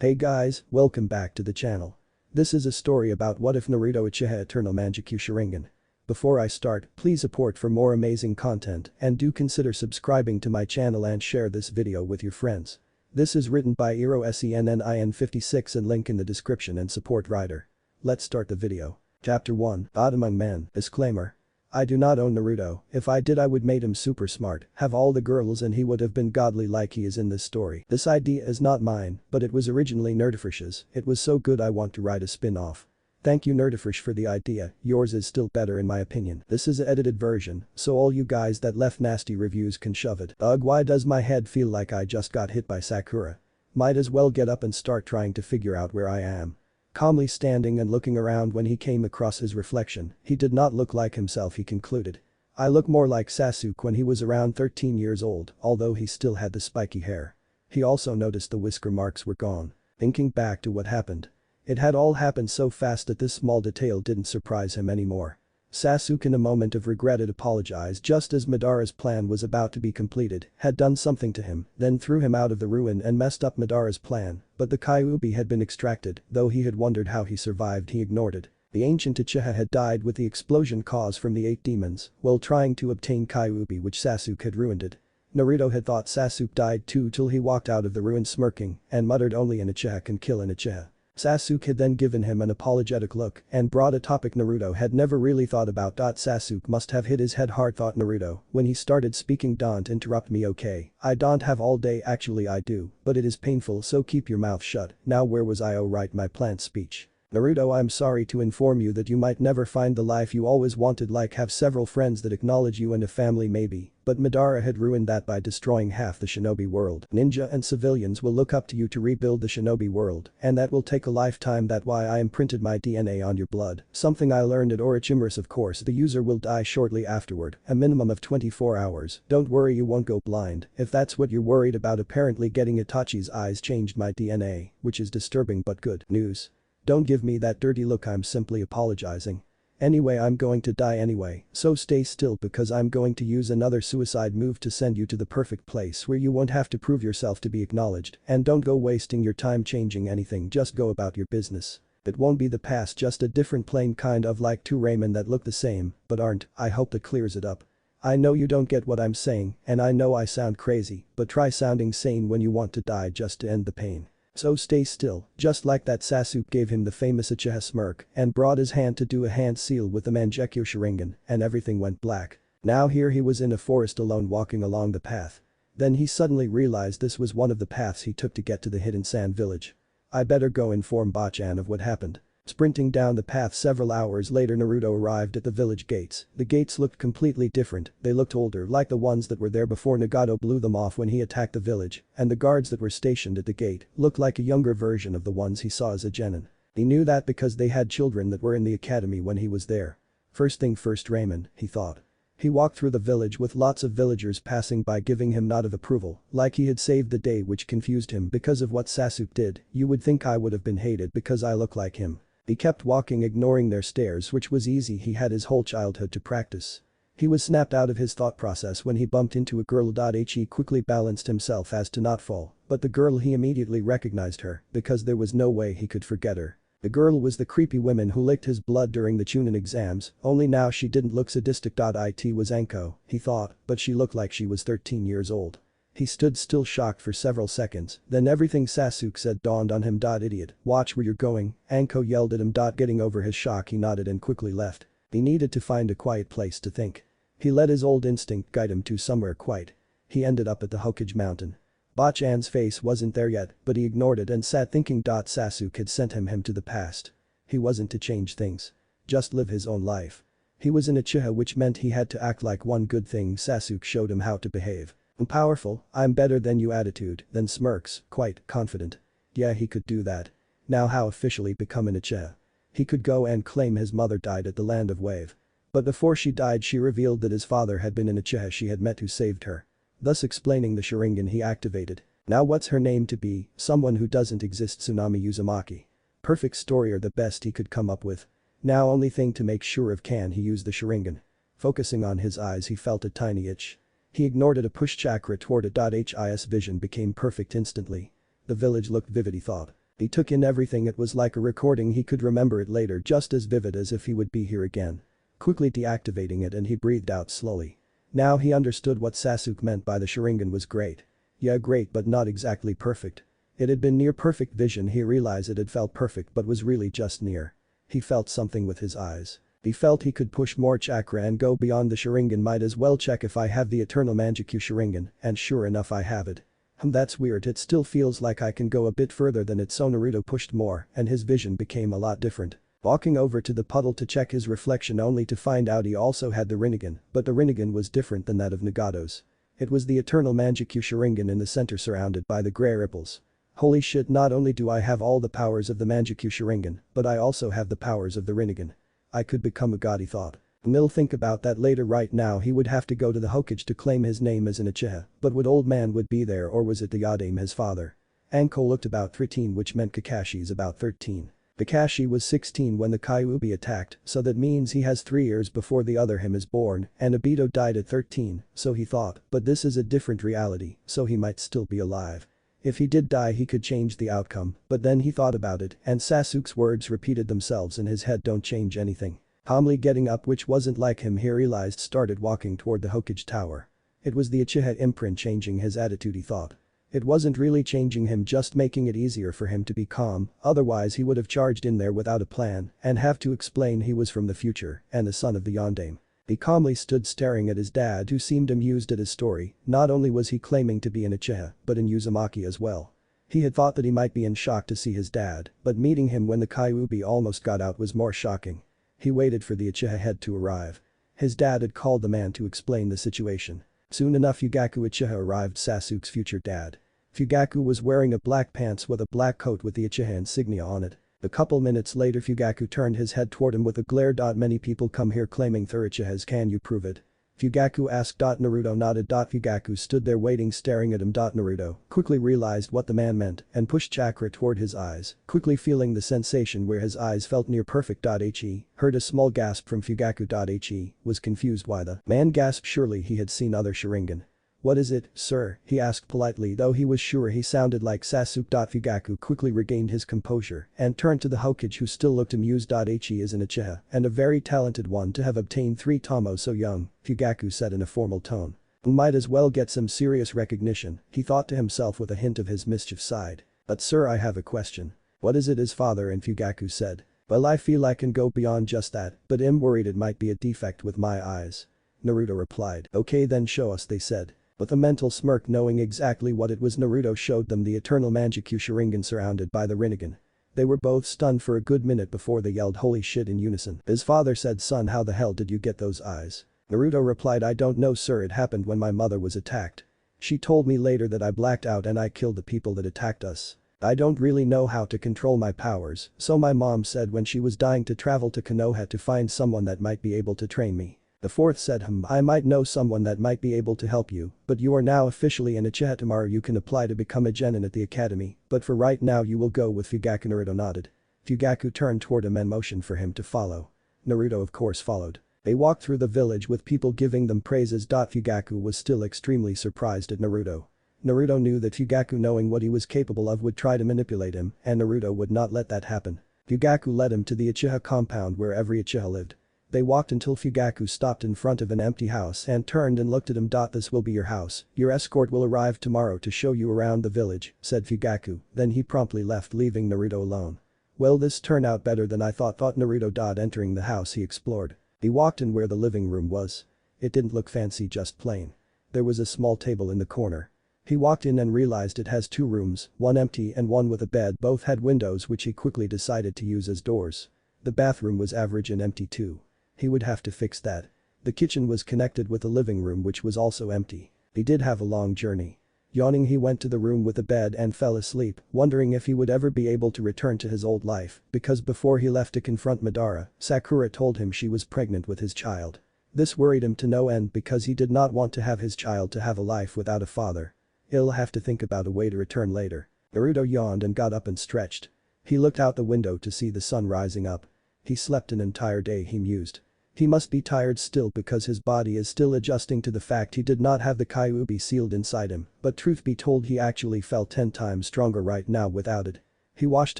Hey guys, welcome back to the channel. This is a story about what if Naruto Uchiha Eternal Mangekyou Sharingan. Before I start, please support for more amazing content and do consider subscribing to my channel and share this video with your friends. This is written by Sennin56 and link in the description and support writer. Let's start the video. Chapter 1, God Among Men, Disclaimer. I do not own Naruto, if I did I would made him super smart, have all the girls and he would have been godly like he is in this story. This idea is not mine, but it was originally Nerdifresh's, it was so good I want to write a spin-off. Thank you Nerdifresh for the idea, yours is still better in my opinion. This is an edited version, so all you guys that left nasty reviews can shove it. Ugh, why does my head feel like I just got hit by Sakura? Might as well get up and start trying to figure out where I am. Calmly standing and looking around when he came across his reflection, he did not look like himself, he concluded. I look more like Sasuke when he was around 13 years old, although he still had the spiky hair. He also noticed the whisker marks were gone. Thinking back to what happened. It had all happened so fast that this small detail didn't surprise him anymore. Sasuke in a moment of regret had apologized just as Madara's plan was about to be completed, had done something to him, then threw him out of the ruin and messed up Madara's plan, but the Kyuubi had been extracted, though he had wondered how he survived he ignored it. The ancient Uchiha had died with the explosion caused from the 8 demons, while trying to obtain Kyuubi which Sasuke had ruined it. Naruto had thought Sasuke died too till he walked out of the ruin smirking and muttered only an Uchiha can kill an Uchiha. Sasuke had then given him an apologetic look and brought a topic Naruto had never really thought about. Sasuke must have hit his head hard, thought Naruto, when he started speaking. Don't interrupt me, okay? I don't have all day, actually I do, but it is painful, so keep your mouth shut. Now where was I? Oh right, my plant speech. Naruto, I'm sorry to inform you that you might never find the life you always wanted, like have several friends that acknowledge you and a family maybe, but Madara had ruined that by destroying half the shinobi world. Ninja and civilians will look up to you to rebuild the shinobi world, and that will take a lifetime. That's why I imprinted my DNA on your blood, something I learned at Orochimaru. Of course the user will die shortly afterward, a minimum of 24 hours. Don't worry, you won't go blind, if that's what you're worried about. Apparently getting Itachi's eyes changed my DNA, which is disturbing but good news. Don't give me that dirty look, I'm simply apologizing. Anyway, I'm going to die anyway, so stay still because I'm going to use another suicide move to send you to the perfect place where you won't have to prove yourself to be acknowledged, and don't go wasting your time changing anything, just go about your business. It won't be the past, just a different plane, kind of like two Raymond that look the same, but aren't. I hope that clears it up. I know you don't get what I'm saying, and I know I sound crazy, but try sounding sane when you want to die just to end the pain. So stay still, just like that. Sasuke gave him the famous Uchiha smirk and brought his hand to do a hand seal with the Mangekyou Sharingan, and everything went black. Now here he was in a forest alone walking along the path. Then he suddenly realized this was one of the paths he took to get to the hidden sand village. I better go inform Bachan of what happened. Sprinting down the path several hours later, Naruto arrived at the village gates. The gates looked completely different, they looked older, like the ones that were there before Nagato blew them off when he attacked the village, and the guards that were stationed at the gate looked like a younger version of the ones he saw as a genin. He knew that because they had children that were in the academy when he was there. First thing first, Raymond, he thought. He walked through the village with lots of villagers passing by giving him nod of approval, like he had saved the day, which confused him because of what Sasuke did. You would think I would have been hated because I look like him. He kept walking, ignoring their stares, which was easy, he had his whole childhood to practice. He was snapped out of his thought process when he bumped into a girl. He quickly balanced himself as to not fall, but the girl, he immediately recognized her because there was no way he could forget her. The girl was the creepy woman who licked his blood during the Chunin exams, only now she didn't look sadistic. It was Anko, he thought, but she looked like she was 13 years old. He stood still, shocked for several seconds, then everything Sasuke said dawned on him. Idiot, watch where you're going, Anko yelled at him. Getting over his shock, he nodded and quickly left. He needed to find a quiet place to think. He let his old instinct guide him to somewhere quiet. He ended up at the Hokage mountain. Bachan's face wasn't there yet, but he ignored it and sat thinking. Sasuke had sent him to the past. He wasn't to change things. Just live his own life. He was an Uchiha, which meant he had to act like one. Good thing Sasuke showed him how to behave. Powerful, I'm better than you attitude, then smirks, quite confident. Yeah, he could do that. Now how officially become an Uchiha? He could go and claim his mother died at the land of Wave. But before she died she revealed that his father had been an Uchiha she had met who saved her. Thus explaining the Sharingan he activated. Now what's her name to be? Someone who doesn't exist, Tsunami Uzumaki. Perfect story, or the best he could come up with. Now only thing to make sure of, can he use the Sharingan? Focusing on his eyes, he felt a tiny itch. He ignored it, a push chakra toward it. His vision became perfect instantly. The village looked vivid, he thought. He took in everything. It was like a recording. He could remember it later just as vivid as if he would be here again. Quickly deactivating it and he breathed out slowly. Now he understood what Sasuke meant by the Sharingan was great. Yeah, great but not exactly perfect. It had been near perfect vision. He realized it had felt perfect but was really just near. He felt something with his eyes. He felt he could push more chakra and go beyond the Sharingan. Might as well check if I have the eternal Mangekyou Sharingan, and sure enough I have it. That's weird. It still feels like I can go a bit further than it. So Naruto pushed more and his vision became a lot different. Walking over to the puddle to check his reflection only to find out he also had the Rinnegan, but the Rinnegan was different than that of Nagato's. It was the eternal Mangekyou Sharingan in the center surrounded by the grey ripples. Holy shit, not only do I have all the powers of the Mangekyou Sharingan, but I also have the powers of the Rinnegan. I could become a god, he thought. He'll think about that later. Right now he would have to go to the Hokage to claim his name as an Uchiha, but would old man would be there or was it the Yadaime his father? Anko looked about 13 which meant Kakashi's about 13. Kakashi was 16 when the Kyuubi attacked, so that means he has 3 years before the other him is born, and Obito died at 13, so he thought, but this is a different reality, so he might still be alive. If he did die he could change the outcome, but then he thought about it and Sasuke's words repeated themselves in his head, don't change anything. Calmly getting up, which wasn't like him, he realized, started walking toward the Hokage tower. It was the Uchiha imprint changing his attitude, he thought. It wasn't really changing him, just making it easier for him to be calm, otherwise he would have charged in there without a plan and have to explain he was from the future and the son of the Yondaime. He calmly stood staring at his dad who seemed amused at his story. Not only was he claiming to be an Uchiha, but in Uzumaki as well. He had thought that he might be in shock to see his dad, but meeting him when the Kyuubi almost got out was more shocking. He waited for the Uchiha head to arrive. His dad had called the man to explain the situation. Soon enough Fugaku Uchiha arrived, Sasuke's future dad. Fugaku was wearing a black pants with a black coat with the Uchiha insignia on it. A couple minutes later Fugaku turned his head toward him with a glare. Many people come here claiming they're Uchihas, can you prove it? Fugaku asked. Naruto nodded. Fugaku stood there waiting, staring at him. Naruto quickly realized what the man meant and pushed chakra toward his eyes, quickly feeling the sensation where his eyes felt near perfect. He heard a small gasp from Fugaku. He was confused why the man gasped. Surely he had seen other Sharingan. What is it, sir? He asked politely, though he was sure he sounded like Sasuke. Fugaku quickly regained his composure and turned to the Hokage, who still looked amused. He is an Uchiha and a very talented one to have obtained 3 tomo so young, Fugaku said in a formal tone. Might as well get some serious recognition, he thought to himself with a hint of his mischief side. But sir, I have a question. What is it, his father? And Fugaku said. Well, I feel I can go beyond just that, but I'm worried it might be a defect with my eyes. Naruto replied. Okay then show us, they said. With a mental smirk, knowing exactly what it was, Naruto showed them the eternal Mangekyou Sharingan surrounded by the Rinnegan. They were both stunned for a good minute before they yelled holy shit in unison. His father said, son, how the hell did you get those eyes? Naruto replied, I don't know sir, it happened when my mother was attacked. She told me later that I blacked out and I killed the people that attacked us. I don't really know how to control my powers, so my mom said when she was dying to travel to Konoha to find someone that might be able to train me. The fourth said, I might know someone that might be able to help you, but you are now officially an Uchiha. Tomorrow you can apply to become a genin at the academy, but for right now you will go with Fugaku. Naruto nodded. Fugaku turned toward him and motioned for him to follow. Naruto of course followed. They walked through the village with people giving them praises. Fugaku was still extremely surprised at Naruto. Naruto knew that Fugaku, knowing what he was capable of, would try to manipulate him, and Naruto would not let that happen. Fugaku led him to the Uchiha compound where every Uchiha lived. They walked until Fugaku stopped in front of an empty house and turned and looked at him. This will be your house. Your escort will arrive tomorrow to show you around the village, said Fugaku, then he promptly left, leaving Naruto alone. Well, this turned out better than I thought Naruto. Entering the house he explored. He walked in where the living room was. It didn't look fancy, just plain. There was a small table in the corner. He walked in and realized it has 2 rooms, one empty and one with a bed. Both had windows which he quickly decided to use as doors. The bathroom was average and empty too. He would have to fix that. The kitchen was connected with the living room, which was also empty. He did have a long journey. Yawning, he went to the room with the bed and fell asleep, wondering if he would ever be able to return to his old life, because before he left to confront Madara, Sakura told him she was pregnant with his child. This worried him to no end because he did not want to have his child to have a life without a father. He'll have to think about a way to return later. Naruto yawned and got up and stretched. He looked out the window to see the sun rising up. He slept an entire day, he mused. He must be tired still because his body is still adjusting to the fact he did not have the Kyuubi sealed inside him, but truth be told he actually felt 10 times stronger right now without it. He washed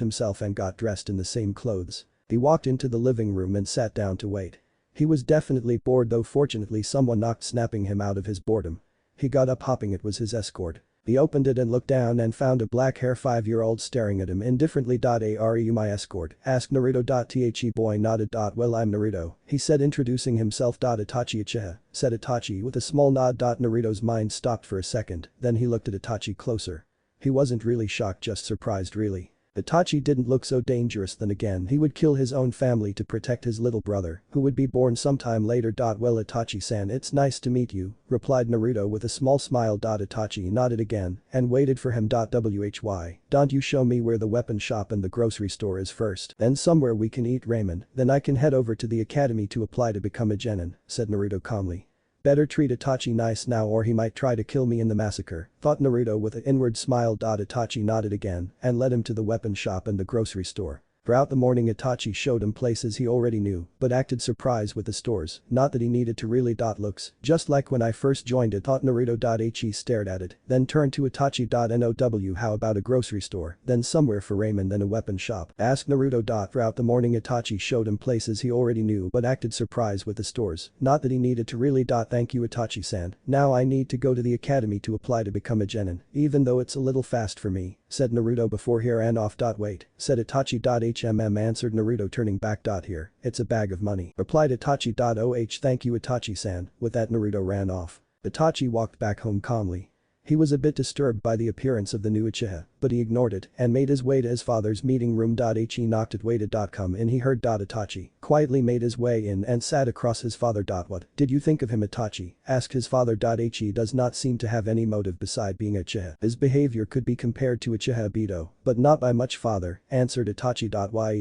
himself and got dressed in the same clothes. He walked into the living room and sat down to wait. He was definitely bored, though fortunately someone knocked, snapping him out of his boredom. He got up, hoping it was his escort. He opened it and looked down and found a black-hair 5-year-old staring at him indifferently. "Are you my escort?" asked Naruto. The boy nodded. "Well, I'm Naruto," he said, introducing himself. "Itachi Uchiha," said Itachi with a small nod. Naruto's mind stopped for a second, then he looked at Itachi closer. He wasn't really shocked, just surprised really. Itachi didn't look so dangerous. Then again, he would kill his own family to protect his little brother, who would be born sometime later. "Well, Itachi-san, it's nice to meet you," replied Naruto with a small smile. Itachi nodded again and waited for him. "Why don't you show me where the weapon shop and the grocery store is first? Then somewhere we can eat ramen, then I can head over to the academy to apply to become a genin," said Naruto calmly. "Better treat Itachi nice now or he might try to kill me in the massacre," thought Naruto with an inward smile. Itachi nodded again and led him to the weapon shop and the grocery store. Throughout the morning Itachi showed him places he already knew but acted surprised with the stores, not that he needed to really. "Looks just like when I first joined it," thought Naruto. Ichi stared at it, then turned to Itachi. "Now how about a grocery store, then somewhere for ramen, then a weapon shop?" asked Naruto. Throughout the morning Itachi showed him places he already knew but acted surprised with the stores, not that he needed to really. "Thank you Itachi-san, now I need to go to the academy to apply to become a genin, even though it's a little fast for me," said Naruto before he ran off. "Wait," said Itachi. Answered Naruto, turning back. "Here, it's a bag of money," replied Itachi. "Thank you Itachi-san," with that Naruto ran off. Itachi walked back home calmly. He was a bit disturbed by the appearance of the new Uchiha, but he ignored it and made his way to his father's meeting room. Ichi knocked. "Waited. Come in," he heard. Itachi quietly made his way in and sat across his father. "What did you think of him?" Itachi asked his father. Ichi does not seem to have any motive beside being a Uchiha. His behavior could be compared to Uchiha Obito, but not by much, father, answered Itachi.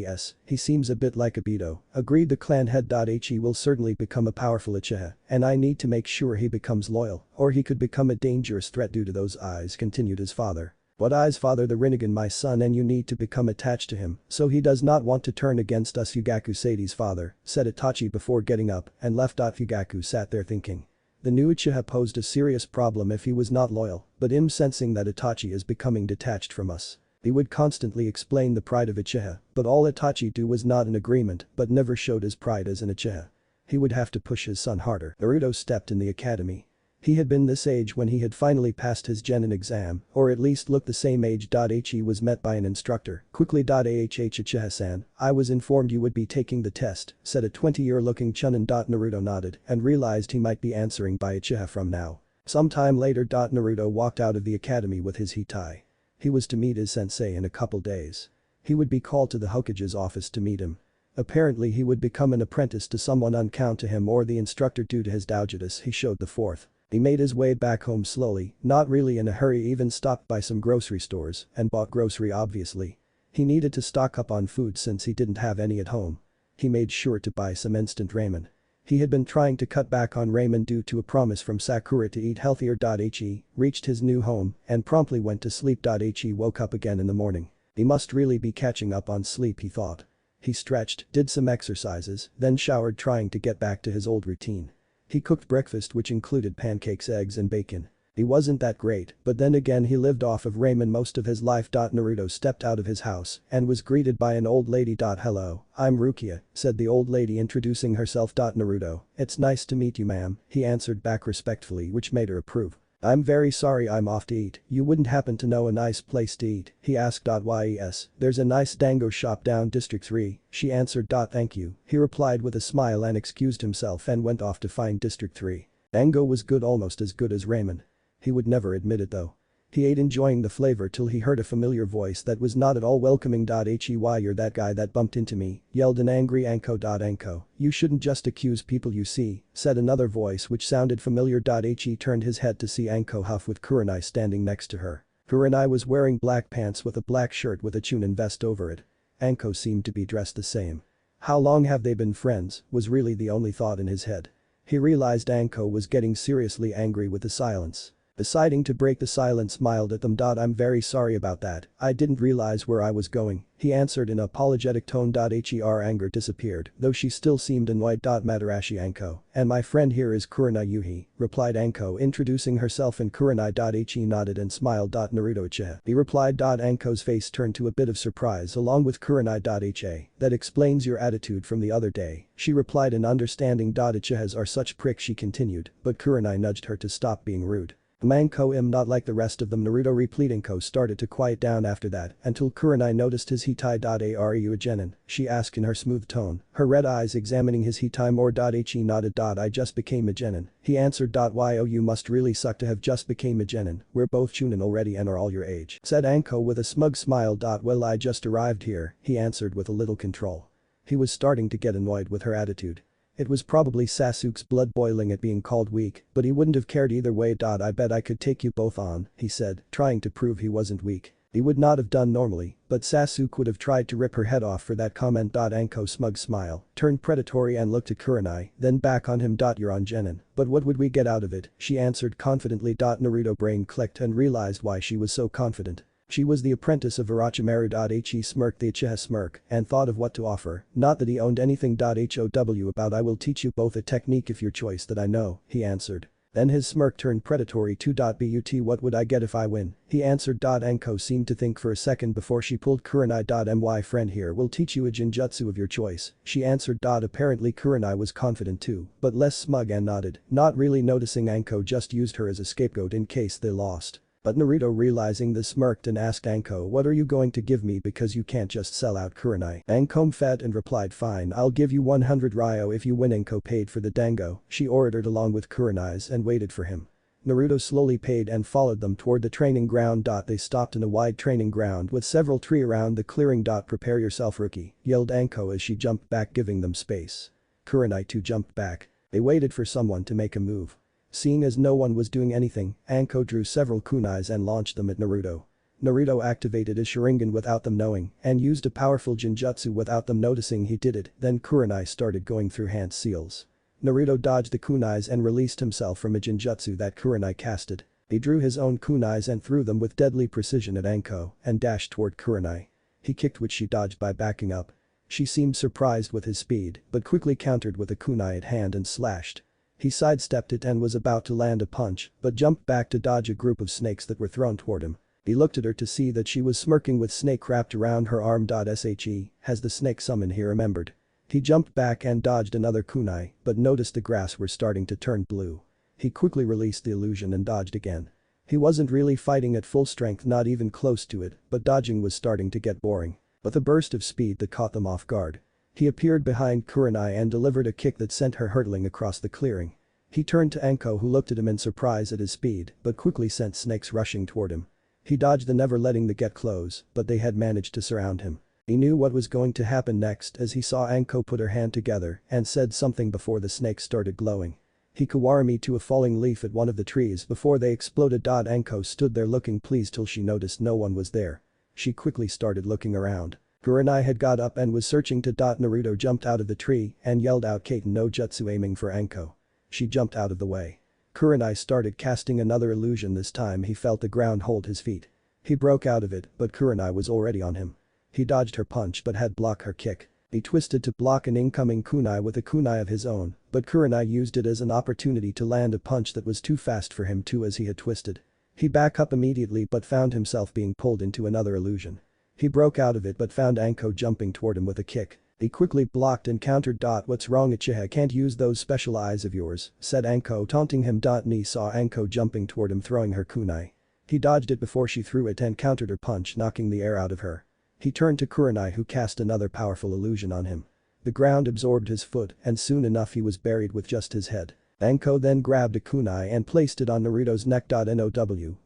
Yes, he seems a bit like Obito, agreed the clan head. Ichi will certainly become a powerful Uchiha, and I need to make sure he becomes loyal, or he could become a dangerous threat due to those eyes, continued his father. "What eyes, father?" "The Rinnegan, my son, and you need to become attached to him so he does not want to turn against us." "Fugaku Sadie's father," said Itachi before getting up and left. Fugaku sat there thinking. The new Uchiha posed a serious problem if he was not loyal, but him sensing that Itachi is becoming detached from us. He would constantly explain the pride of Uchiha, but all Itachi do was nod in agreement but never showed his pride as an Uchiha. He would have to push his son harder. Naruto stepped in the academy. He had been this age when he had finally passed his genin exam, or at least looked the same age. Ichi was met by an instructor. Quickly. Uchiha-san, I was informed you would be taking the test, said a 20-year-looking Chunin. Naruto nodded and realized he might be answering by Uchiha from now. Sometime later. Naruto walked out of the academy with his hitai. He was to meet his sensei in a couple days. He would be called to the Hokage's office to meet him. Apparently he would become an apprentice to someone unknown to him or the instructor due to his doujutsu. He showed the fourth. He made his way back home slowly, not really in a hurry, even stopped by some grocery stores and bought grocery obviously. He needed to stock up on food since he didn't have any at home. He made sure to buy some instant ramen. He had been trying to cut back on ramen due to a promise from Sakura to eat healthier. Ichi reached his new home and promptly went to sleep. Ichi woke up again in the morning. He must really be catching up on sleep, he thought. He stretched, did some exercises, then showered, trying to get back to his old routine. He cooked breakfast, which included pancakes, eggs and bacon. He wasn't that great, but then again he lived off of ramen most of his life. Naruto stepped out of his house and was greeted by an old lady. "Hello, I'm Rukia," said the old lady, introducing herself. "Naruto, it's nice to meet you, ma'am," he answered back respectfully, which made her approve. "I'm very sorry, I'm off to eat. You wouldn't happen to know a nice place to eat?" he asked. "Yes, there's a nice dango shop down District 3, she answered. "Thank you," he replied with a smile and excused himself and went off to find District 3. Dango was good, almost as good as ramen. He would never admit it though. He ate, enjoying the flavor, till he heard a familiar voice that was not at all welcoming. "Ichi, why, you're that guy that bumped into me," yelled an angry Anko. "Anko, you shouldn't just accuse people, you see," said another voice which sounded familiar. Ichi turned his head to see Anko huff with Kurenai standing next to her. Kurenai was wearing black pants with a black shirt with a Chunin vest over it. Anko seemed to be dressed the same. How long have they been friends, was really the only thought in his head. He realized Anko was getting seriously angry with the silence. Deciding to break the silence, smiled at them. I'm very sorry about that, I didn't realize where I was going, he answered in an apologetic tone. Her anger disappeared, though she still seemed annoyed. Madarashi Anko, and my friend here is Kurenai Yuhi, replied Anko, introducing herself, and Kurenai. He nodded and smiled. Naruto Uchiha, he replied. Anko's face turned to a bit of surprise along with Kurenai. That explains your attitude from the other day, she replied in understanding. Uchihas are such pricks, she continued, but Kurenai nudged her to stop being rude. Anko am not like the rest of them, Naruto replied. Anko started to quiet down after that until Kurenai noticed his hitai. Are you a genin? She asked in her smooth tone, her red eyes examining his hitai more. He nodded. I just became a genin, he answered. Yo, you must really suck to have just became a genin, we're both chunin already and are all your age, said Anko with a smug smile. Well, I just arrived here, he answered with a little control. He was starting to get annoyed with her attitude. It was probably Sasuke's blood boiling at being called weak, but he wouldn't have cared either way. I bet I could take you both on, he said, trying to prove he wasn't weak. He would not have done normally, but Sasuke would have tried to rip her head off for that comment. Anko's smug smile turned predatory and looked at Kurenai, then back on him. You're on genin, but what would we get out of it, she answered confidently. Naruto brain clicked and realized why she was so confident. She was the apprentice of Orochimaru. He smirked the Uchiha smirk and thought of what to offer, not that he owned anything. How about I will teach you both a technique of your choice that I know, he answered. Then his smirk turned predatory too. But what would I get if I win, he answered. Anko seemed to think for a second before she pulled Kurenai. My friend here will teach you a genjutsu of your choice, she answered. Apparently Kurenai was confident too, but less smug, and nodded, not really noticing Anko just used her as a scapegoat in case they lost. But Naruto, realizing this, smirked and asked Anko, what are you going to give me, because you can't just sell out Kurenai. Anko fed and replied, fine, I'll give you 100 Ryo if you win. Anko paid for the dango, she ordered along with Kurenai's, and waited for him. Naruto slowly paid and followed them toward the training ground. They stopped in a wide training ground with several trees around the clearing. Prepare yourself, rookie, yelled Anko as she jumped back, giving them space. Kurenai too jumped back. They waited for someone to make a move. Seeing as no one was doing anything, Anko drew several kunais and launched them at Naruto. Naruto activated his Sharingan without them knowing and used a powerful genjutsu without them noticing he did it. Then Kurenai started going through hand seals. Naruto dodged the kunais and released himself from a genjutsu that Kurenai casted. He drew his own kunais and threw them with deadly precision at Anko and dashed toward Kurenai. He kicked, which she dodged by backing up. She seemed surprised with his speed but quickly countered with a kunai at hand and slashed. He sidestepped it and was about to land a punch, but jumped back to dodge a group of snakes that were thrown toward him. He looked at her to see that she was smirking with snake wrapped around her arm. Has the snake summon, he remembered. He jumped back and dodged another kunai, but noticed the grass were starting to turn blue. He quickly released the illusion and dodged again. He wasn't really fighting at full strength, not even close to it, but dodging was starting to get boring. With a burst of speed that caught them off guard. He appeared behind Kurenai and delivered a kick that sent her hurtling across the clearing. He turned to Anko, who looked at him in surprise at his speed but quickly sent snakes rushing toward him. He dodged them, never letting them get close, but they had managed to surround him. He knew what was going to happen next as he saw Anko put her hand together and said something before the snakes started glowing. He kawarami to a falling leaf at one of the trees before they exploded. Anko stood there looking pleased till she noticed no one was there. She quickly started looking around. Kurenai had got up and was searching to. Naruto jumped out of the tree and yelled out Kaiten no Jutsu, aiming for Anko. She jumped out of the way. Kurenai started casting another illusion. This time he felt the ground hold his feet. He broke out of it, but Kurenai was already on him. He dodged her punch but had blocked her kick. He twisted to block an incoming kunai with a kunai of his own, but Kurenai used it as an opportunity to land a punch that was too fast for him too as he had twisted. He backed up immediately but found himself being pulled into another illusion. He broke out of it but found Anko jumping toward him with a kick. He quickly blocked and countered. What's wrong, Uchiha, can't use those special eyes of yours, said Anko, taunting him. Ni saw Anko jumping toward him, throwing her kunai. He dodged it before she threw it and countered her punch, knocking the air out of her. He turned to Kurenai, who cast another powerful illusion on him. The ground absorbed his foot and soon enough he was buried with just his head. Anko then grabbed a kunai and placed it on Naruto's neck. Now,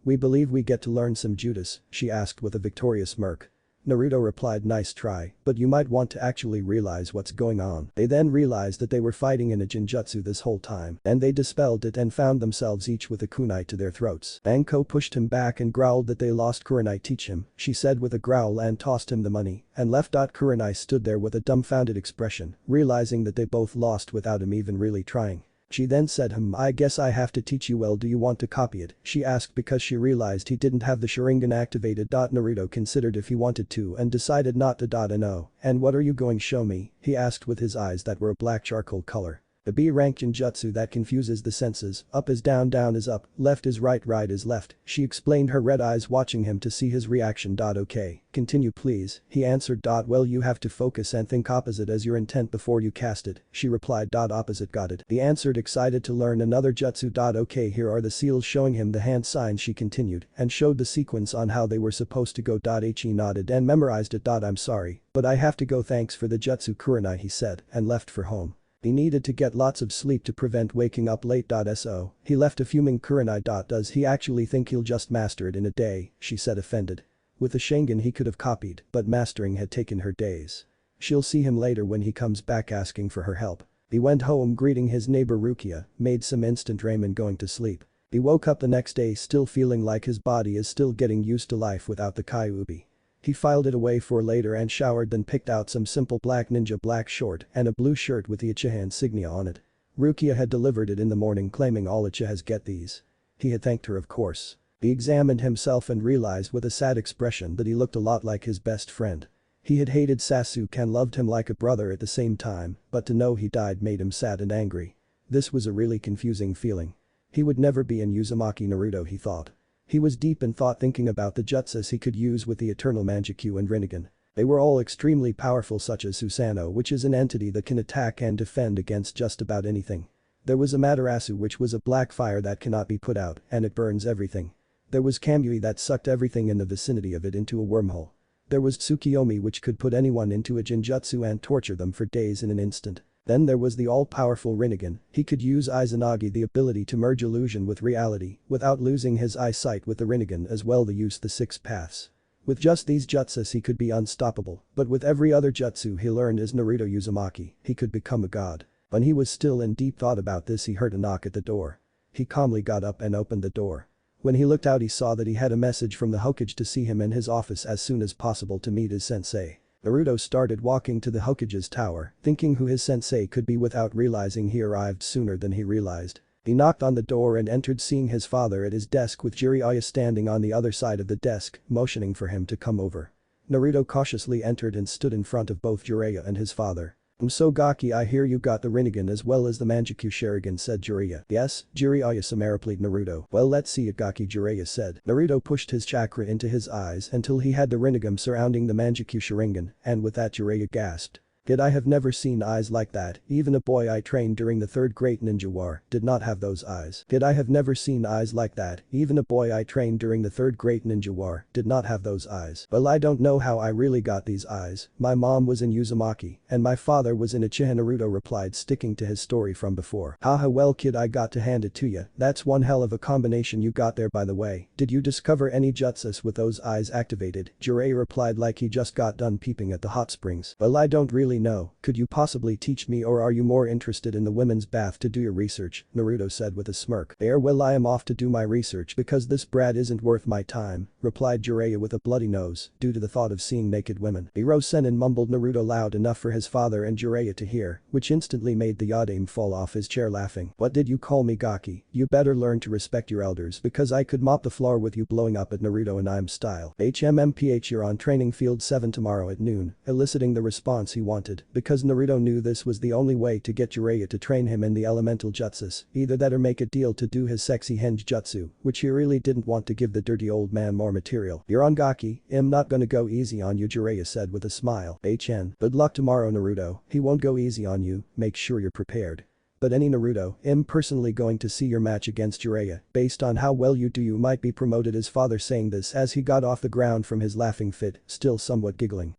we believe we get to learn some judas, she asked with a victorious smirk. Naruto replied, nice try, but you might want to actually realize what's going on. They then realized that they were fighting in a genjutsu this whole time, and they dispelled it and found themselves each with a kunai to their throats. Anko pushed him back and growled that they lost. Kurenai, teach him, she said with a growl and tossed him the money and left. Kurenai stood there with a dumbfounded expression, realizing that they both lost without him even really trying. She then said I guess I have to teach you. Well, do you want to copy it? She asked because she realized he didn't have the Sharingan activated. Naruto considered if he wanted to and decided not to. No. And what are you going to show me? He asked with his eyes that were a black charcoal color. A B-rank genjutsu that confuses the senses, up is down, down is up, left is right, right is left, she explained, her red eyes watching him to see his reaction. Okay, continue please, he answered. Well, you have to focus and think opposite as your intent before you cast it, she replied. Opposite, got it, he answered, excited to learn another jutsu. Okay, here are the seals, showing him the hand signs, she continued, and showed the sequence on how they were supposed to go. He nodded and memorized it. I'm sorry, but I have to go, thanks for the jutsu Kurenai, he said, and left for home. He needed to get lots of sleep to prevent waking up late. So, he left a fuming Kurenai. Does he actually think he'll just master it in a day, she said, offended. With the Sharingan he could have copied, but mastering had taken her days. She'll see him later when he comes back asking for her help. He went home greeting his neighbor Rukia, made some instant ramen going to sleep. He woke up the next day still feeling like his body is still getting used to life without the Kyuubi. He filed it away for later and showered, then picked out some simple black ninja black short and a blue shirt with the Uchiha insignia on it. Rukia had delivered it in the morning claiming all Uchihas get these. He had thanked her, of course. He examined himself and realized with a sad expression that he looked a lot like his best friend. He had hated Sasuke and loved him like a brother at the same time, but to know he died made him sad and angry. This was a really confusing feeling. He would never be in Uzumaki Naruto, he thought. He was deep in thought thinking about the jutsus he could use with the eternal Mangekyou and Rinnegan. They were all extremely powerful, such as Susanoo, which is an entity that can attack and defend against just about anything. There was Amaterasu, which was a black fire that cannot be put out and it burns everything. There was Kamui that sucked everything in the vicinity of it into a wormhole. There was Tsukiyomi, which could put anyone into a genjutsu and torture them for days in an instant. Then there was the all-powerful Rinnegan. He could use Izanagi, the ability to merge illusion with reality without losing his eyesight, with the Rinnegan as well the use the 6 paths. With just these jutsus he could be unstoppable, but with every other jutsu he learned as Naruto Uzumaki, he could become a god. When he was still in deep thought about this, he heard a knock at the door. He calmly got up and opened the door. When he looked out he saw that he had a message from the Hokage to see him in his office as soon as possible to meet his sensei. Naruto started walking to the Hokage's tower, thinking who his sensei could be without realizing he arrived sooner than he realized. He knocked on the door and entered, seeing his father at his desk with Jiraiya standing on the other side of the desk, motioning for him to come over. Naruto cautiously entered and stood in front of both Jiraiya and his father. So Gaki, I hear you got the Rinnegan as well as the Mangekyou Sharingan, said Jiraiya. Yes, Jiraiya replied Naruto. Well, let's see it, Gaki, Jiraiya said. Naruto pushed his chakra into his eyes until he had the Rinnegan surrounding the Mangekyou Sharingan, and with that Jiraiya gasped. Kid, I have never seen eyes like that, even a boy I trained during the Third Great Ninja War did not have those eyes. Kid, I have never seen eyes like that, even a boy I trained during the Third Great Ninja War did not have those eyes. Well, I don't know how I really got these eyes, my mom was in Uzumaki, and my father was in Uchiha, Naruto replied, sticking to his story from before. Haha, well kid, I got to hand it to you, that's one hell of a combination you got there. By the way, did you discover any jutsus with those eyes activated? Jiraiya replied like he just got done peeping at the hot springs. Well, I don't really know, could you possibly teach me, or are you more interested in the women's bath to do your research? Naruto said with a smirk. Well, I am off to do my research because this brat isn't worth my time, replied Jiraiya with a bloody nose due to the thought of seeing naked women. Hiro Sennin, mumbled Naruto loud enough for his father and Jiraiya to hear, which instantly made the Yadaime fall off his chair laughing. What did you call me, Gaki? You better learn to respect your elders because I could mop the floor with you, blowing up at Naruto and I'm style. HMMPH, you're on training field 7 tomorrow at noon, eliciting the response he wanted because Naruto knew this was the only way to get Jiraiya to train him in the elemental jutsus, either that or make a deal to do his sexy henge jutsu, which he really didn't want to give the dirty old man more material. You're on, Gaki, I'm not gonna go easy on you, Jiraiya said with a smile. Good luck tomorrow, Naruto, he won't go easy on you, make sure you're prepared. But any Naruto, I'm personally going to see your match against Jiraiya, based on how well you do you might be promoted, his father saying this as he got off the ground from his laughing fit, still somewhat giggling.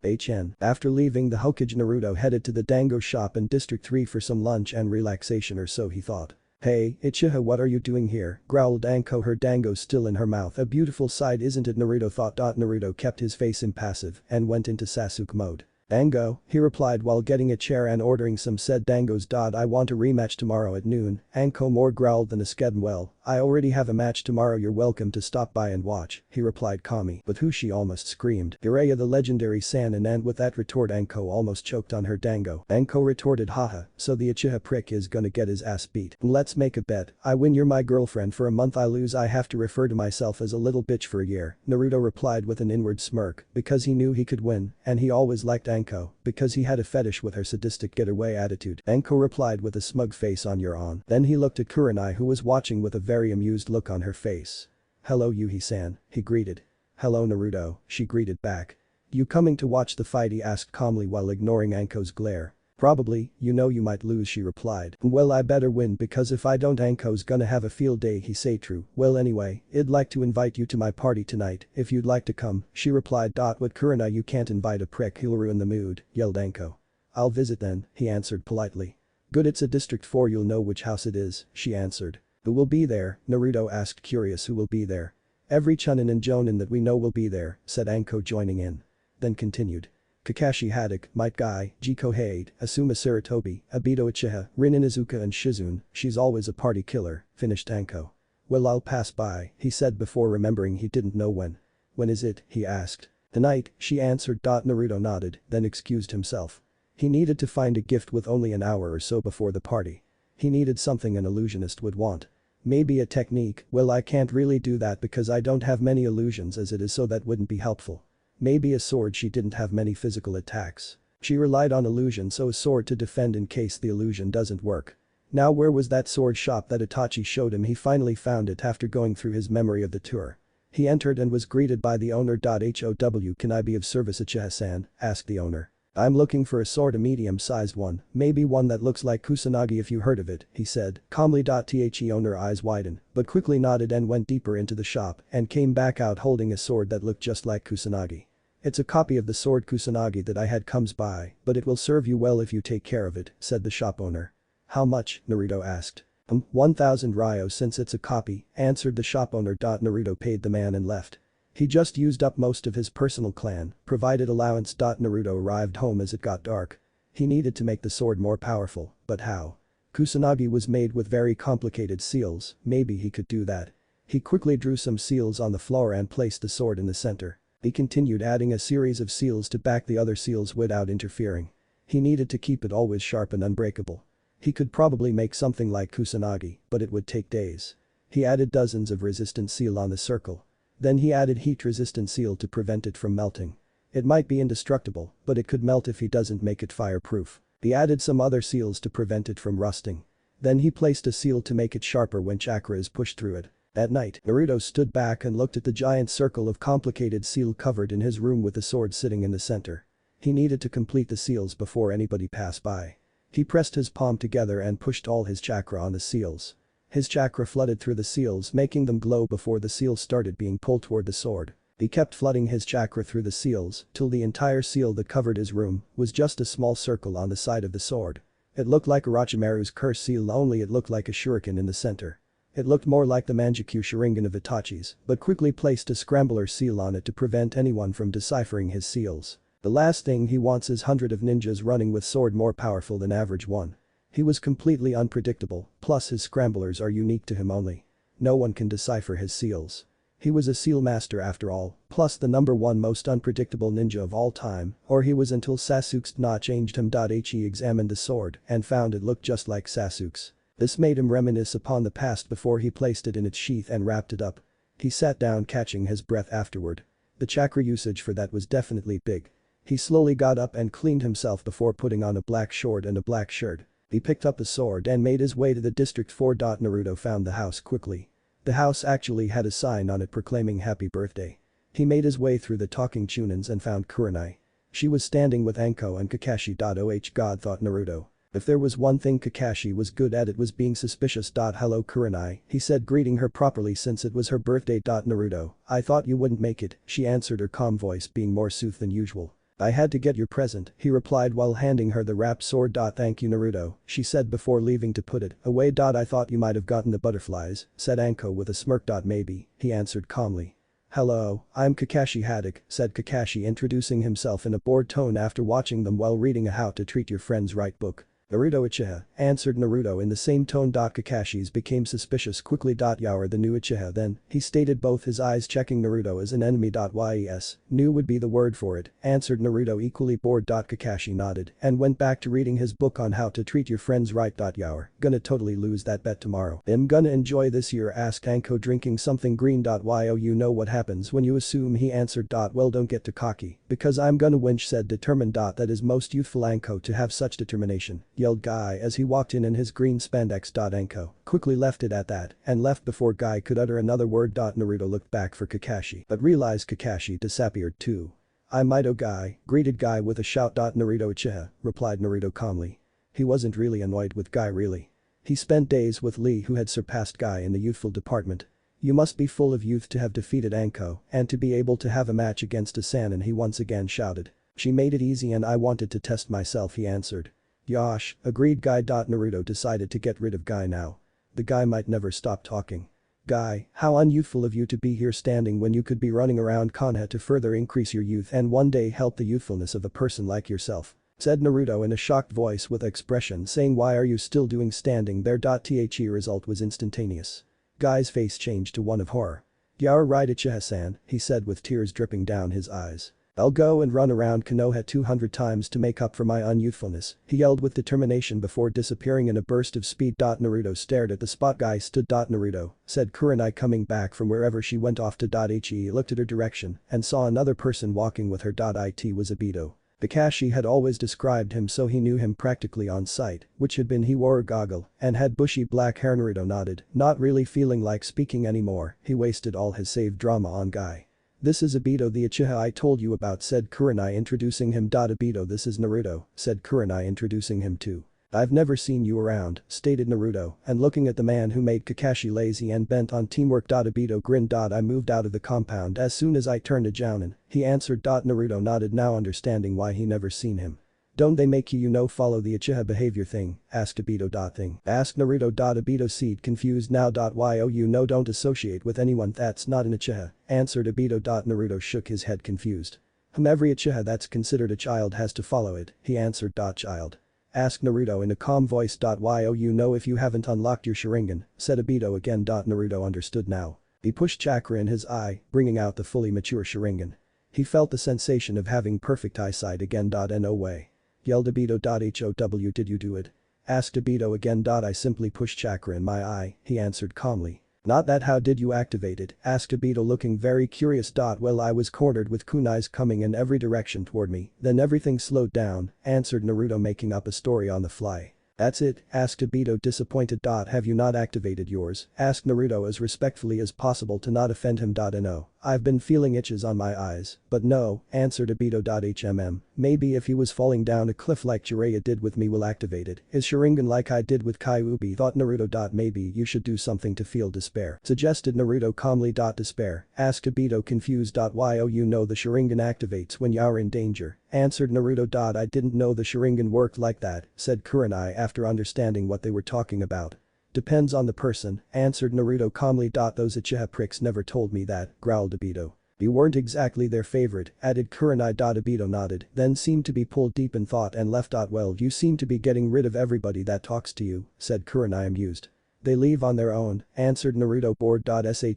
After leaving the Hokage, Naruto headed to the Dango shop in District 3 for some lunch and relaxation, or so he thought. Hey, Uchiha, what are you doing here? Growled Anko, her dango still in her mouth. A beautiful sight, isn't it? Naruto thought. Naruto kept his face impassive and went into Sasuke mode. Dango, he replied while getting a chair and ordering some said dangos. I want a rematch tomorrow at noon, Anko more growled than a sked. Well, I already have a match tomorrow, you're welcome to stop by and watch, he replied calmly, but who, she almost screamed. Jiraiya, the legendary Sannin, and with that retort Anko almost choked on her dango. Anko retorted, haha, so the Uchiha prick is gonna get his ass beat. Let's make a bet. I win, you're my girlfriend for a month, I lose, I have to refer to myself as a little bitch for a year, Naruto replied with an inward smirk, because he knew he could win, and he always liked Anko, because he had a fetish with her sadistic get-away attitude. Anko replied with a smug face on your on. Then he looked at Kurenai, who was watching with a very amused look on her face. Hello Yuhi-san, he greeted. Hello Naruto, she greeted back. You coming to watch the fight, he asked calmly while ignoring Anko's glare. Probably, you know you might lose, she replied. Well, I better win because if I don't Anko's gonna have a field day, he say. True. Well anyway, I'd like to invite you to my party tonight if you'd like to come, she replied. What, Kurenai, you can't invite a prick, he'll ruin the mood, yelled Anko. I'll visit then, he answered politely. Good, it's a district 4, you'll know which house it is, she answered. Who will be there? Naruto asked, curious. Who will be there? Every Chunin and Jonin that we know will be there, said Anko, joining in. Then continued. Kakashi Haddock, Might Guy, Jiko Hade, Asuma Sarutobi, Obito Uchiha, Rin Inuzuka and Shizune, she's always a party killer, finished Anko. Well, I'll pass by, he said before remembering he didn't know when. When is it, he asked. Tonight, she answered. Naruto nodded, then excused himself. He needed to find a gift with only an hour or so before the party. He needed something an illusionist would want. Maybe a technique. Well, I can't really do that because I don't have many illusions as it is, so that wouldn't be helpful. Maybe a sword. She didn't have many physical attacks. She relied on illusion, so a sword to defend in case the illusion doesn't work. Now where was that sword shop that Itachi showed him? He finally found it after going through his memory of the tour. He entered and was greeted by the owner. How can I be of service, Uchiha-san? Asked the owner. I'm looking for a sword, a medium-sized one, maybe one that looks like Kusanagi if you heard of it, he said, calmly. The owner eyes widened, but quickly nodded and went deeper into the shop and came back out holding a sword that looked just like Kusanagi. It's a copy of the sword Kusanagi that I had comes by, but it will serve you well if you take care of it, said the shop owner. How much? Naruto asked. 1,000 ryo since it's a copy, answered the shop owner. Naruto paid the man and left. He just used up most of his personal clan, provided allowance. Naruto arrived home as it got dark. He needed to make the sword more powerful, but how? Kusanagi was made with very complicated seals, maybe he could do that. He quickly drew some seals on the floor and placed the sword in the center. He continued adding a series of seals to back the other seals without interfering. He needed to keep it always sharp and unbreakable. He could probably make something like Kusanagi, but it would take days. He added dozens of resistant seal on the circle. Then he added heat-resistant seal to prevent it from melting. It might be indestructible, but it could melt if he doesn't make it fireproof. He added some other seals to prevent it from rusting. Then he placed a seal to make it sharper when chakra is pushed through it. At night, Naruto stood back and looked at the giant circle of complicated seal covered in his room with the sword sitting in the center. He needed to complete the seals before anybody passed by. He pressed his palm together and pushed all his chakra on the seals. His chakra flooded through the seals, making them glow before the seals started being pulled toward the sword. He kept flooding his chakra through the seals till the entire seal that covered his room was just a small circle on the side of the sword. It looked like Orochimaru's curse seal, only it looked like a shuriken in the center. It looked more like the Mangekyou Sharingan of Itachi's, but quickly placed a scrambler seal on it to prevent anyone from deciphering his seals. The last thing he wants is hundred of ninjas running with sword more powerful than average one. He was completely unpredictable, plus his scramblers are unique to him only. No one can decipher his seals. He was a seal master after all, plus the #1 most unpredictable ninja of all time, or he was until Sasuke's na changed him. He examined the sword and found it looked just like Sasuke's. This made him reminisce upon the past before he placed it in its sheath and wrapped it up. He sat down, catching his breath afterward. The chakra usage for that was definitely big. He slowly got up and cleaned himself before putting on a black short and a black shirt. He picked up the sword and made his way to the District 4. Naruto found the house quickly. The house actually had a sign on it proclaiming happy birthday. He made his way through the talking Chunins and found Kurenai. She was standing with Anko and Kakashi. Oh god, thought Naruto. If there was one thing Kakashi was good at, it was being suspicious. Hello Kurenai, he said, greeting her properly since it was her birthday. Naruto, I thought you wouldn't make it, she answered, her calm voice being more soothed than usual. I had to get your present, he replied while handing her the wrapped sword. Thank you Naruto, she said before leaving to put it away. I thought you might have gotten the butterflies, said Anko with a smirk. Maybe, he answered calmly. Hello, I'm Kakashi Haddock, said Kakashi, introducing himself in a bored tone after watching them while reading a How to Treat Your Friends Right book. Naruto Uchiha, answered Naruto in the same tone. Kakashi's became suspicious quickly. You are the new Uchiha then, he stated, both his eyes checking Naruto as an enemy. Yes, new would be the word for it, answered Naruto equally bored. Kakashi nodded and went back to reading his book on how to treat your friends right. You're gonna totally lose that bet tomorrow. I'm gonna enjoy this year, asked Anko, drinking something green. Yo, you know what happens when you assume, he answered. Well, don't get too cocky, because I'm gonna win, said determined. That is most youthful Anko to have such determination, yelled Guy as he walked in his green spandex. Anko quickly left it at that and left before Guy could utter another word. Naruto looked back for Kakashi but realized Kakashi disappeared too. I might, oh Guy, greeted Guy with a shout. Naruto Uchiha, replied Naruto calmly. He wasn't really annoyed with Guy really. He spent days with Lee, who had surpassed Guy in the youthful department. You must be full of youth to have defeated Anko and to be able to have a match against a Sanin, he once again shouted. She made it easy and I wanted to test myself, he answered. Yosh, agreed Guy. Naruto decided to get rid of Guy now. The guy might never stop talking. Guy, how unyouthful of you to be here standing when you could be running around Konoha to further increase your youth and one day help the youthfulness of a person like yourself, said Naruto in a shocked voice with expression saying, why are you still doing standing there? The result was instantaneous. Guy's face changed to one of horror. You're right, Uchiha-san, he said with tears dripping down his eyes. I'll go and run around Konoha 200 times to make up for my unyouthfulness, he yelled with determination before disappearing in a burst of speed. Naruto stared at the spot Guy stood. Naruto, said Kurenai, coming back from wherever she went off to. He looked at her direction and saw another person walking with her. It was Obito. Kakashi had always described him, so he knew him practically on sight, which had been he wore a goggle and had bushy black hair. Naruto nodded, not really feeling like speaking anymore. He wasted all his saved drama on Guy. This is Obito, the Uchiha I told you about, said Kurenai, introducing him. Obito, this is Naruto, said Kurenai, introducing him too. I've never seen you around, stated Naruto, and looking at the man who made Kakashi lazy and bent on teamwork. Obito grinned. I moved out of the compound as soon as I turned a jounin, he answered. Naruto nodded, now understanding why he never seen him. Don't they make you follow the Uchiha behavior thing, asked Obito. Thing, asked Naruto. Obito seemed confused now. Don't associate with anyone that's not an Uchiha, answered Obito. Naruto shook his head confused. Every Uchiha that's considered a child has to follow it, he answered. Child? Asked Naruto in a calm voice. If you haven't unlocked your Sharingan, said Obito again. Naruto understood now. He pushed chakra in his eye, bringing out the fully mature Sharingan. He felt the sensation of having perfect eyesight again. No way. Yelled Obito. How did you do it? Asked Obito again. I simply pushed chakra in my eye, he answered calmly. Not that, how did you activate it? Asked Obito, looking very curious. Well, I was cornered with kunais coming in every direction toward me, then everything slowed down, answered Naruto, making up a story on the fly. That's it? Asked Obito, disappointed. Have you not activated yours? Asked Naruto as respectfully as possible to not offend him. No. I've been feeling itches on my eyes, but no, answered Obito. Maybe if he was falling down a cliff like Jiraiya did with me will activate it. His Sharingan like I did with Kyuubi, thought Naruto. Maybe you should do something to feel despair, suggested Naruto calmly. Despair? Asked Obito, confused. The Sharingan activates when you're in danger, answered Naruto. I didn't know the Sharingan worked like that, said Kurenai after understanding what they were talking about. Depends on the person, answered Naruto calmly. Those Uchiha pricks never told me that, growled Obito. You weren't exactly their favorite, added Kurenai. Obito nodded, then seemed to be pulled deep in thought and left. Well, you seem to be getting rid of everybody that talks to you, said Kurenai, amused. They leave on their own, answered Naruto, bored.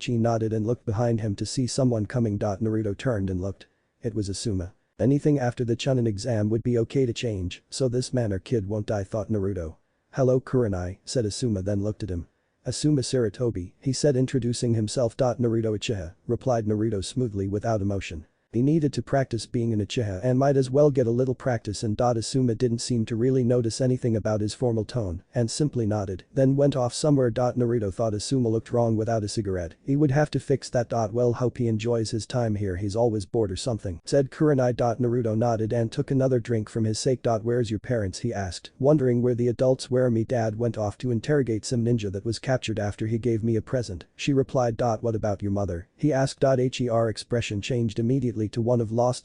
She nodded and looked behind him to see someone coming. Naruto turned and looked. It was Asuma. Anything after the Chunin exam would be okay to change, so this man or kid won't die, thought Naruto. Hello Kurenai, said Asuma, then looked at him. Asuma Saratobi, he said, introducing himself. Naruto Uchiha, replied Naruto smoothly without emotion. He needed to practice being an Uchiha and might as well get a little practice and. Asuma didn't seem to really notice anything about his formal tone and simply nodded, then went off somewhere. Naruto thought Asuma looked wrong without a cigarette. He would have to fix that. Well, hope he enjoys his time here, he's always bored or something, said Kurenai. Naruto nodded and took another drink from his sake. Where's your parents, he asked, wondering where the adults were. Me dad went off to interrogate some ninja that was captured after he gave me a present, she replied. What about your mother? He asked. Her expression changed immediately to one of loss.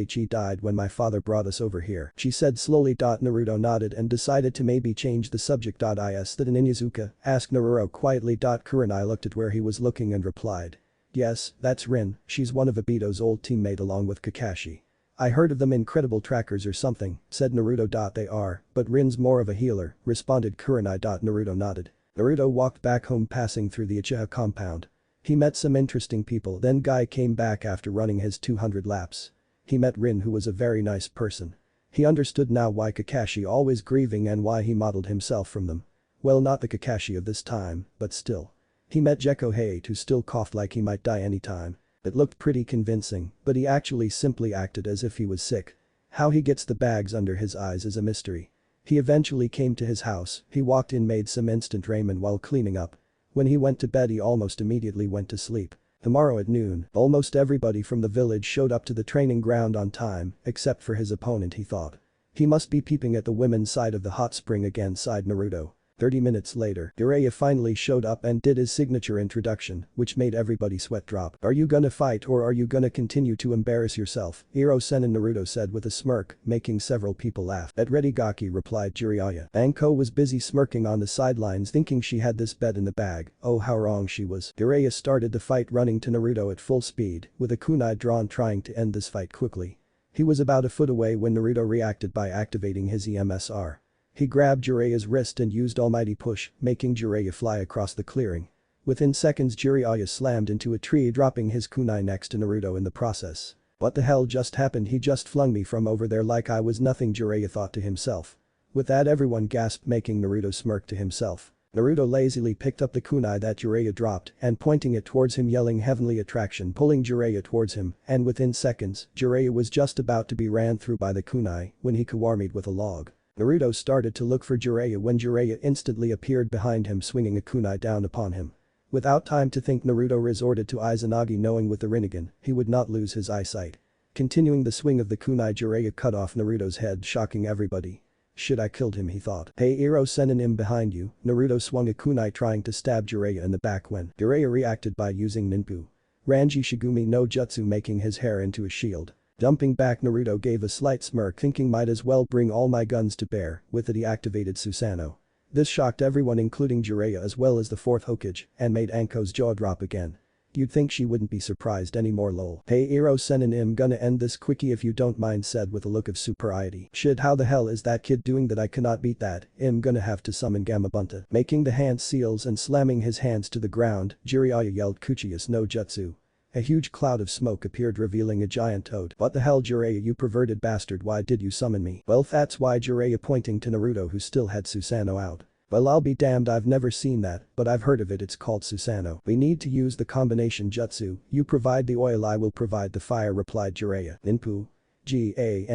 She died when my father brought us over here, she said slowly. Naruto nodded and decided to maybe change the subject. Is that an Inuzuka? Asked Naruto quietly. Kurenai looked at where he was looking and replied. Yes, that's Rin, she's one of Obito's old teammate along with Kakashi. I heard of them incredible trackers or something, said Naruto. They are, but Rin's more of a healer, responded Kurenai. Naruto nodded. Naruto walked back home passing through the Uchiha compound. He met some interesting people then Guy came back after running his 200 laps. He met Rin who was a very nice person. He understood now why Kakashi always grieving and why he modeled himself from them. Well not the Kakashi of this time, but still. He met Gekko Hate who still coughed like he might die anytime. It looked pretty convincing, but he actually simply acted as if he was sick. How he gets the bags under his eyes is a mystery. He eventually came to his house, he walked in made some instant ramen while cleaning up. When he went to bed he almost immediately went to sleep. Tomorrow at noon, almost everybody from the village showed up to the training ground on time, except for his opponent he thought. He must be peeping at the women's side of the hot spring again sighed Naruto. 30 minutes later, Jiraiya finally showed up and did his signature introduction, which made everybody sweat drop. Are you gonna fight or are you gonna continue to embarrass yourself? Iro-sen, Naruto said with a smirk, making several people laugh. At ready Gaki replied Jiraiya. Anko was busy smirking on the sidelines thinking she had this bet in the bag. Oh how wrong she was. Jiraiya started the fight running to Naruto at full speed, with a kunai drawn trying to end this fight quickly. He was about a foot away when Naruto reacted by activating his EMSR. He grabbed Jiraiya's wrist and used almighty push, making Jiraiya fly across the clearing. Within seconds Jiraiya slammed into a tree dropping his kunai next to Naruto in the process. What the hell just happened? He just flung me from over there like I was nothing, Jiraiya thought to himself. With that everyone gasped, making Naruto smirk to himself. Naruto lazily picked up the kunai that Jiraiya dropped and pointing it towards him yelling heavenly attraction pulling Jiraiya towards him and within seconds Jiraiya was just about to be ran through by the kunai when he kawarmied with a log. Naruto started to look for Jiraiya when Jiraiya instantly appeared behind him swinging a kunai down upon him. Without time to think Naruto resorted to Izanagi knowing with the Rinnegan, he would not lose his eyesight. Continuing the swing of the kunai Jiraiya cut off Naruto's head shocking everybody. Should I killed him he thought. Hey Iro-sen him behind you, Naruto swung a kunai trying to stab Jiraiya in the back when Jiraiya reacted by using ninpu. Ranji Shigumi no Jutsu making his hair into a shield. Dumping back Naruto gave a slight smirk thinking might as well bring all my guns to bear, with it he activated Susanoo. This shocked everyone including Jiraiya as well as the fourth Hokage and made Anko's jaw drop again. You'd think she wouldn't be surprised anymore lol. Hey Iro-sen I'm gonna end this quickie if you don't mind said with a look of superiority. Shit how the hell is that kid doing that I cannot beat that, I'm gonna have to summon Gamabunta. Making the hand seals and slamming his hands to the ground, Jiraiya yelled Kuchius no Jutsu. A huge cloud of smoke appeared revealing a giant toad. What the hell Jiraiya you perverted bastard why did you summon me? Well that's why Jiraiya pointing to Naruto who still had Susanoo out. Well I'll be damned I've never seen that, but I've heard of it it's called Susanoo. We need to use the combination jutsu, you provide the oil I will provide the fire replied Jiraiya. Ninpu. Gamayudan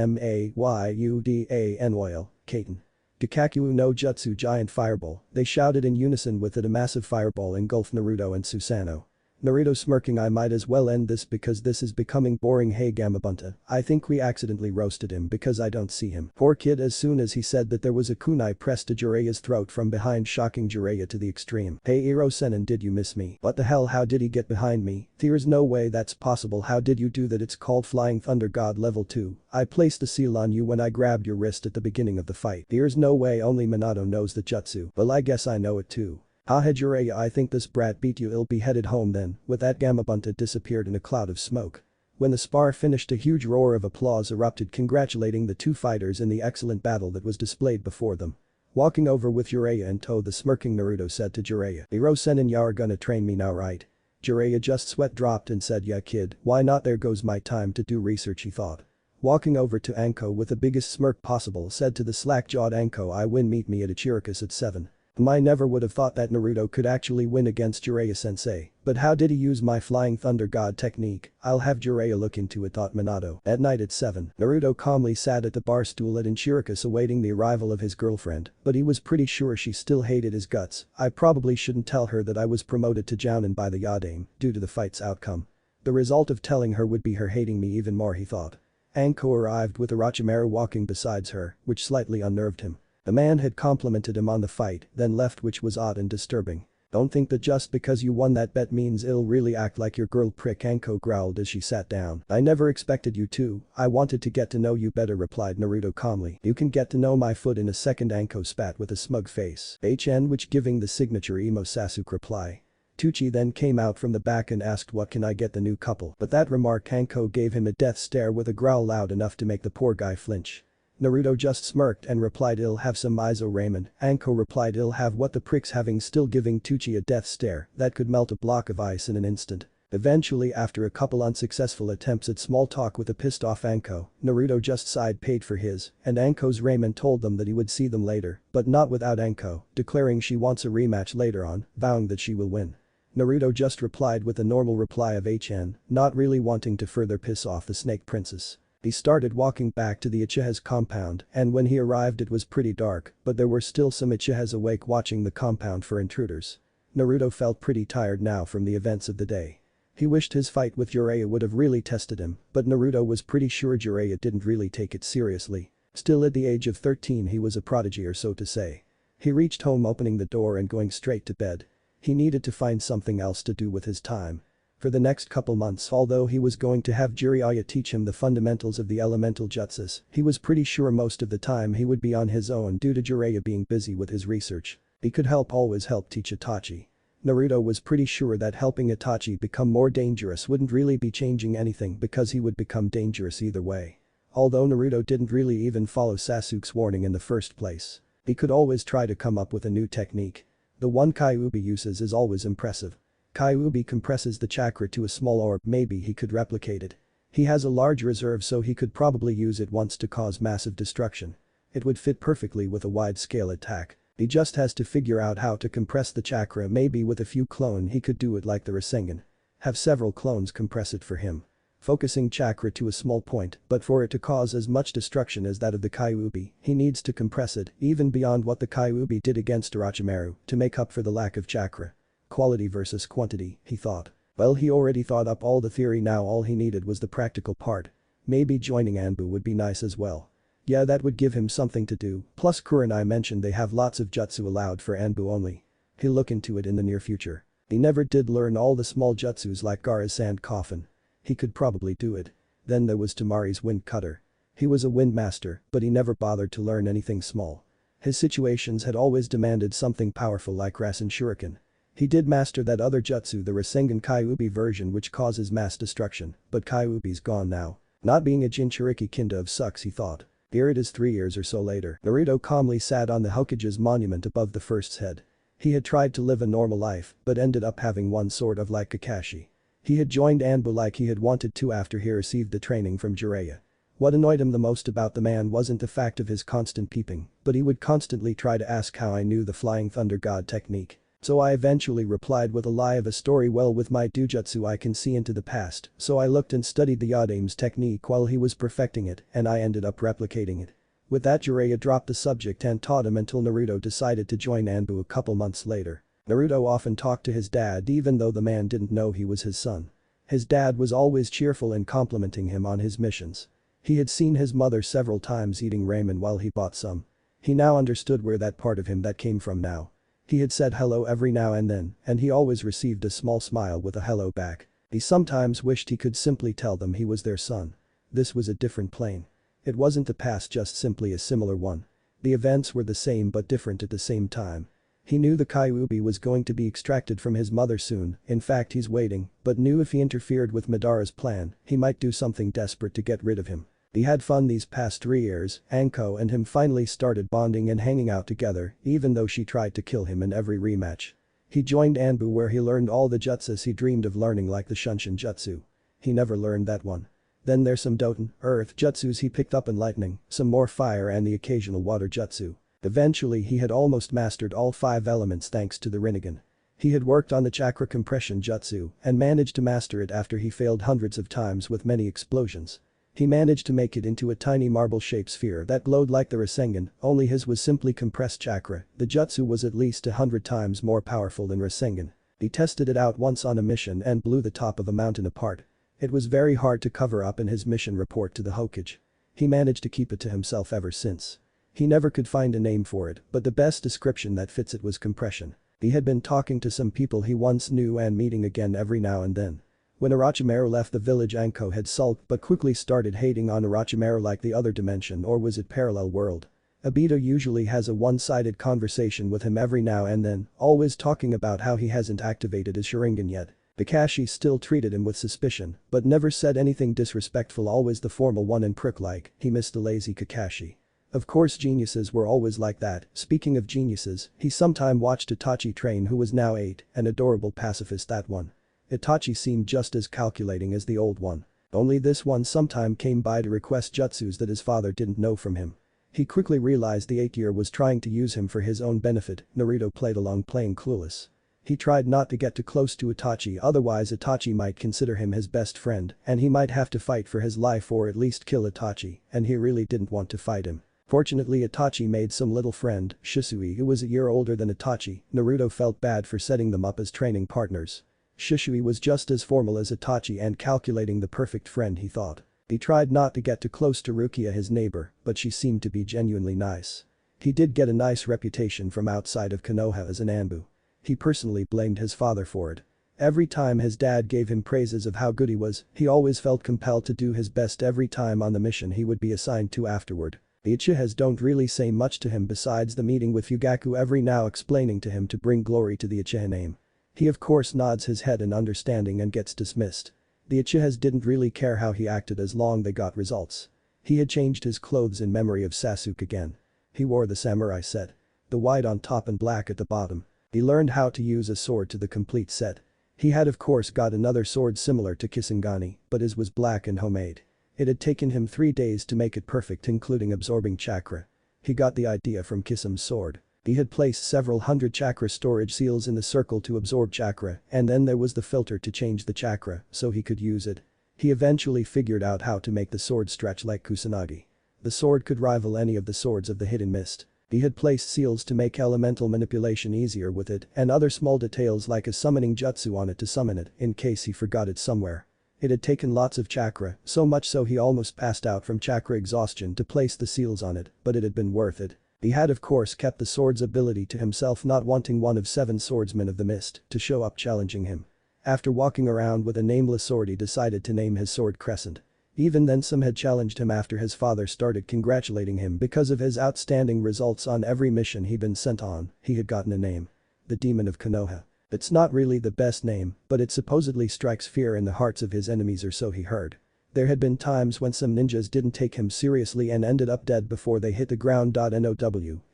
oil, Kaiten. Gakakyu no Jutsu giant fireball, they shouted in unison with it a massive fireball engulfed Naruto and Susanoo. Naruto smirking I might as well end this because this is becoming boring hey Gamabunta, I think we accidentally roasted him because I don't see him. Poor kid as soon as he said that there was a kunai pressed to Jiraiya's throat from behind shocking Jiraiya to the extreme. Hey Iro-sen did you miss me? What the hell how did he get behind me? There's no way that's possible how did you do that it's called Flying Thunder God level 2. I placed a seal on you when I grabbed your wrist at the beginning of the fight. There's no way only Minato knows the jutsu. Well I guess I know it too. Haha Jiraiya I think this brat beat you ill be headed home then, with that Gamabunta disappeared in a cloud of smoke. When the spar finished a huge roar of applause erupted congratulating the two fighters in the excellent battle that was displayed before them. Walking over with Jiraiya in tow the smirking Naruto said to Jiraiya, Iro-sen you're gonna train me now right? Jiraiya just sweat dropped and said yeah kid, why not there goes my time to do research he thought. Walking over to Anko with the biggest smirk possible said to the slack-jawed Anko I win meet me at Ichirikus at 7. I never would have thought that Naruto could actually win against Jiraiya-sensei, but how did he use my Flying Thunder God technique? I'll have Jiraiya look into it thought Minato. At night at 7, Naruto calmly sat at the bar stool at Ichirikus awaiting the arrival of his girlfriend, but he was pretty sure she still hated his guts. I probably shouldn't tell her that I was promoted to Jounin by the Yadame, due to the fight's outcome. The result of telling her would be her hating me even more he thought. Anko arrived with Orochimaru walking besides her, which slightly unnerved him. The man had complimented him on the fight, then left which was odd and disturbing. Don't think that just because you won that bet means it'll really act like your girl prick Anko growled as she sat down. I never expected you to, I wanted to get to know you better replied Naruto calmly. You can get to know my foot in a second Anko spat with a smug face. HN which giving the signature emo Sasuke reply. Tucci then came out from the back and asked what can I get the new couple, but that remark Anko gave him a death stare with a growl loud enough to make the poor guy flinch. Naruto just smirked and replied I'll have some miso ramen. Anko replied I'll have what the prick's having, still giving Tucci a death stare that could melt a block of ice in an instant. Eventually, after a couple unsuccessful attempts at small talk with a pissed off Anko, Naruto just sighed, paid for his, and Anko's ramen told them that he would see them later, but not without Anko, declaring she wants a rematch later on, vowing that she will win. Naruto just replied with a normal reply of HN, not really wanting to further piss off the Snake Princess. He started walking back to the Uchiha's compound, and when he arrived it was pretty dark, but there were still some Uchihas awake watching the compound for intruders. Naruto felt pretty tired now from the events of the day. He wished his fight with Jiraiya would have really tested him, but Naruto was pretty sure Jiraiya didn't really take it seriously. Still, at the age of 13 he was a prodigy, or so to say. He reached home, opening the door and going straight to bed. He needed to find something else to do with his time. For the next couple months, although he was going to have Jiraiya teach him the fundamentals of the elemental jutsus, he was pretty sure most of the time he would be on his own due to Jiraiya being busy with his research. He could always help teach Itachi. Naruto was pretty sure that helping Itachi become more dangerous wouldn't really be changing anything because he would become dangerous either way. Although Naruto didn't really even follow Sasuke's warning in the first place, he could always try to come up with a new technique. The one Kyuubi uses is always impressive. Kyuubi compresses the chakra to a small orb, maybe he could replicate it. He has a large reserve, so he could probably use it once to cause massive destruction. It would fit perfectly with a wide-scale attack. He just has to figure out how to compress the chakra, maybe with a few clones he could do it like the Rasengan. Have several clones compress it for him. Focusing chakra to a small point, but for it to cause as much destruction as that of the Kyuubi, he needs to compress it even beyond what the Kyuubi did against Orochimaru to make up for the lack of chakra. Quality versus quantity, he thought. Well, he already thought up all the theory, now all he needed was the practical part. Maybe joining Anbu would be nice as well. Yeah, that would give him something to do, plus Kurenai mentioned they have lots of jutsu allowed for Anbu only. He'll look into it in the near future. He never did learn all the small jutsus like Gaara's sand coffin. He could probably do it. Then there was Tamari's wind cutter. He was a wind master, but he never bothered to learn anything small. His situations had always demanded something powerful like Rasen Shuriken. He did master that other jutsu, the Rasengan Kyuubi version, which causes mass destruction, but Kyuubi's gone now. Not being a Jinchuriki kinda of sucks, he thought. Here it is 3 years or so later. Naruto calmly sat on the Hokage's monument above the first's head. He had tried to live a normal life, but ended up having one sort of like Kakashi. He had joined Anbu like he had wanted to after he received the training from Jiraiya. What annoyed him the most about the man wasn't the fact of his constant peeping, but he would constantly try to ask how I knew the Flying Thunder God technique. So I eventually replied with a lie of a story, well, with my dujutsu I can see into the past, so I looked and studied the Yadame's technique while he was perfecting it, and I ended up replicating it. With that, Jiraiya dropped the subject and taught him until Naruto decided to join Anbu a couple months later. Naruto often talked to his dad even though the man didn't know he was his son. His dad was always cheerful and complimenting him on his missions. He had seen his mother several times eating ramen while he bought some. He now understood where that part of him that came from now. He had said hello every now and then, and he always received a small smile with a hello back. He sometimes wished he could simply tell them he was their son. This was a different plane. It wasn't the past, just simply a similar one. The events were the same but different at the same time. He knew the Kyuubi was going to be extracted from his mother soon, in fact he's waiting, but knew if he interfered with Madara's plan, he might do something desperate to get rid of him. He had fun these past 3 years. Anko and him finally started bonding and hanging out together, even though she tried to kill him in every rematch. He joined Anbu where he learned all the jutsus he dreamed of learning, like the Shunshin jutsu. He never learned that one. Then there's some Doten, earth jutsus he picked up, and lightning, some more fire, and the occasional water jutsu. Eventually he had almost mastered all 5 elements thanks to the Rinnegan. He had worked on the chakra compression jutsu and managed to master it after he failed hundreds of times with many explosions. He managed to make it into a tiny marble-shaped sphere that glowed like the Rasengan, only his was simply compressed chakra. The jutsu was at least 100 times more powerful than Rasengan. He tested it out once on a mission and blew the top of a mountain apart. It was very hard to cover up in his mission report to the Hokage. He managed to keep it to himself ever since. He never could find a name for it, but the best description that fits it was compression. He had been talking to some people he once knew and meeting again every now and then. When Orochimaru left the village, Anko had sulked but quickly started hating on Orochimaru like the other dimension, or was it parallel world? Obito usually has a one-sided conversation with him every now and then, always talking about how he hasn't activated his Sharingan yet. Kakashi still treated him with suspicion, but never said anything disrespectful, always the formal one and prick-like. He missed the lazy Kakashi. Of course geniuses were always like that. Speaking of geniuses, he sometime watched Itachi train, who was now 8, an adorable pacifist that one. Itachi seemed just as calculating as the old one. Only this one sometime came by to request jutsus that his father didn't know from him. He quickly realized the 8-year was trying to use him for his own benefit. Naruto played along, playing clueless. He tried not to get too close to Itachi, otherwise Itachi might consider him his best friend and he might have to fight for his life or at least kill Itachi, and he really didn't want to fight him. Fortunately Itachi made some little friend, Shisui, who was a year older than Itachi. Naruto felt bad for setting them up as training partners. Shisui was just as formal as Itachi and calculating, the perfect friend, he thought. He tried not to get too close to Rukia, his neighbor, but she seemed to be genuinely nice. He did get a nice reputation from outside of Konoha as an Anbu. He personally blamed his father for it. Every time his dad gave him praises of how good he was, he always felt compelled to do his best every time on the mission he would be assigned to afterward. The Uchihas don't really say much to him besides the meeting with Fugaku every now explaining to him to bring glory to the Uchiha name. He of course nods his head in understanding and gets dismissed. The Uchihas didn't really care how he acted as long they got results. He had changed his clothes in memory of Sasuke again. He wore the samurai set. The white on top and black at the bottom. He learned how to use a sword to the complete set. He had of course got another sword similar to Kisangani, but his was black and homemade. It had taken him 3 days to make it perfect, including absorbing chakra. He got the idea from Kisam's sword. He had placed several hundred chakra storage seals in the circle to absorb chakra, and then there was the filter to change the chakra so he could use it. He eventually figured out how to make the sword stretch like Kusanagi. The sword could rival any of the swords of the hidden mist. He had placed seals to make elemental manipulation easier with it and other small details like a summoning jutsu on it to summon it in case he forgot it somewhere. It had taken lots of chakra, so much so he almost passed out from chakra exhaustion to place the seals on it, but it had been worth it. He had of course kept the sword's ability to himself, not wanting one of 7 swordsmen of the mist to show up challenging him. After walking around with a nameless sword, he decided to name his sword Crescent. Even then some had challenged him after his father started congratulating him because of his outstanding results on every mission he'd been sent on. He had gotten a name. The Demon of Konoha. It's not really the best name, but it supposedly strikes fear in the hearts of his enemies, or so he heard. There had been times when some ninjas didn't take him seriously and ended up dead before they hit the ground. Now,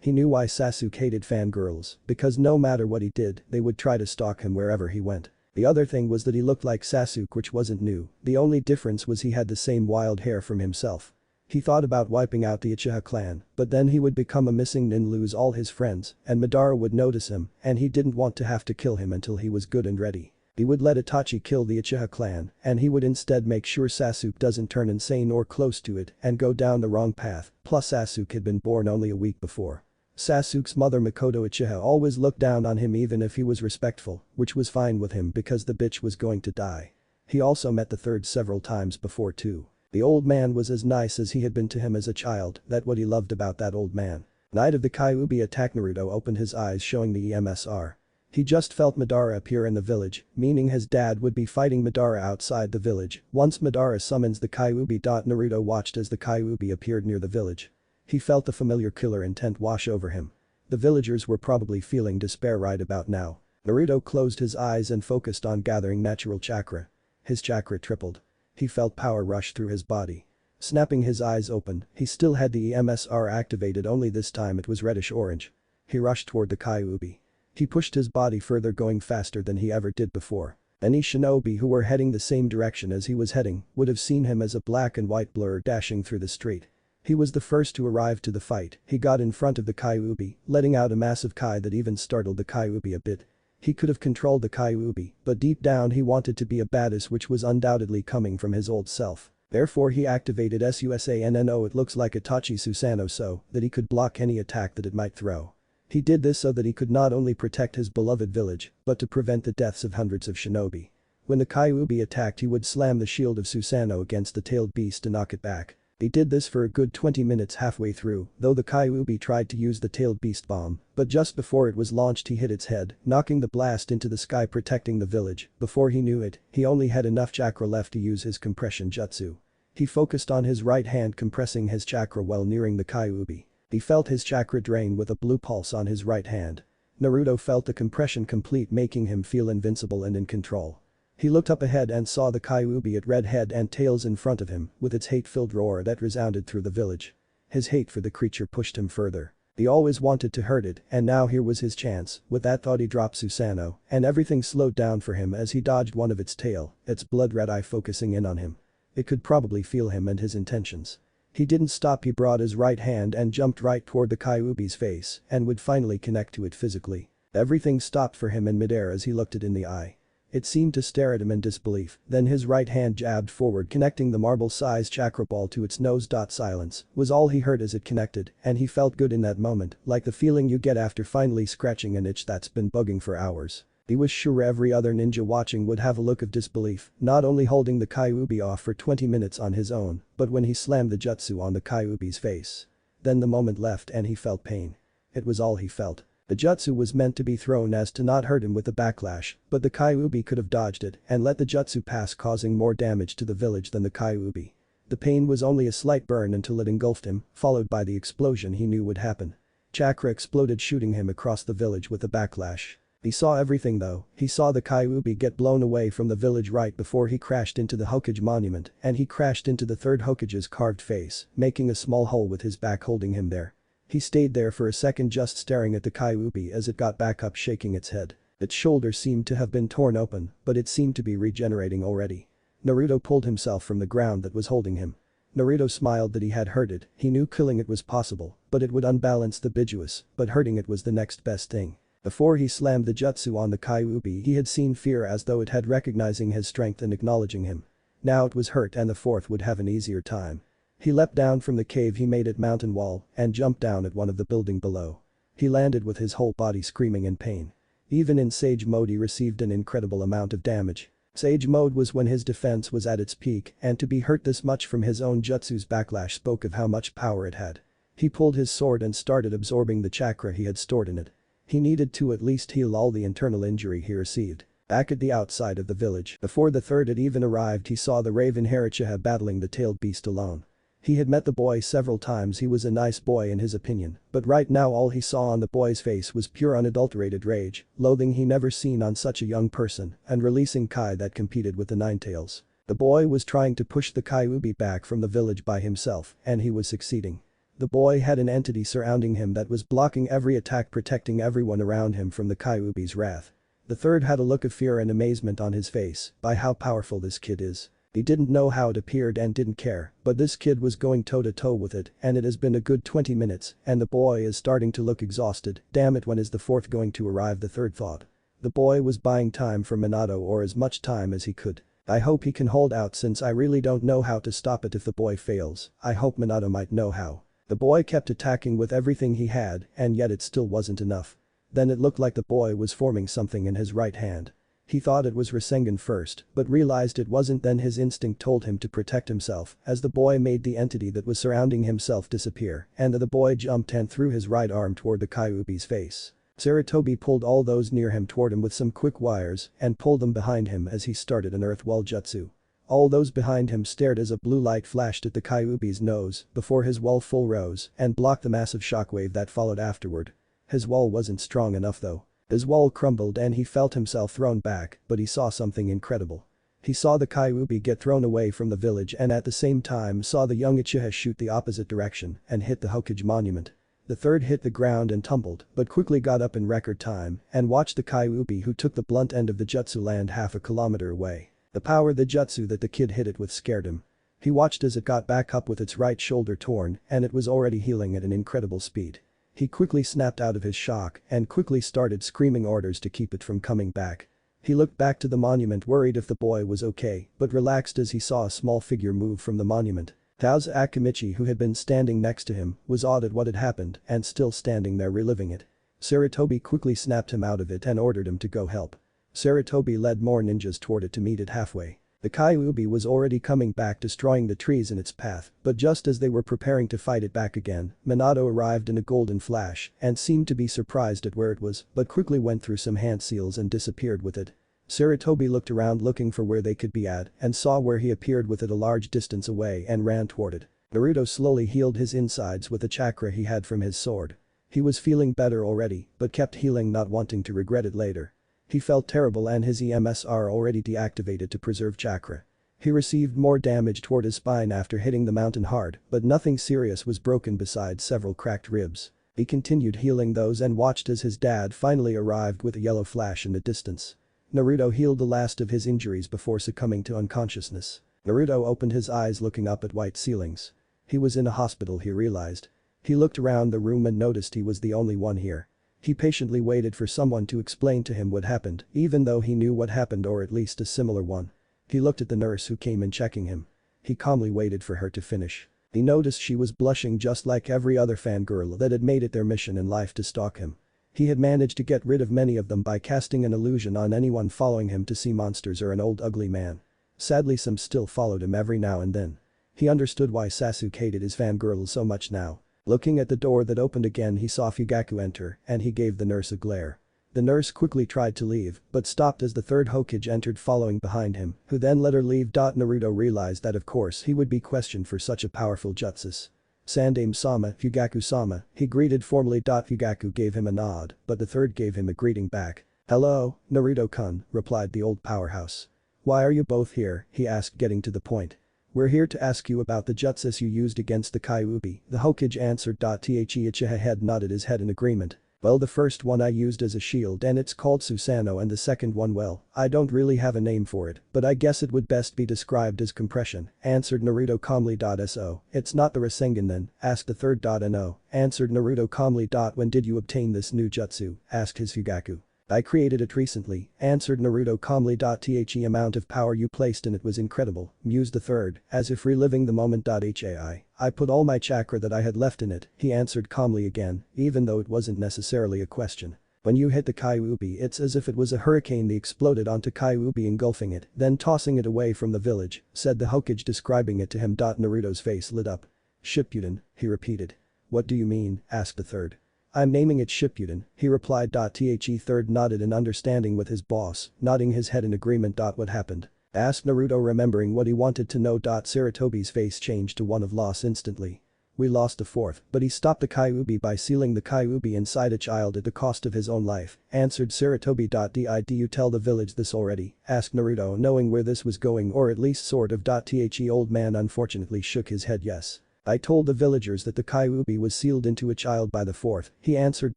he knew why Sasuke hated fangirls, because no matter what he did, they would try to stalk him wherever he went. The other thing was that he looked like Sasuke, which wasn't new. The only difference was he had the same wild hair from himself. He thought about wiping out the Uchiha clan, but then he would become a missing nin, lose all his friends, and Madara would notice him, and he didn't want to have to kill him until he was good and ready. He would let Itachi kill the Uchiha clan, and he would instead make sure Sasuke doesn't turn insane or close to it and go down the wrong path. Plus Sasuke had been born only a week before. Sasuke's mother Makoto Uchiha always looked down on him even if he was respectful, which was fine with him because the bitch was going to die. He also met the third several times before too. The old man was as nice as he had been to him as a child. That's what he loved about that old man. Night of the Kyuubi attack. Naruto opened his eyes showing the EMSR. He just felt Madara appear in the village, meaning his dad would be fighting Madara outside the village. Once Madara summons the Kyuubi. Naruto watched as the Kyuubi appeared near the village. He felt the familiar killer intent wash over him. The villagers were probably feeling despair right about now. Naruto closed his eyes and focused on gathering natural chakra. His chakra tripled. He felt power rush through his body. Snapping his eyes open, he still had the EMSR activated, only this time it was reddish-orange. He rushed toward the Kyuubi. He pushed his body further, going faster than he ever did before. Any shinobi who were heading the same direction as he was heading would have seen him as a black and white blur dashing through the street. He was the first to arrive to the fight. He got in front of the Kyuubi, letting out a massive kai that even startled the Kyuubi a bit. He could have controlled the Kyuubi, but deep down he wanted to be a badass, which was undoubtedly coming from his old self. Therefore he activated Susanno. It looks like Itachi Susanoo, so that he could block any attack that it might throw. He did this so that he could not only protect his beloved village, but to prevent the deaths of hundreds of shinobi. When the Kyuubi attacked, he would slam the shield of Susanoo against the tailed beast to knock it back. He did this for a good 20 minutes. Halfway through, though, the Kyuubi tried to use the tailed beast bomb, but just before it was launched he hit its head, knocking the blast into the sky, protecting the village. Before he knew it, he only had enough chakra left to use his compression jutsu. He focused on his right hand, compressing his chakra while nearing the Kyuubi. He felt his chakra drain with a blue pulse on his right hand. Naruto felt the compression complete, making him feel invincible and in control. He looked up ahead and saw the Kyuubi at red head and tails in front of him with its hate-filled roar that resounded through the village. His hate for the creature pushed him further. He always wanted to hurt it, and now here was his chance. With that thought he dropped Susanoo, and everything slowed down for him as he dodged one of its tail, its blood-red eye focusing in on him. It could probably feel him and his intentions. He didn't stop. He brought his right hand and jumped right toward the Kyuubi's face and would finally connect to it physically. Everything stopped for him in midair as he looked it in the eye. It seemed to stare at him in disbelief, then his right hand jabbed forward, connecting the marble-sized chakra ball to its nose. Silence was all he heard as it connected, and he felt good in that moment, like the feeling you get after finally scratching an itch that's been bugging for hours. He was sure every other ninja watching would have a look of disbelief, not only holding the Kyuubi off for 20 minutes on his own, but when he slammed the jutsu on the Kyuubi's face. Then the moment left and he felt pain. It was all he felt. The jutsu was meant to be thrown as to not hurt him with the backlash, but the Kyuubi could have dodged it and let the jutsu pass, causing more damage to the village than the Kyuubi. The pain was only a slight burn until it engulfed him, followed by the explosion he knew would happen. Chakra exploded, shooting him across the village with a backlash. He saw everything though. He saw the Kyuubi get blown away from the village right before he crashed into the Hokage monument, and he crashed into the third Hokage's carved face, making a small hole with his back holding him there. He stayed there for a second, just staring at the Kyuubi as it got back up, shaking its head. Its shoulder seemed to have been torn open, but it seemed to be regenerating already. Naruto pulled himself from the ground that was holding him. Naruto smiled that he had hurt it. He knew killing it was possible, but it would unbalance the Bijuas, but hurting it was the next best thing. Before he slammed the jutsu on the Kyuubi, he had seen fear as though it had, recognizing his strength and acknowledging him. Now it was hurt and the fourth would have an easier time. He leapt down from the cave he made at mountain wall and jumped down at one of the building below. He landed with his whole body screaming in pain. Even in Sage mode he received an incredible amount of damage. Sage mode was when his defense was at its peak, and to be hurt this much from his own jutsu's backlash spoke of how much power it had. He pulled his sword and started absorbing the chakra he had stored in it. He needed to at least heal all the internal injury he received. Back at the outside of the village, before the third had even arrived, he saw the raven-haired Uchiha battling the tailed beast alone. He had met the boy several times. He was a nice boy in his opinion, but right now all he saw on the boy's face was pure unadulterated rage, loathing he never seen on such a young person, and releasing Kai that competed with the Ninetales. The boy was trying to push the Kyuubi back from the village by himself, and he was succeeding. The boy had an entity surrounding him that was blocking every attack, protecting everyone around him from the Kyuubi's wrath. The third had a look of fear and amazement on his face by how powerful this kid is. He didn't know how it appeared and didn't care, but this kid was going toe-to-toe with it, and it has been a good 20 minutes, and the boy is starting to look exhausted. Damn it, when is the fourth going to arrive? The third thought. The boy was buying time for Minato, or as much time as he could. I hope he can hold out, since I really don't know how to stop it if the boy fails. I hope Minato might know how. The boy kept attacking with everything he had, and yet it still wasn't enough. Then it looked like the boy was forming something in his right hand. He thought it was Rasengan first, but realized it wasn't. Then his instinct told him to protect himself as the boy made the entity that was surrounding himself disappear, and the boy jumped and threw his right arm toward the Kyuubi's face. Sarutobi pulled all those near him toward him with some quick wires and pulled them behind him as he started an earth wall jutsu. All those behind him stared as a blue light flashed at the Kyuubi's nose before his wall full rose and blocked the massive shockwave that followed afterward. His wall wasn't strong enough though. His wall crumbled and he felt himself thrown back, but he saw something incredible. He saw the Kyuubi get thrown away from the village and at the same time saw the young Uchiha shoot the opposite direction and hit the Hokage monument. The third hit the ground and tumbled, but quickly got up in record time and watched the Kyuubi who took the blunt end of the jutsu land half a kilometer away. The power of the jutsu that the kid hit it with scared him. He watched as it got back up with its right shoulder torn and it was already healing at an incredible speed. He quickly snapped out of his shock and quickly started screaming orders to keep it from coming back. He looked back to the monument, worried if the boy was okay, but relaxed as he saw a small figure move from the monument. Tao's Akimichi, who had been standing next to him, was awed at what had happened and still standing there reliving it. Sarutobi quickly snapped him out of it and ordered him to go help. Sarutobi led more ninjas toward it to meet it halfway. The Kyuubi was already coming back, destroying the trees in its path, but just as they were preparing to fight it back again, Minato arrived in a golden flash and seemed to be surprised at where it was, but quickly went through some hand seals and disappeared with it. Sarutobi looked around looking for where they could be at and saw where he appeared with it a large distance away and ran toward it. Naruto slowly healed his insides with the chakra he had from his sword. He was feeling better already, but kept healing, not wanting to regret it later. He felt terrible and his EMS are already deactivated to preserve chakra. He received more damage toward his spine after hitting the mountain hard, but nothing serious was broken besides several cracked ribs. He continued healing those and watched as his dad finally arrived with a yellow flash in the distance. Naruto healed the last of his injuries before succumbing to unconsciousness. Naruto opened his eyes looking up at white ceilings. He was in a hospital, he realized. He looked around the room and noticed he was the only one here. He patiently waited for someone to explain to him what happened, even though he knew what happened or at least a similar one. He looked at the nurse who came in checking him. He calmly waited for her to finish. He noticed she was blushing just like every other fangirl that had made it their mission in life to stalk him. He had managed to get rid of many of them by casting an illusion on anyone following him to see monsters or an old ugly man. Sadly, some still followed him every now and then. He understood why Sasuke hated his fangirls so much now. Looking at the door that opened again, he saw Fugaku enter and he gave the nurse a glare. The nurse quickly tried to leave but stopped as the third Hokage entered following behind him, who then let her leave. Naruto realized that of course he would be questioned for such a powerful jutsu. Sandaime-sama, Fugaku-sama, he greeted formally. Fugaku gave him a nod, but the third gave him a greeting back. "Hello, Naruto-kun," replied the old powerhouse. "Why are you both here?" he asked, getting to the point. "We're here to ask you about the jutsus you used against the Kyuubi," the Hokage answered. Uchiha head nodded his head in agreement. "Well, the first one I used as a shield and it's called Susanoo, and the second one, well, I don't really have a name for it, but I guess it would best be described as compression," answered Naruto calmly. "So, it's not the Rasengan then?" asked the third. "No," answered Naruto calmly. "When did you obtain this new jutsu?" asked his Fugaku. "I created it recently," answered Naruto calmly. "The amount of power you placed in it was incredible," mused the third, as if reliving the moment. I put all my chakra that I had left in it," he answered calmly again, even though it wasn't necessarily a question. "When you hit the Kyuubi, it's as if it was a hurricane that exploded onto Kyuubi, engulfing it, then tossing it away from the village," said the Hokage, describing it to him. Naruto's face lit up. "Shippuden," he repeated. "What do you mean?" asked the third. "I'm naming it Shippuden," he replied. The third nodded in understanding with his boss, nodding his head in agreement. "What happened?" asked Naruto, remembering what he wanted to know. Sarutobi's face changed to one of loss instantly. "We lost the fourth, but he stopped the Kyuubi by sealing the Kyuubi inside a child at the cost of his own life," answered Sarutobi. "Did you tell the village this already?" asked Naruto, knowing where this was going, or at least sort of. The old man unfortunately shook his head. "Yes. I told the villagers that the Kyuubi was sealed into a child by the fourth," he answered.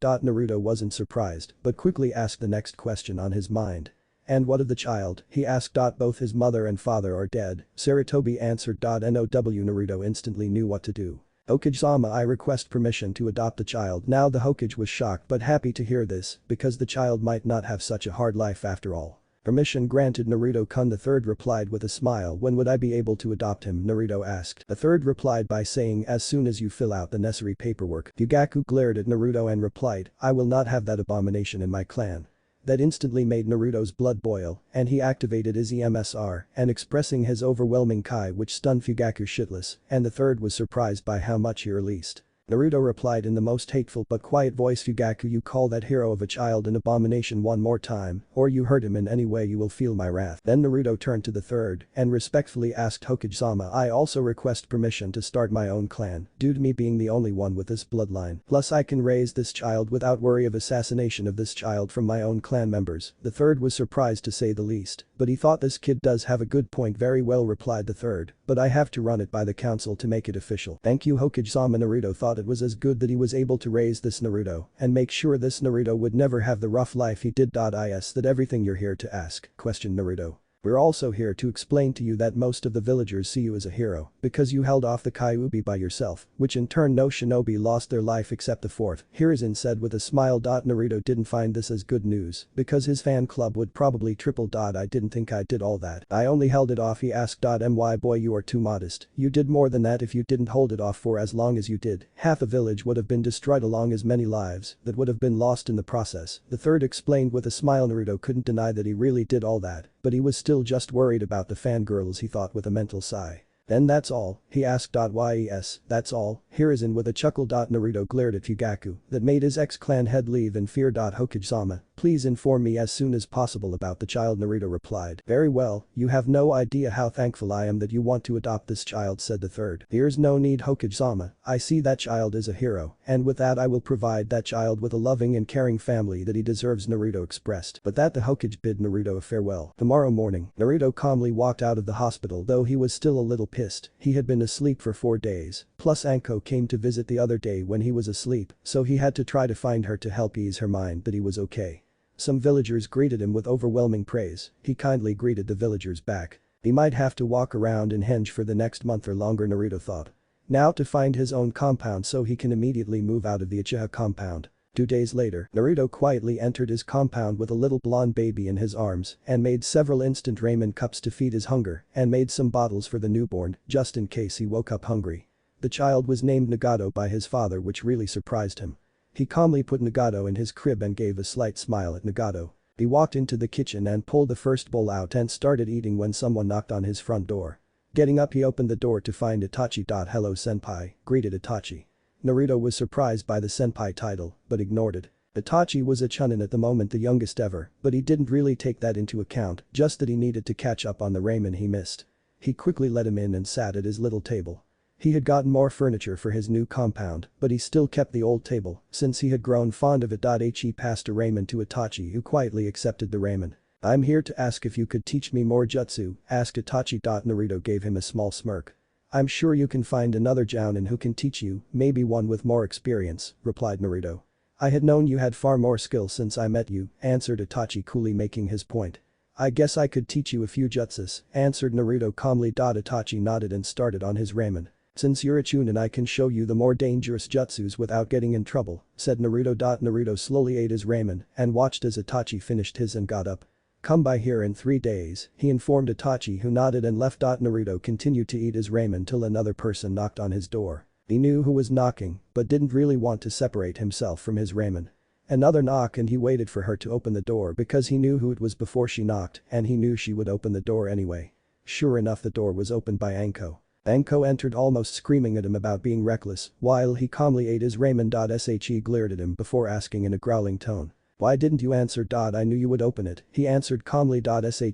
Naruto wasn't surprised, but quickly asked the next question on his mind. "And what of the child?" he asked. "Both his mother and father are dead," Sarutobi answered. "Now Naruto instantly knew what to do. "Hokage-sama, I request permission to adopt the child." Now the Hokage was shocked but happy to hear this, because the child might not have such a hard life after all. "Permission granted, Naruto-kun," the third replied with a smile. "When would I be able to adopt him?" Naruto asked. The third replied by saying, "As soon as you fill out the necessary paperwork." Fugaku glared at Naruto and replied, "I will not have that abomination in my clan." That instantly made Naruto's blood boil, and he activated his EMSR and expressing his overwhelming Kai, which stunned Fugaku shitless, and the third was surprised by how much he released. Naruto replied in the most hateful but quiet voice, "Fugaku, you call that hero of a child an abomination one more time, or you hurt him in any way, you will feel my wrath." Then Naruto turned to the third and respectfully asked, "Hokage-sama, I also request permission to start my own clan, due to me being the only one with this bloodline. Plus I can raise this child without worry of assassination of this child from my own clan members." The third was surprised to say the least, but he thought this kid does have a good point. "Very well," replied the third, "but I have to run it by the council to make it official." "Thank you, Hokage-sama." Naruto thought it was as good that he was able to raise this Naruto and make sure this Naruto would never have the rough life he did. Is that everything you're here to ask?" questioned Naruto. "We're also here to explain to you that most of the villagers see you as a hero because you held off the Kyuubi by yourself, which in turn no shinobi lost their life except the fourth," Hiruzen said with a smile. Naruto didn't find this as good news because his fan club would probably triple. "I didn't think I did all that. I only held it off," he asked. "My boy, you are too modest. You did more than that. If you didn't hold it off for as long as you did, half a village would have been destroyed along as many lives that would have been lost in the process," the third explained with a smile. Naruto couldn't deny that he really did all that, but he was still just worried about the fangirls, he thought with a mental sigh. Then that's all, he asked. Yes, that's all, Hiruzen with a chuckle. Naruto glared at Fugaku that made his ex-clan head leave in fear. Hokage-sama, please inform me as soon as possible about the child. Naruto replied. Very well, you have no idea how thankful I am that you want to adopt this child, said the third. There's no need, Hokage-sama, I see that child is a hero, and with that I will provide that child with a loving and caring family that he deserves, Naruto expressed. But that the Hokage bid Naruto a farewell. Tomorrow morning, Naruto calmly walked out of the hospital though he was still a little pissed. He had been asleep for 4 days, plus Anko came to visit the other day when he was asleep, so he had to try to find her to help ease her mind that he was okay. Some villagers greeted him with overwhelming praise, he kindly greeted the villagers back. He might have to walk around in henge for the next month or longer, Naruto thought. Now to find his own compound so he can immediately move out of the Uchiha compound. 2 days later, Naruto quietly entered his compound with a little blonde baby in his arms and made several instant ramen cups to feed his hunger and made some bottles for the newborn just in case he woke up hungry. The child was named Nagato by his father, which really surprised him. He calmly put Nagato in his crib and gave a slight smile at Nagato. He walked into the kitchen and pulled the first bowl out and started eating when someone knocked on his front door. Getting up, he opened the door to find Itachi. Hello senpai, greeted Itachi. Naruto was surprised by the senpai title, but ignored it. Itachi was a chunin at the moment, the youngest ever, but he didn't really take that into account, just that he needed to catch up on the ramen he missed. He quickly let him in and sat at his little table. He had gotten more furniture for his new compound, but he still kept the old table, since he had grown fond of it. He passed a ramen to Itachi, who quietly accepted the ramen. I'm here to ask if you could teach me more jutsu, asked Itachi. Naruto gave him a small smirk. I'm sure you can find another jounin who can teach you, maybe one with more experience, replied Naruto. I had known you had far more skill since I met you, answered Itachi, coolly making his point. I guess I could teach you a few jutsus, answered Naruto calmly. Itachi nodded and started on his ramen. Since you're a chunin, I can show you the more dangerous jutsus without getting in trouble, said Naruto. Naruto slowly ate his ramen and watched as Itachi finished his and got up. Come by here in 3 days, he informed Itachi, who nodded and left. Naruto continued to eat his ramen till another person knocked on his door. He knew who was knocking, but didn't really want to separate himself from his ramen. Another knock and he waited for her to open the door because he knew who it was before she knocked and he knew she would open the door anyway. Sure enough, the door was opened by Anko. Anko entered almost screaming at him about being reckless while he calmly ate his ramen. She glared at him before asking in a growling tone. Why didn't you answer? I knew you would open it, he answered calmly.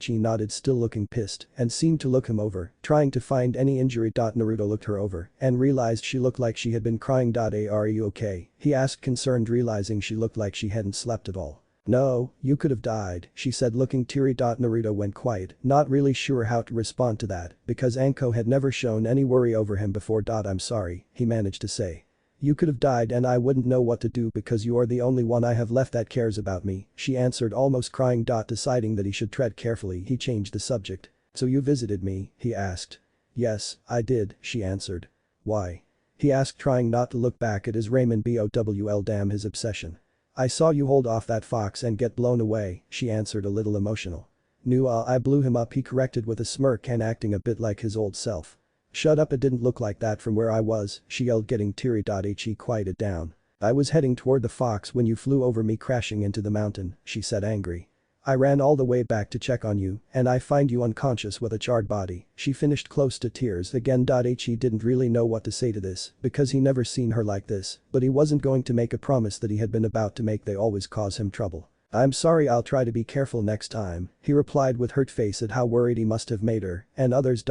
She nodded, still looking pissed, and seemed to look him over, trying to find any injury. Naruto looked her over and realized she looked like she had been crying. Are you okay? He asked, concerned, realizing she looked like she hadn't slept at all. No, you could have died, she said, looking teary. Naruto went quiet, not really sure how to respond to that because Anko had never shown any worry over him before. I'm sorry, he managed to say. You could have died and I wouldn't know what to do because you are the only one I have left that cares about me, she answered, almost crying. Deciding that he should tread carefully, he changed the subject. So you visited me, he asked. Yes, I did, she answered. Why? He asked, trying not to look back at his ramen. Bowl, damn his obsession. I saw you hold off that fox and get blown away, she answered, a little emotional. I blew him up, he corrected with a smirk and acting a bit like his old self. Shut up, it didn't look like that from where I was, she yelled, getting teary. He quieted down. I was heading toward the fox when you flew over me, crashing into the mountain, she said, angry. I ran all the way back to check on you and I find you unconscious with a charred body, she finished, close to tears again. He didn't really know what to say to this because he never seen her like this, but he wasn't going to make a promise that he had been about to make. They always cause him trouble. I'm sorry, I'll try to be careful next time, he replied with hurt face at how worried he must have made her and others.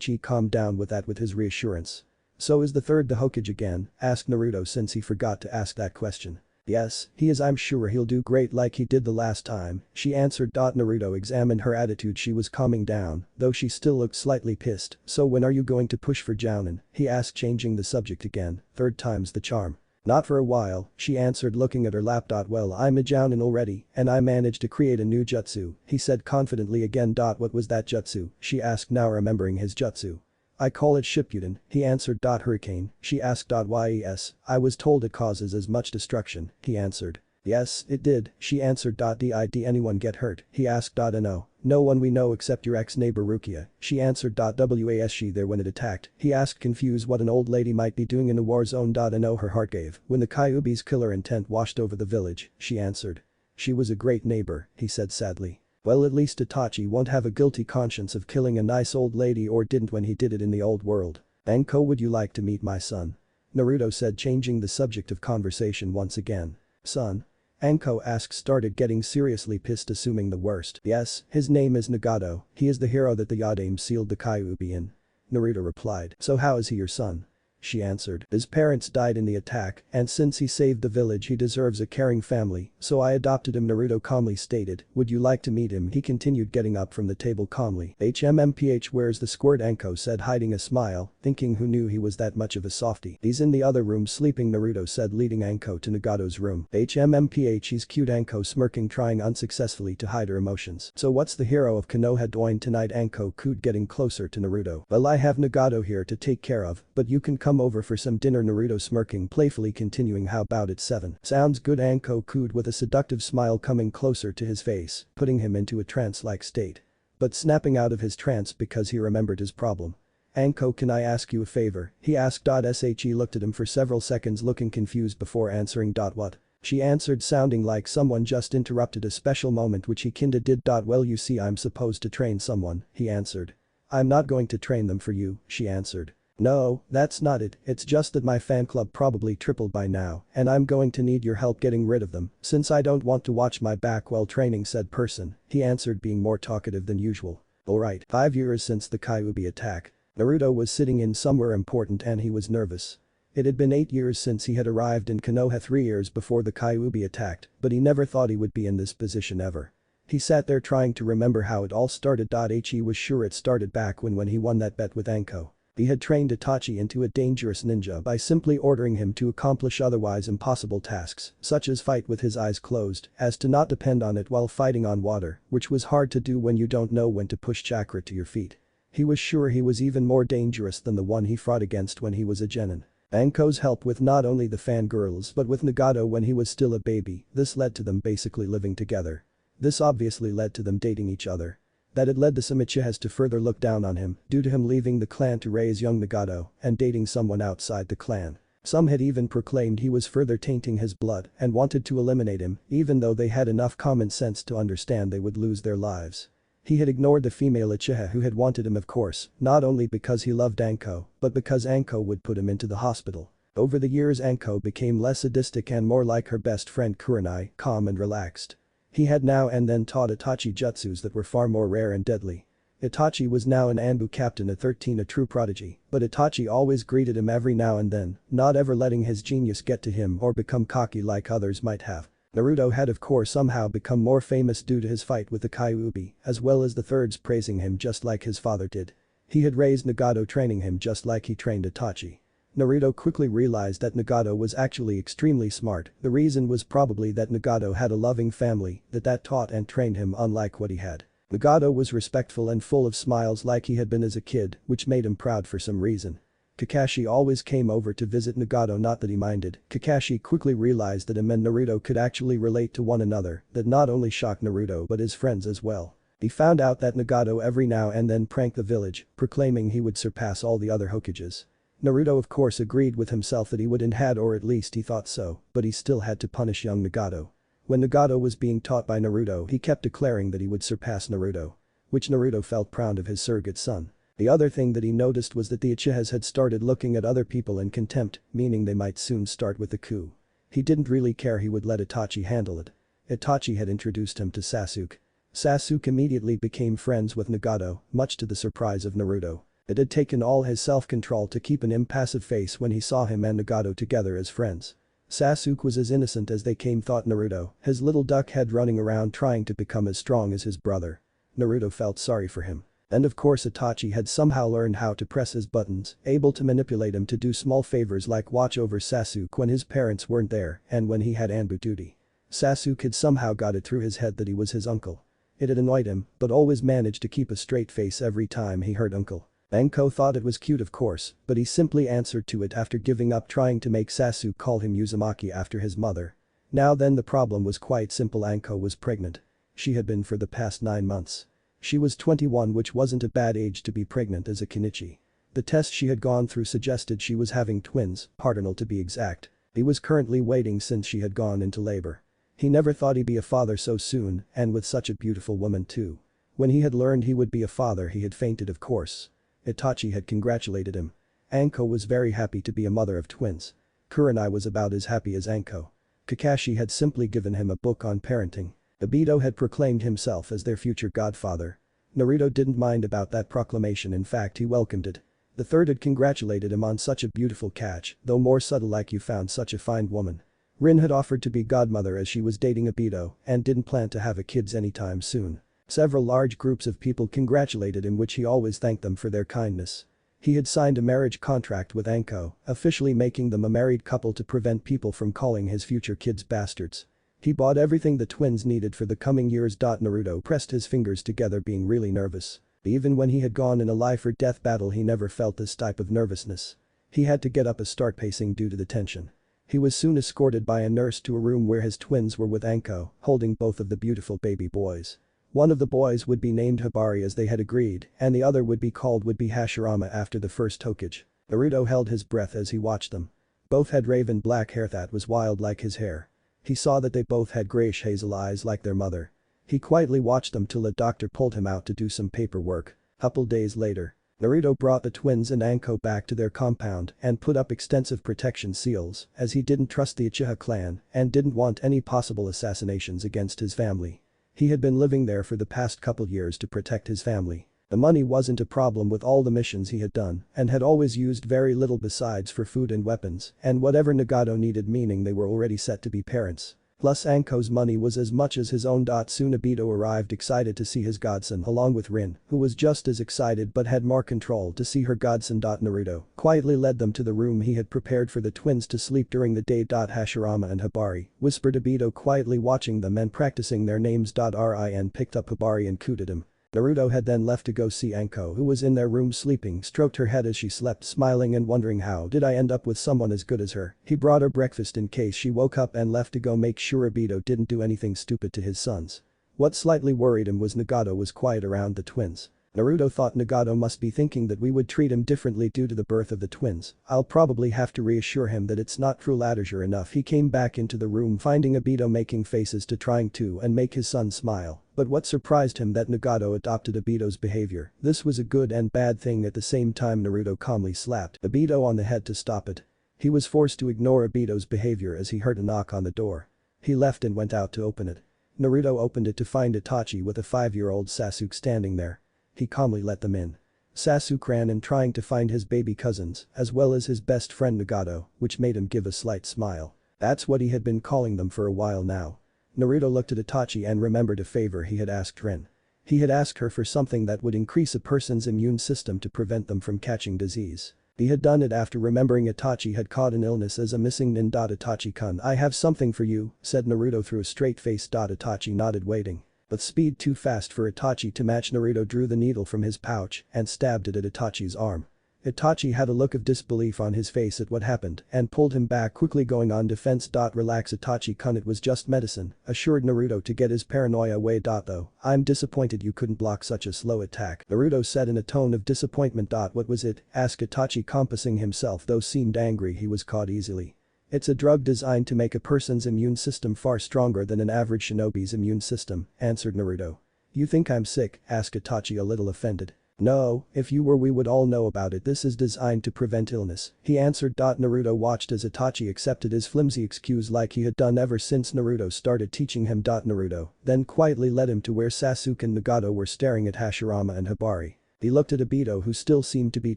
She calmed down with his reassurance. So is the third the Hokage again, asked Naruto, since he forgot to ask that question. Yes, he is, I'm sure he'll do great like he did the last time, she answered. Naruto examined her attitude, she was calming down, though she still looked slightly pissed. So when are you going to push for jounin? He asked, changing the subject again, 3rd time's the charm. Not for a while, she answered, looking at her lap. Well, I'm a jounin already and I managed to create a new jutsu, he said confidently again. What was that jutsu? She asked, now remembering his jutsu. I call it Shippuden, he answered. Hurricane, she asked. Yes, I was told it causes as much destruction, he answered. Yes, it did, she answered. Did anyone get hurt? He asked. No. No one we know except your ex-neighbor Rukia, she answered. Was she there when it attacked? He asked, confused what an old lady might be doing in a war zone. No, her heart gave when the Kyuubi's killer intent washed over the village, she answered. She was a great neighbor, he said sadly. Well, at least Itachi won't have a guilty conscience of killing a nice old lady or didn't when he did it in the old world. Anko, would you like to meet my son? Naruto said, changing the subject of conversation once again. Son? Anko asked, started getting seriously pissed, assuming the worst. Yes, his name is Nagato, he is the hero that the Yadaime sealed the Kyuubi in. Naruto replied. So how is he your son? She answered. His parents died in the attack, and since he saved the village he deserves a caring family, so I adopted him, Naruto calmly stated. Would you like to meet him? He continued, getting up from the table calmly. HMMPH, where's the squirt? Anko said, hiding a smile, thinking who knew he was that much of a softie. He's in the other room sleeping, Naruto said, leading Anko to Nagato's room. HMMPH, he's cute, Anko smirking, trying unsuccessfully to hide her emotions. So what's the hero of Konoha doing tonight? Anko cooed, getting closer to Naruto. Well, I have Nagato here to take care of, but you can come over for some dinner, Naruto smirking, playfully continuing. How about it 7? Sounds good, Anko cooed with a seductive smile, coming closer to his face, putting him into a trance-like state. But snapping out of his trance because he remembered his problem. Anko, can I ask you a favor? He asked. She looked at him for several seconds, looking confused before answering. What? She answered, sounding like someone just interrupted a special moment, which he kinda did. Well, you see, I'm supposed to train someone, he answered. I'm not going to train them for you, she answered. No, that's not it, it's just that my fan club probably tripled by now, and I'm going to need your help getting rid of them, since I don't want to watch my back while training said person, he answered, being more talkative than usual. Alright, 5 years since the Kyuubi attack. Naruto was sitting in somewhere important and he was nervous. It had been 8 years since he had arrived in Konoha, 3 years before the Kyuubi attacked, but he never thought he would be in this position ever. He sat there trying to remember how it all started. He was sure it started back when he won that bet with Anko. He had trained Itachi into a dangerous ninja by simply ordering him to accomplish otherwise impossible tasks, such as fight with his eyes closed, as to not depend on it while fighting on water, which was hard to do when you don't know when to push chakra to your feet. He was sure he was even more dangerous than the one he fought against when he was a genin. Anko's help with not only the fangirls but with Nagato when he was still a baby, this led to them basically living together. This obviously led to them dating each other. That it led the some Uchihas to further look down on him due to him leaving the clan to raise young Nagato and dating someone outside the clan. Some had even proclaimed he was further tainting his blood and wanted to eliminate him, even though they had enough common sense to understand they would lose their lives. He had ignored the female Uchiha who had wanted him, of course, not only because he loved Anko, but because Anko would put him into the hospital. Over the years Anko became less sadistic and more like her best friend Kurenai, calm and relaxed. He had now and then taught Itachi jutsus that were far more rare and deadly. Itachi was now an Anbu captain at 13, a true prodigy, but Itachi always greeted him every now and then, not ever letting his genius get to him or become cocky like others might have. Naruto had of course somehow become more famous due to his fight with the Kyuubi, as well as the thirds praising him just like his father did. He had raised Nagato, training him just like he trained Itachi. Naruto quickly realized that Nagato was actually extremely smart. The reason was probably that Nagato had a loving family that taught and trained him unlike what he had. Nagato was respectful and full of smiles like he had been as a kid, which made him proud for some reason. Kakashi always came over to visit Nagato, not that he minded. Kakashi quickly realized that him and Naruto could actually relate to one another, that not only shocked Naruto but his friends as well. He found out that Nagato every now and then pranked the village, proclaiming he would surpass all the other Hokages. Naruto of course agreed with himself that he wouldn't had, or at least he thought so, but he still had to punish young Nagato. When Nagato was being taught by Naruto, he kept declaring that he would surpass Naruto. Which Naruto felt proud of his surrogate son. The other thing that he noticed was that the Uchihas had started looking at other people in contempt, meaning they might soon start with the coup. He didn't really care, he would let Itachi handle it. Itachi had introduced him to Sasuke. Sasuke immediately became friends with Nagato, much to the surprise of Naruto. It had taken all his self-control to keep an impassive face when he saw him and Nagato together as friends. Sasuke was as innocent as they came, thought Naruto, his little duck head running around trying to become as strong as his brother. Naruto felt sorry for him. And of course Itachi had somehow learned how to press his buttons, able to manipulate him to do small favors like watch over Sasuke when his parents weren't there and when he had Anbu duty. Sasuke had somehow got it through his head that he was his uncle. It had annoyed him, but always managed to keep a straight face every time he heard uncle. Anko thought it was cute of course, but he simply answered to it after giving up trying to make Sasuke call him Uzumaki after his mother. Now then, the problem was quite simple. Anko was pregnant. She had been for the past 9 months. She was 21, which wasn't a bad age to be pregnant as a Kenichi. The test she had gone through suggested she was having twins, paternal to be exact. He was currently waiting since she had gone into labor. He never thought he'd be a father so soon and with such a beautiful woman too. When he had learned he would be a father he had fainted of course. Itachi had congratulated him. Anko was very happy to be a mother of twins. Kurenai was about as happy as Anko. Kakashi had simply given him a book on parenting. Obito had proclaimed himself as their future godfather. Naruto didn't mind about that proclamation, in fact he welcomed it. The third had congratulated him on such a beautiful catch, though more subtle, like you found such a fine woman. Rin had offered to be godmother as she was dating Obito and didn't plan to have a kids anytime soon. Several large groups of people congratulated him, which he always thanked them for their kindness. He had signed a marriage contract with Anko, officially making them a married couple to prevent people from calling his future kids bastards. He bought everything the twins needed for the coming years. Naruto pressed his fingers together, being really nervous. Even when he had gone in a life or death battle he never felt this type of nervousness. He had to get up and start pacing due to the tension. He was soon escorted by a nurse to a room where his twins were with Anko, holding both of the beautiful baby boys. One of the boys would be named Hibari as they had agreed, and the other would be Hashirama after the first Hokage. Naruto held his breath as he watched them. Both had raven black hair that was wild like his hair. He saw that they both had grayish hazel eyes like their mother. He quietly watched them till a doctor pulled him out to do some paperwork. Couple days later, Naruto brought the twins and Anko back to their compound and put up extensive protection seals as he didn't trust the Uchiha clan and didn't want any possible assassinations against his family. He had been living there for the past couple years to protect his family. The money wasn't a problem with all the missions he had done and had always used very little besides for food and weapons and whatever Nagato needed, meaning they were already set to be parents. Plus Anko's money was as much as his own. Soon Obito arrived, excited to see his godson along with Rin, who was just as excited but had more control to see her godson. Naruto quietly led them to the room he had prepared for the twins to sleep during the day. Hashirama and Hibari, whispered Obito, quietly watching them and practicing their names. Rin picked up Hibari and cooed at him. Naruto had then left to go see Anko, who was in their room sleeping, stroked her head as she slept, smiling and wondering, how did I end up with someone as good as her? He brought her breakfast in case she woke up and left to go make sure Obito didn't do anything stupid to his sons. What slightly worried him was Nagato was quiet around the twins. Naruto thought Nagato must be thinking that we would treat him differently due to the birth of the twins. I'll probably have to reassure him that it's not true. Sure enough, he came back into the room finding Obito making faces to trying to and make his son smile. But what surprised him that Nagato adopted Obito's behavior. This was a good and bad thing at the same time. Naruto calmly slapped Obito on the head to stop it. He was forced to ignore Obito's behavior as he heard a knock on the door. He left and went out to open it. Naruto opened it to find Itachi with a 5-year-old Sasuke standing there. He calmly let them in. Sasuke ran in trying to find his baby cousins as well as his best friend Nagato, which made him give a slight smile. That's what he had been calling them for a while now. Naruto looked at Itachi and remembered a favor he had asked Rin. He had asked her for something that would increase a person's immune system to prevent them from catching disease. He had done it after remembering Itachi had caught an illness as a missing nin. Itachi-kun, I have something for you, said Naruto through a straight face. Itachi nodded, waiting. With speed too fast for Itachi to match, Naruto drew the needle from his pouch and stabbed it at Itachi's arm. Itachi had a look of disbelief on his face at what happened and pulled him back quickly, going on defense. Relax Itachi-kun, it was just medicine, assured Naruto to get his paranoia away. Though, I'm disappointed you couldn't block such a slow attack, Naruto said in a tone of disappointment. What was it? Asked Itachi, compassing himself though seemed angry he was caught easily. It's a drug designed to make a person's immune system far stronger than an average shinobi's immune system, answered Naruto. You think I'm sick? Asked Itachi, a little offended. No, if you were we would all know about it. This is designed to prevent illness, he answered. Naruto watched as Itachi accepted his flimsy excuse like he had done ever since Naruto started teaching him. Naruto then quietly led him to where Sasuke and Nagato were staring at Hashirama and Hibari. He looked at Obito, who still seemed to be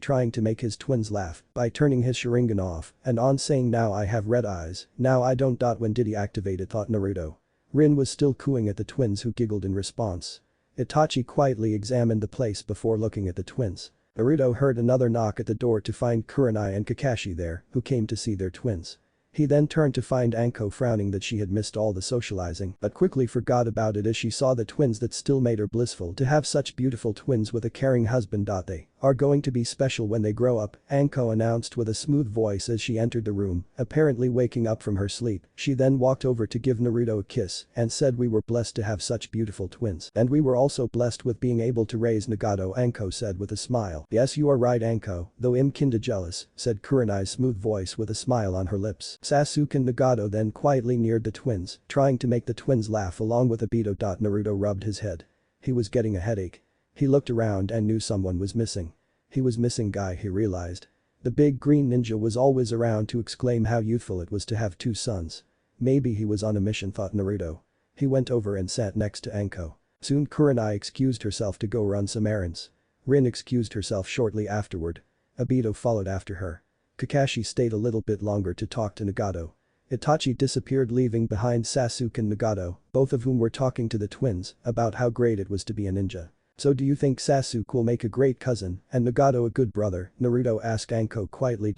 trying to make his twins laugh by turning his Sharingan off and on, saying, now I have red eyes, now I don't. When did he activate it? Thought Naruto. Rin was still cooing at the twins, who giggled in response. Itachi quietly examined the place before looking at the twins. Naruto heard another knock at the door to find Kurenai and Kakashi there, who came to see their twins. He then turned to find Anko frowning that she had missed all the socializing but quickly forgot about it as she saw the twins. That still made her blissful to have such beautiful twins with a caring husband. They are going to be special when they grow up, Anko announced with a smooth voice as she entered the room, apparently waking up from her sleep. She then walked over to give Naruto a kiss and said we were blessed to have such beautiful twins. And we were also blessed with being able to raise Nagato, Anko said with a smile. Yes, you are right, Anko, though I'm kinda jealous, said Kurenai's smooth voice with a smile on her lips. Sasuke and Nagato then quietly neared the twins, trying to make the twins laugh along with Obito. Naruto rubbed his head. He was getting a headache. He looked around and knew someone was missing. He was missing Guy, he realized. The big green ninja was always around to exclaim how youthful it was to have two sons. Maybe he was on a mission, thought Naruto. He went over and sat next to Anko. Soon Kurenai excused herself to go run some errands. Rin excused herself shortly afterward. Obito followed after her. Kakashi stayed a little bit longer to talk to Nagato. Itachi disappeared, leaving behind Sasuke and Nagato, both of whom were talking to the twins about how great it was to be a ninja. So do you think Sasuke will make a great cousin and Nagato a good brother? Naruto asked Anko quietly.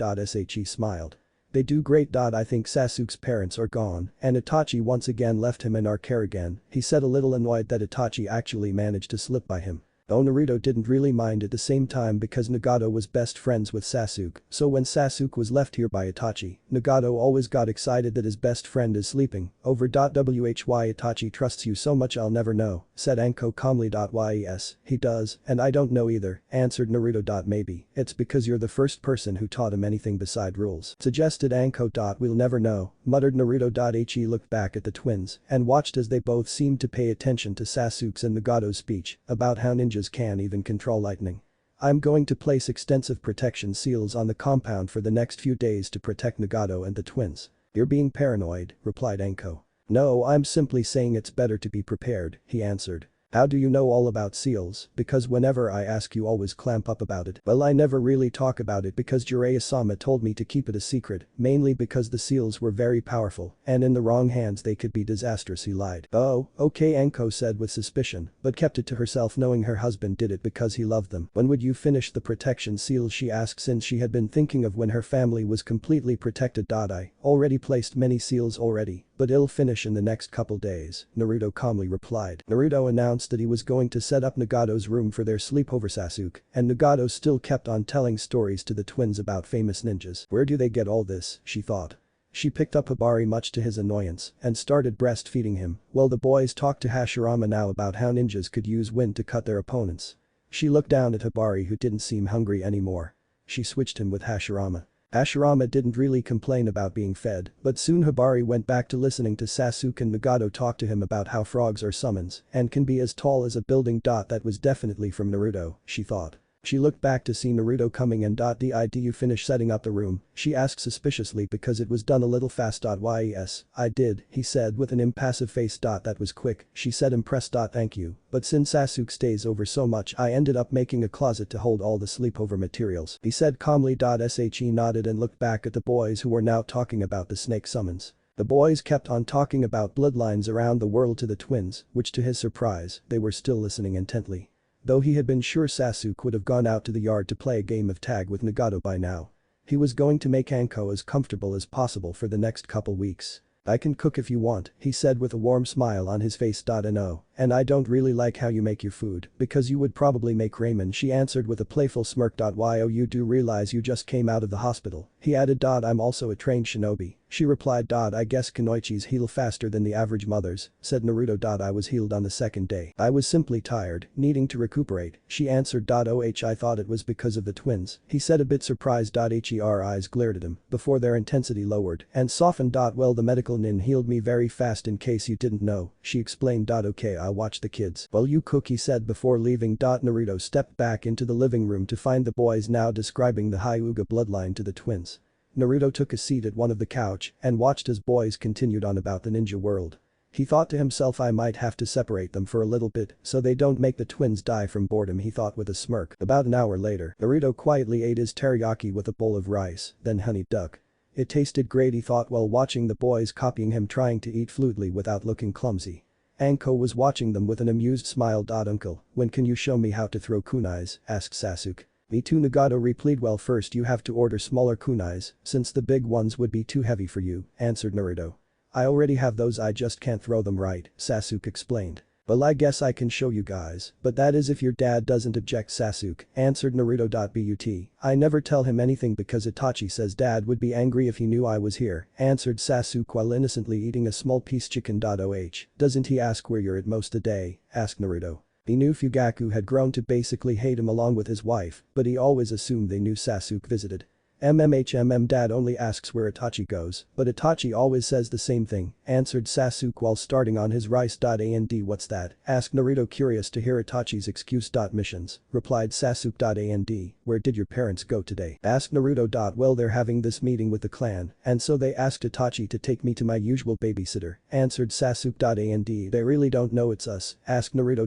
She smiled. They do great. I think Sasuke's parents are gone and Itachi once again left him in our care again, he said, a little annoyed that Itachi actually managed to slip by him. Though Naruto didn't really mind at the same time because Nagato was best friends with Sasuke, so when Sasuke was left here by Itachi, Nagato always got excited that his best friend is sleeping over. Why Itachi trusts you so much I'll never know, said Anko calmly. Yes, he does, and I don't know either, answered Naruto. Maybe it's because you're the first person who taught him anything beside rules, suggested Anko. We'll never know, muttered Naruto. He looked back at the twins and watched as they both seemed to pay attention to Sasuke's and Nagato's speech about how ninjas can even control lightning. I'm going to place extensive protection seals on the compound for the next few days to protect Nagato and the twins. You're being paranoid, replied Anko. No, I'm simply saying it's better to be prepared, he answered. How do you know all about seals? Because whenever I ask you always clamp up about it. Well, I never really talk about it because Jiraiya-sama told me to keep it a secret, mainly because the seals were very powerful and in the wrong hands they could be disastrous, he lied. Oh, okay, Anko said with suspicion, but kept it to herself knowing her husband did it because he loved them. When would you finish the protection seals, she asked, since she had been thinking of when her family was completely protected. I already placed many seals already, but it'll finish in the next couple days, Naruto calmly replied. Naruto announced that he was going to set up Nagato's room for their sleepover. Sasuke and Nagato still kept on telling stories to the twins about famous ninjas. Where do they get all this, she thought. She picked up Hibari much to his annoyance and started breastfeeding him while the boys talked to Hashirama now about how ninjas could use wind to cut their opponents. She looked down at Hibari, who didn't seem hungry anymore. She switched him with Hashirama. Hashirama didn't really complain about being fed, but soon Hibari went back to listening to Sasuke and Nagato talk to him about how frogs are summons and can be as tall as a building. That was definitely from Naruto, she thought. She looked back to see Naruto coming in. Did you finish setting up the room? She asked suspiciously because it was done a little fast. Yes, I did, he said with an impassive face. That was quick, she said, impressed. Thank you, but since Sasuke stays over so much I ended up making a closet to hold all the sleepover materials, he said calmly. She nodded and looked back at the boys who were now talking about the snake summons. The boys kept on talking about bloodlines around the world to the twins, which to his surprise, they were still listening intently. Though he had been sure Sasuke would have gone out to the yard to play a game of tag with Nagato by now. He was going to make Anko as comfortable as possible for the next couple weeks. I can cook if you want, he said with a warm smile on his face. No, and I don't really like how you make your food, because you would probably make ramen, she answered with a playful smirk. You do realize you just came out of the hospital, he added. I'm also a trained shinobi, she replied. I guess kunoichis heal faster than the average mothers, said Naruto. I was healed on the second day. I was simply tired, needing to recuperate, she answered. I thought it was because of the twins, he said, a bit surprised. Her eyes glared at him before their intensity lowered and softened. Well, the medical nin healed me very fast, in case you didn't know, she explained. Okay, I'll watch the kids while you cook, he said before leaving. Naruto stepped back into the living room to find the boys now describing the Hyuga bloodline to the twins. Naruto took a seat at one of the couch and watched as boys continued on about the ninja world. He thought to himself, I might have to separate them for a little bit so they don't make the twins die from boredom, he thought with a smirk. About an hour later, Naruto quietly ate his teriyaki with a bowl of rice, then honeyed duck. It tasted great, he thought while watching the boys copying him trying to eat fluidly without looking clumsy. Anko was watching them with an amused smile. Uncle, when can you show me how to throw kunais? Asked Sasuke. Me too, Nagato replied. Well, first you have to order smaller kunais, since the big ones would be too heavy for you, answered Naruto. I already have those, I just can't throw them right, Sasuke explained. Well, I guess I can show you guys, but that is if your dad doesn't object, Sasuke, answered Naruto. But I never tell him anything because Itachi says dad would be angry if he knew I was here, answered Sasuke while innocently eating a small piece chicken. Doesn't he ask where you're at most a day, asked Naruto. He knew Fugaku had grown to basically hate him along with his wife, but he always assumed they knew Sasuke visited. Dad only asks where Itachi goes, but Itachi always says the same thing, answered Sasuke while starting on his rice. And what's that, asked Naruto curious to hear Itachi's excuse. Missions, replied Sasuke. And where did your parents go today, asked Naruto. Well, they're having this meeting with the clan, and so they asked Itachi to take me to my usual babysitter, answered Sasuke. And they really don't know it's us, asked Naruto.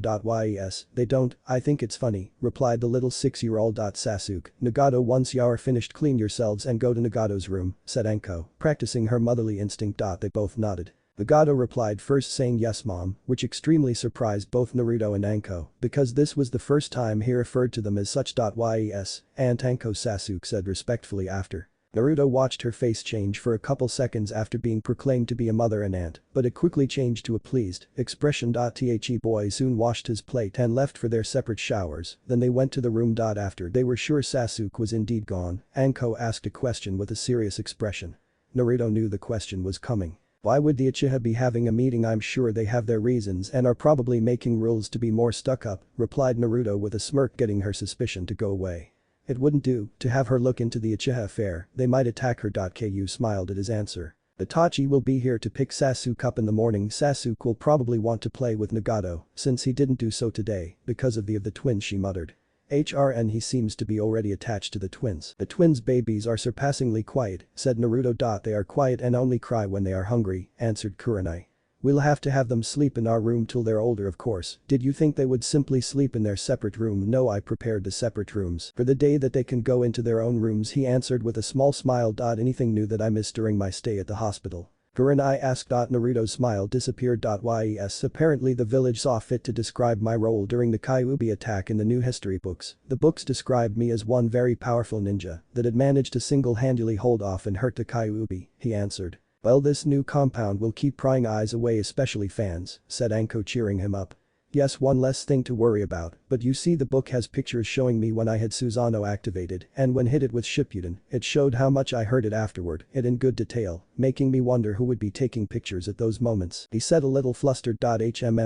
Yes, they don't, I think it's funny, replied the little 6-year-old. Sasuke, Nagato, once you're finished clean yourselves and go to Nagato's room, said Anko, practicing her motherly instinct. They both nodded. Nagato replied first saying yes mom, which extremely surprised both Naruto and Anko, because this was the first time he referred to them as such. Yes, Aunt Anko, Sasuke said respectfully after. Naruto watched her face change for a couple seconds after being proclaimed to be a mother and aunt, but it quickly changed to a pleased expression. The boy soon washed his plate and left for their separate showers, then they went to the room. After they were sure Sasuke was indeed gone, Anko asked a question with a serious expression. Naruto knew the question was coming. Why would the Uchiha be having a meeting? I'm sure they have their reasons and are probably making rules to be more stuck up, replied Naruto with a smirk, getting her suspicion to go away. It wouldn't do to have her look into the Uchiha affair, they might attack her. Ku smiled at his answer. Itachi will be here to pick Sasuke up in the morning. Sasuke will probably want to play with Nagato, since he didn't do so today, because of the twins, she muttered. And he seems to be already attached to the twins. The twins' babies are surpassingly quiet, said Naruto. They are quiet and only cry when they are hungry, answered Kurenai. We'll have to have them sleep in our room till they're older, of course. Did you think they would simply sleep in their separate room? No, I prepared the separate rooms for the day that they can go into their own rooms, he answered with a small smile. Anything new that I missed during my stay at the hospital, Kurenai asked. Naruto's smile disappeared. Yes, apparently the village saw fit to describe my role during the Kyuubi attack in the new history books. The books described me as one very powerful ninja that had managed to single-handedly hold off and hurt the Kyuubi, he answered. Well, this new compound will keep prying eyes away, especially fans, said Anko, cheering him up. Yes, one less thing to worry about, but you see the book has pictures showing me when I had Susanoo activated and when hit it with Shippuden, it showed how much I hurt it afterward, it in good detail, making me wonder who would be taking pictures at those moments, he said a little flustered.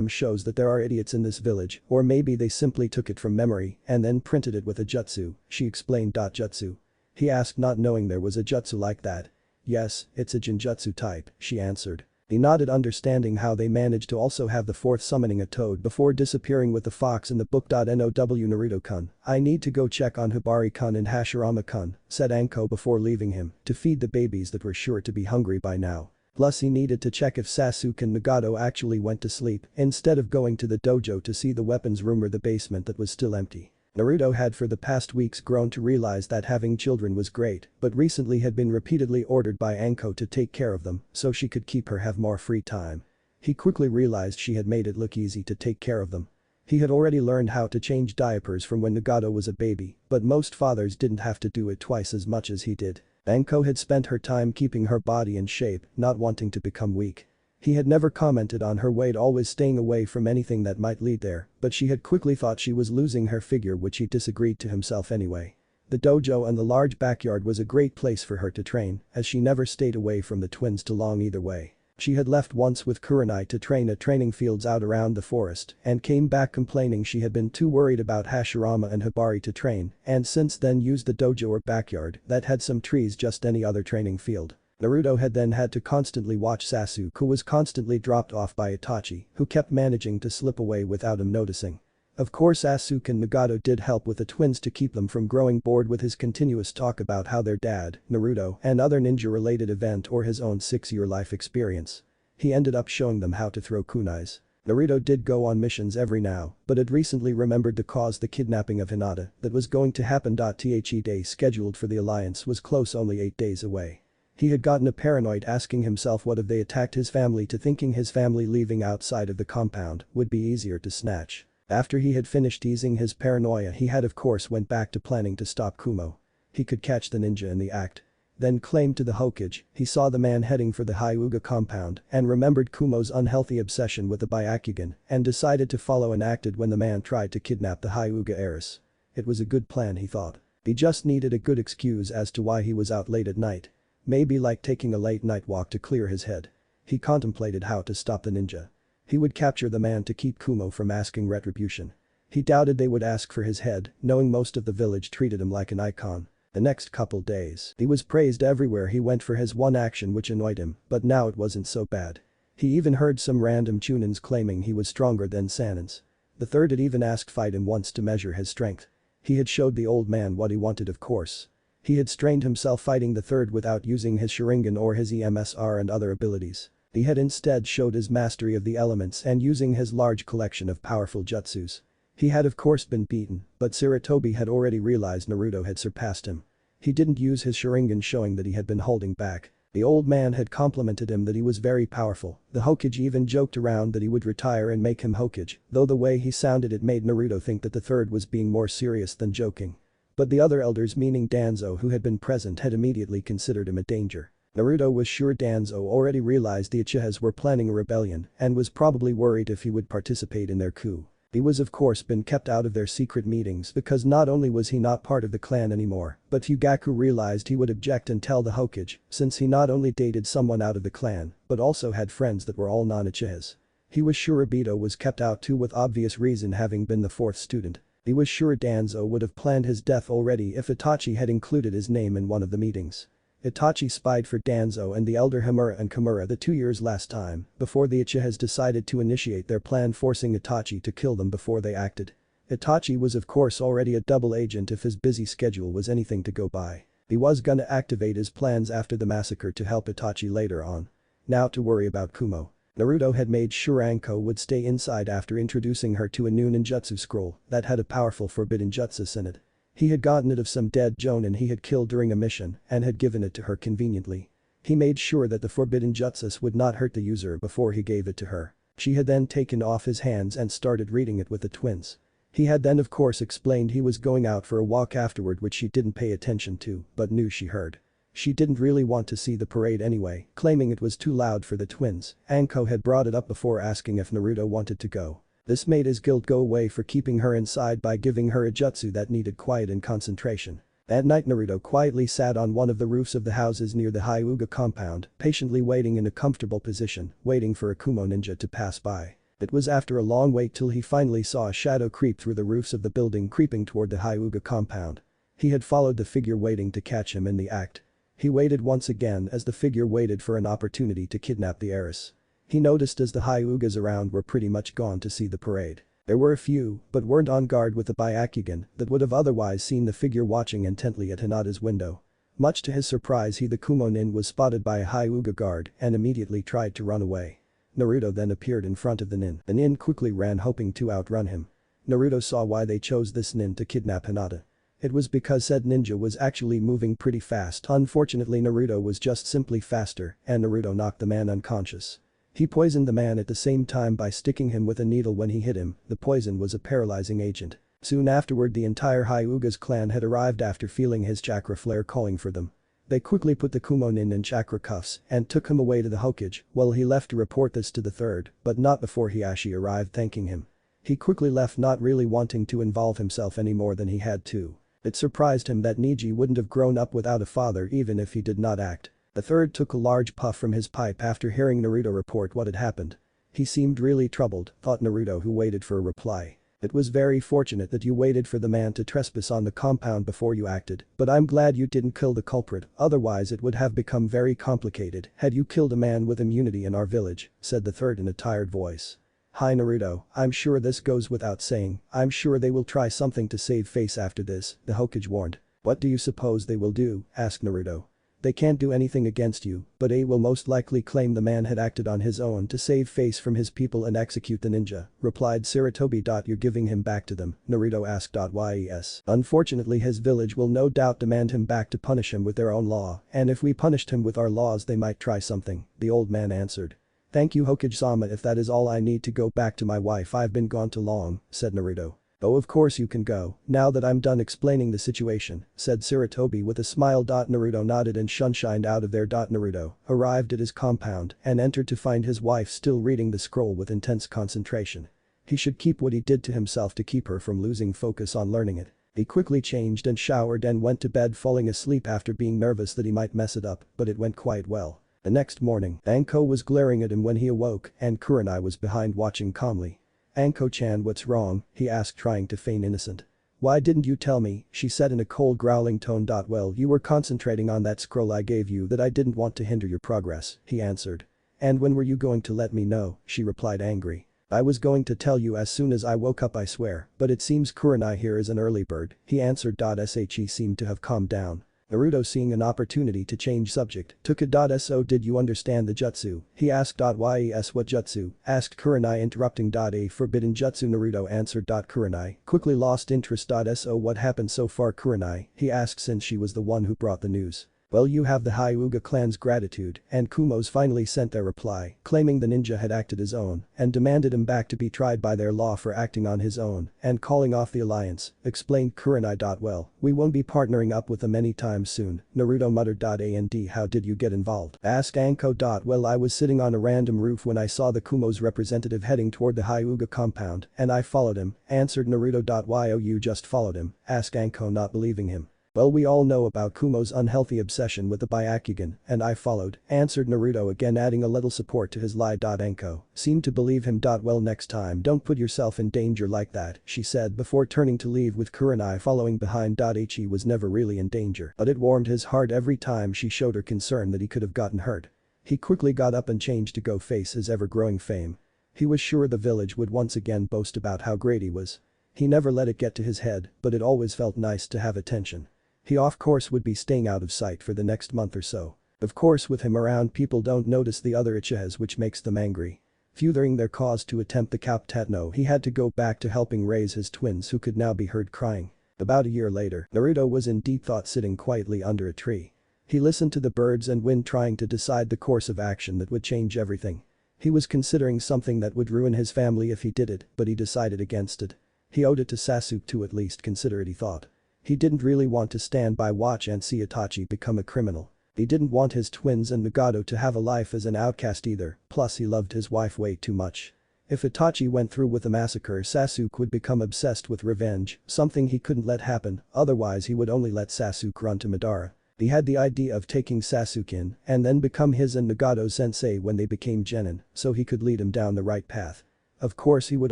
Shows that there are idiots in this village, or maybe they simply took it from memory and then printed it with a jutsu, she explained. Jutsu? He asked, not knowing there was a jutsu like that. Yes, it's a genjutsu type, she answered. He nodded, understanding how they managed to also have the fourth summoning a toad before disappearing with the fox in the book. Now Naruto-kun, I need to go check on Hibari-kun and Hashirama-kun, said Anko before leaving him, to feed the babies that were sure to be hungry by now. Plus he needed to check if Sasuke and Nagato actually went to sleep instead of going to the dojo to see the weapons room or the basement that was still empty. Naruto had for the past weeks grown to realize that having children was great, but recently had been repeatedly ordered by Anko to take care of them so she could keep her have more free time. He quickly realized she had made it look easy to take care of them. He had already learned how to change diapers from when Nagato was a baby, but most fathers didn't have to do it twice as much as he did. Anko had spent her time keeping her body in shape, not wanting to become weak. He had never commented on her weight, always staying away from anything that might lead there, but she had quickly thought she was losing her figure, which he disagreed to himself anyway. The dojo and the large backyard was a great place for her to train, as she never stayed away from the twins too long either way. She had left once with Kurenai to train at training fields out around the forest and came back complaining she had been too worried about Hashirama and Hibari to train, and since then used the dojo or backyard that had some trees, just any other training field. Naruto had then had to constantly watch Sasuke, who was constantly dropped off by Itachi, who kept managing to slip away without him noticing. Of course Sasuke and Nagato did help with the twins to keep them from growing bored with his continuous talk about how their dad, Naruto, and other ninja-related event or his own 6-year life experience. He ended up showing them how to throw kunais. Naruto did go on missions every now, but had recently remembered to cause the kidnapping of Hinata that was going to happen. The day scheduled for the alliance was close, only 8 days away. He had gotten a paranoid, asking himself what if they attacked his family, to thinking his family leaving outside of the compound would be easier to snatch. After he had finished easing his paranoia, he had of course went back to planning to stop Kumo. He could catch the ninja in the act. Then claimed to the Hokage, he saw the man heading for the Hyuga compound and remembered Kumo's unhealthy obsession with the Byakugan and decided to follow and acted when the man tried to kidnap the Hyuga heiress. It was a good plan, he thought. He just needed a good excuse as to why he was out late at night. Maybe like taking a late night walk to clear his head. He contemplated how to stop the ninja. He would capture the man to keep Kumo from asking retribution. He doubted they would ask for his head, knowing most of the village treated him like an icon. The next couple days, he was praised everywhere he went for his one action which annoyed him, but now it wasn't so bad. He even heard some random Chunins claiming he was stronger than Sanins. The third had even asked fight him once to measure his strength. He had showed the old man what he wanted, of course. He had strained himself fighting the third without using his Sharingan or his EMSR and other abilities. He had instead showed his mastery of the elements and using his large collection of powerful jutsus. He had of course been beaten, but Sarutobi had already realized Naruto had surpassed him. He didn't use his Sharingan, showing that he had been holding back. The old man had complimented him that he was very powerful. The Hokage even joked around that he would retire and make him Hokage, though the way he sounded it made Naruto think that the third was being more serious than joking. But the other elders, meaning Danzo, who had been present, had immediately considered him a danger. Naruto was sure Danzo already realized the Uchihas were planning a rebellion and was probably worried if he would participate in their coup. He was of course been kept out of their secret meetings because not only was he not part of the clan anymore, but Fugaku realized he would object and tell the Hokage, since he not only dated someone out of the clan, but also had friends that were all non-Uchihas. He was sure Obito was kept out too, with obvious reason having been the fourth student. He was sure Danzo would have planned his death already if Itachi had included his name in one of the meetings. Itachi spied for Danzo and the elder Himura and Kimura the 2 years last time, before the Uchihas decided to initiate their plan, forcing Itachi to kill them before they acted. Itachi was of course already a double agent if his busy schedule was anything to go by. He was gonna activate his plans after the massacre to help Itachi later on. Now to worry about Kumo. Naruto had made sure Anko would stay inside after introducing her to a new ninjutsu scroll that had a powerful forbidden jutsus in it. He had gotten it of some dead jonin he had killed during a mission and had given it to her conveniently. He made sure that the forbidden jutsus would not hurt the user before he gave it to her. She had then taken off his hands and started reading it with the twins. He had then of course explained he was going out for a walk afterward, which she didn't pay attention to but knew she heard. She didn't really want to see the parade anyway, claiming it was too loud for the twins. Anko had brought it up before asking if Naruto wanted to go. This made his guilt go away for keeping her inside by giving her a jutsu that needed quiet and concentration. That night Naruto quietly sat on one of the roofs of the houses near the Hyuga compound, patiently waiting in a comfortable position, waiting for a Kumo ninja to pass by. It was after a long wait till he finally saw a shadow creep through the roofs of the building, creeping toward the Hyuga compound. He had followed the figure, waiting to catch him in the act. He waited once again as the figure waited for an opportunity to kidnap the heiress. He noticed as the Hyugas around were pretty much gone to see the parade. There were a few, but weren't on guard with the Byakugan, that would have otherwise seen the figure watching intently at Hinata's window. Much to his surprise, the Kumo nin was spotted by a Hyuga guard and immediately tried to run away. Naruto then appeared in front of the nin. The nin quickly ran, hoping to outrun him. Naruto saw why they chose this nin to kidnap Hinata. It was because said ninja was actually moving pretty fast. Unfortunately, Naruto was just simply faster and Naruto knocked the man unconscious. He poisoned the man at the same time by sticking him with a needle when he hit him. The poison was a paralyzing agent. Soon afterward, the entire Hyuga's clan had arrived after feeling his chakra flare calling for them. They quickly put the Kumo nin in chakra cuffs and took him away to the Hokage. Well, he left to report this to the third, but not before Hiashi arrived thanking him. He quickly left, not really wanting to involve himself any more than he had to. It surprised him that Niji wouldn't have grown up without a father even if he did not act. The third took a large puff from his pipe after hearing Naruto report what had happened. He seemed really troubled, thought Naruto, who waited for a reply. It was very fortunate that you waited for the man to trespass on the compound before you acted, but I'm glad you didn't kill the culprit, otherwise it would have become very complicated had you killed a man with immunity in our village, said the third in a tired voice. Hi Naruto, I'm sure this goes without saying, I'm sure they will try something to save face after this, the Hokage warned. What do you suppose they will do, asked Naruto. They can't do anything against you, but A will most likely claim the man had acted on his own to save face from his people and execute the ninja, replied Sarutobi. You're giving him back to them, Naruto asked. Yes. Unfortunately, his village will no doubt demand him back to punish him with their own law, and if we punished him with our laws they might try something, the old man answered. Thank you Hokage-sama, if that is all I need to go back to my wife, I've been gone too long, said Naruto. "Oh, of course you can go, now that I'm done explaining the situation," said Sarutobi with a smile. Naruto nodded and sunshined out of there. Naruto arrived at his compound and entered to find his wife still reading the scroll with intense concentration. He should keep what he did to himself to keep her from losing focus on learning it. He quickly changed and showered and went to bed, falling asleep after being nervous that he might mess it up, but it went quite well. The next morning, Anko was glaring at him when he awoke and Kurenai was behind watching calmly. "Anko-chan, what's wrong?" he asked, trying to feign innocent. "Why didn't you tell me?" she said in a cold growling tone. "Well, you were concentrating on that scroll I gave you that I didn't want to hinder your progress," he answered. "And when were you going to let me know?" she replied, angry. "I was going to tell you as soon as I woke up, I swear, but it seems Kurenai here is an early bird," he answered. She seemed to have calmed down. Naruto, seeing an opportunity to change subject, took it. "So did you understand the jutsu?" he asked. "Yes, what jutsu?" asked Kurenai, interrupting. "A forbidden jutsu," Naruto answered. Kurenai quickly lost interest. "So what happened so far, Kurenai?" he asked, since she was the one who brought the news. "Well, you have the Hyuga clan's gratitude," and Kumo's finally sent their reply, claiming the ninja had acted his own and demanded him back to be tried by their law for acting on his own and calling off the alliance, explained Kurenai. "Well, we won't be partnering up with them anytime soon," Naruto muttered. "And how did you get involved?" asked Anko. "Well, I was sitting on a random roof when I saw the Kumo's representative heading toward the Hyuga compound and I followed him," answered Naruto. "Why, oh, you just followed him?" asked Anko, not believing him. "Well, we all know about Kumo's unhealthy obsession with the Byakugan, and I followed," answered Naruto, again adding a little support to his lie. Anko seemed to believe him. "Well, next time don't put yourself in danger like that," she said before turning to leave with Kurenai following behind. Ichi was never really in danger, but it warmed his heart every time she showed her concern that he could have gotten hurt. He quickly got up and changed to go face his ever-growing fame. He was sure the village would once again boast about how great he was. He never let it get to his head, but it always felt nice to have attention. He of course would be staying out of sight for the next month or so. Of course, with him around, people don't notice the other Uchihas, which makes them angry. Fueling their cause to attempt the Captatno, he had to go back to helping raise his twins, who could now be heard crying. About a year later, Naruto was in deep thought, sitting quietly under a tree. He listened to the birds and wind, trying to decide the course of action that would change everything. He was considering something that would ruin his family if he did it, but he decided against it. He owed it to Sasuke to at least consider it, he thought. He didn't really want to stand by, watch and see Itachi become a criminal. He didn't want his twins and Nagato to have a life as an outcast either, plus he loved his wife way too much. If Itachi went through with the massacre, Sasuke would become obsessed with revenge, something he couldn't let happen, otherwise he would only let Sasuke run to Madara. He had the idea of taking Sasuke in and then become his and Nagato's sensei when they became genin, so he could lead him down the right path. Of course, he would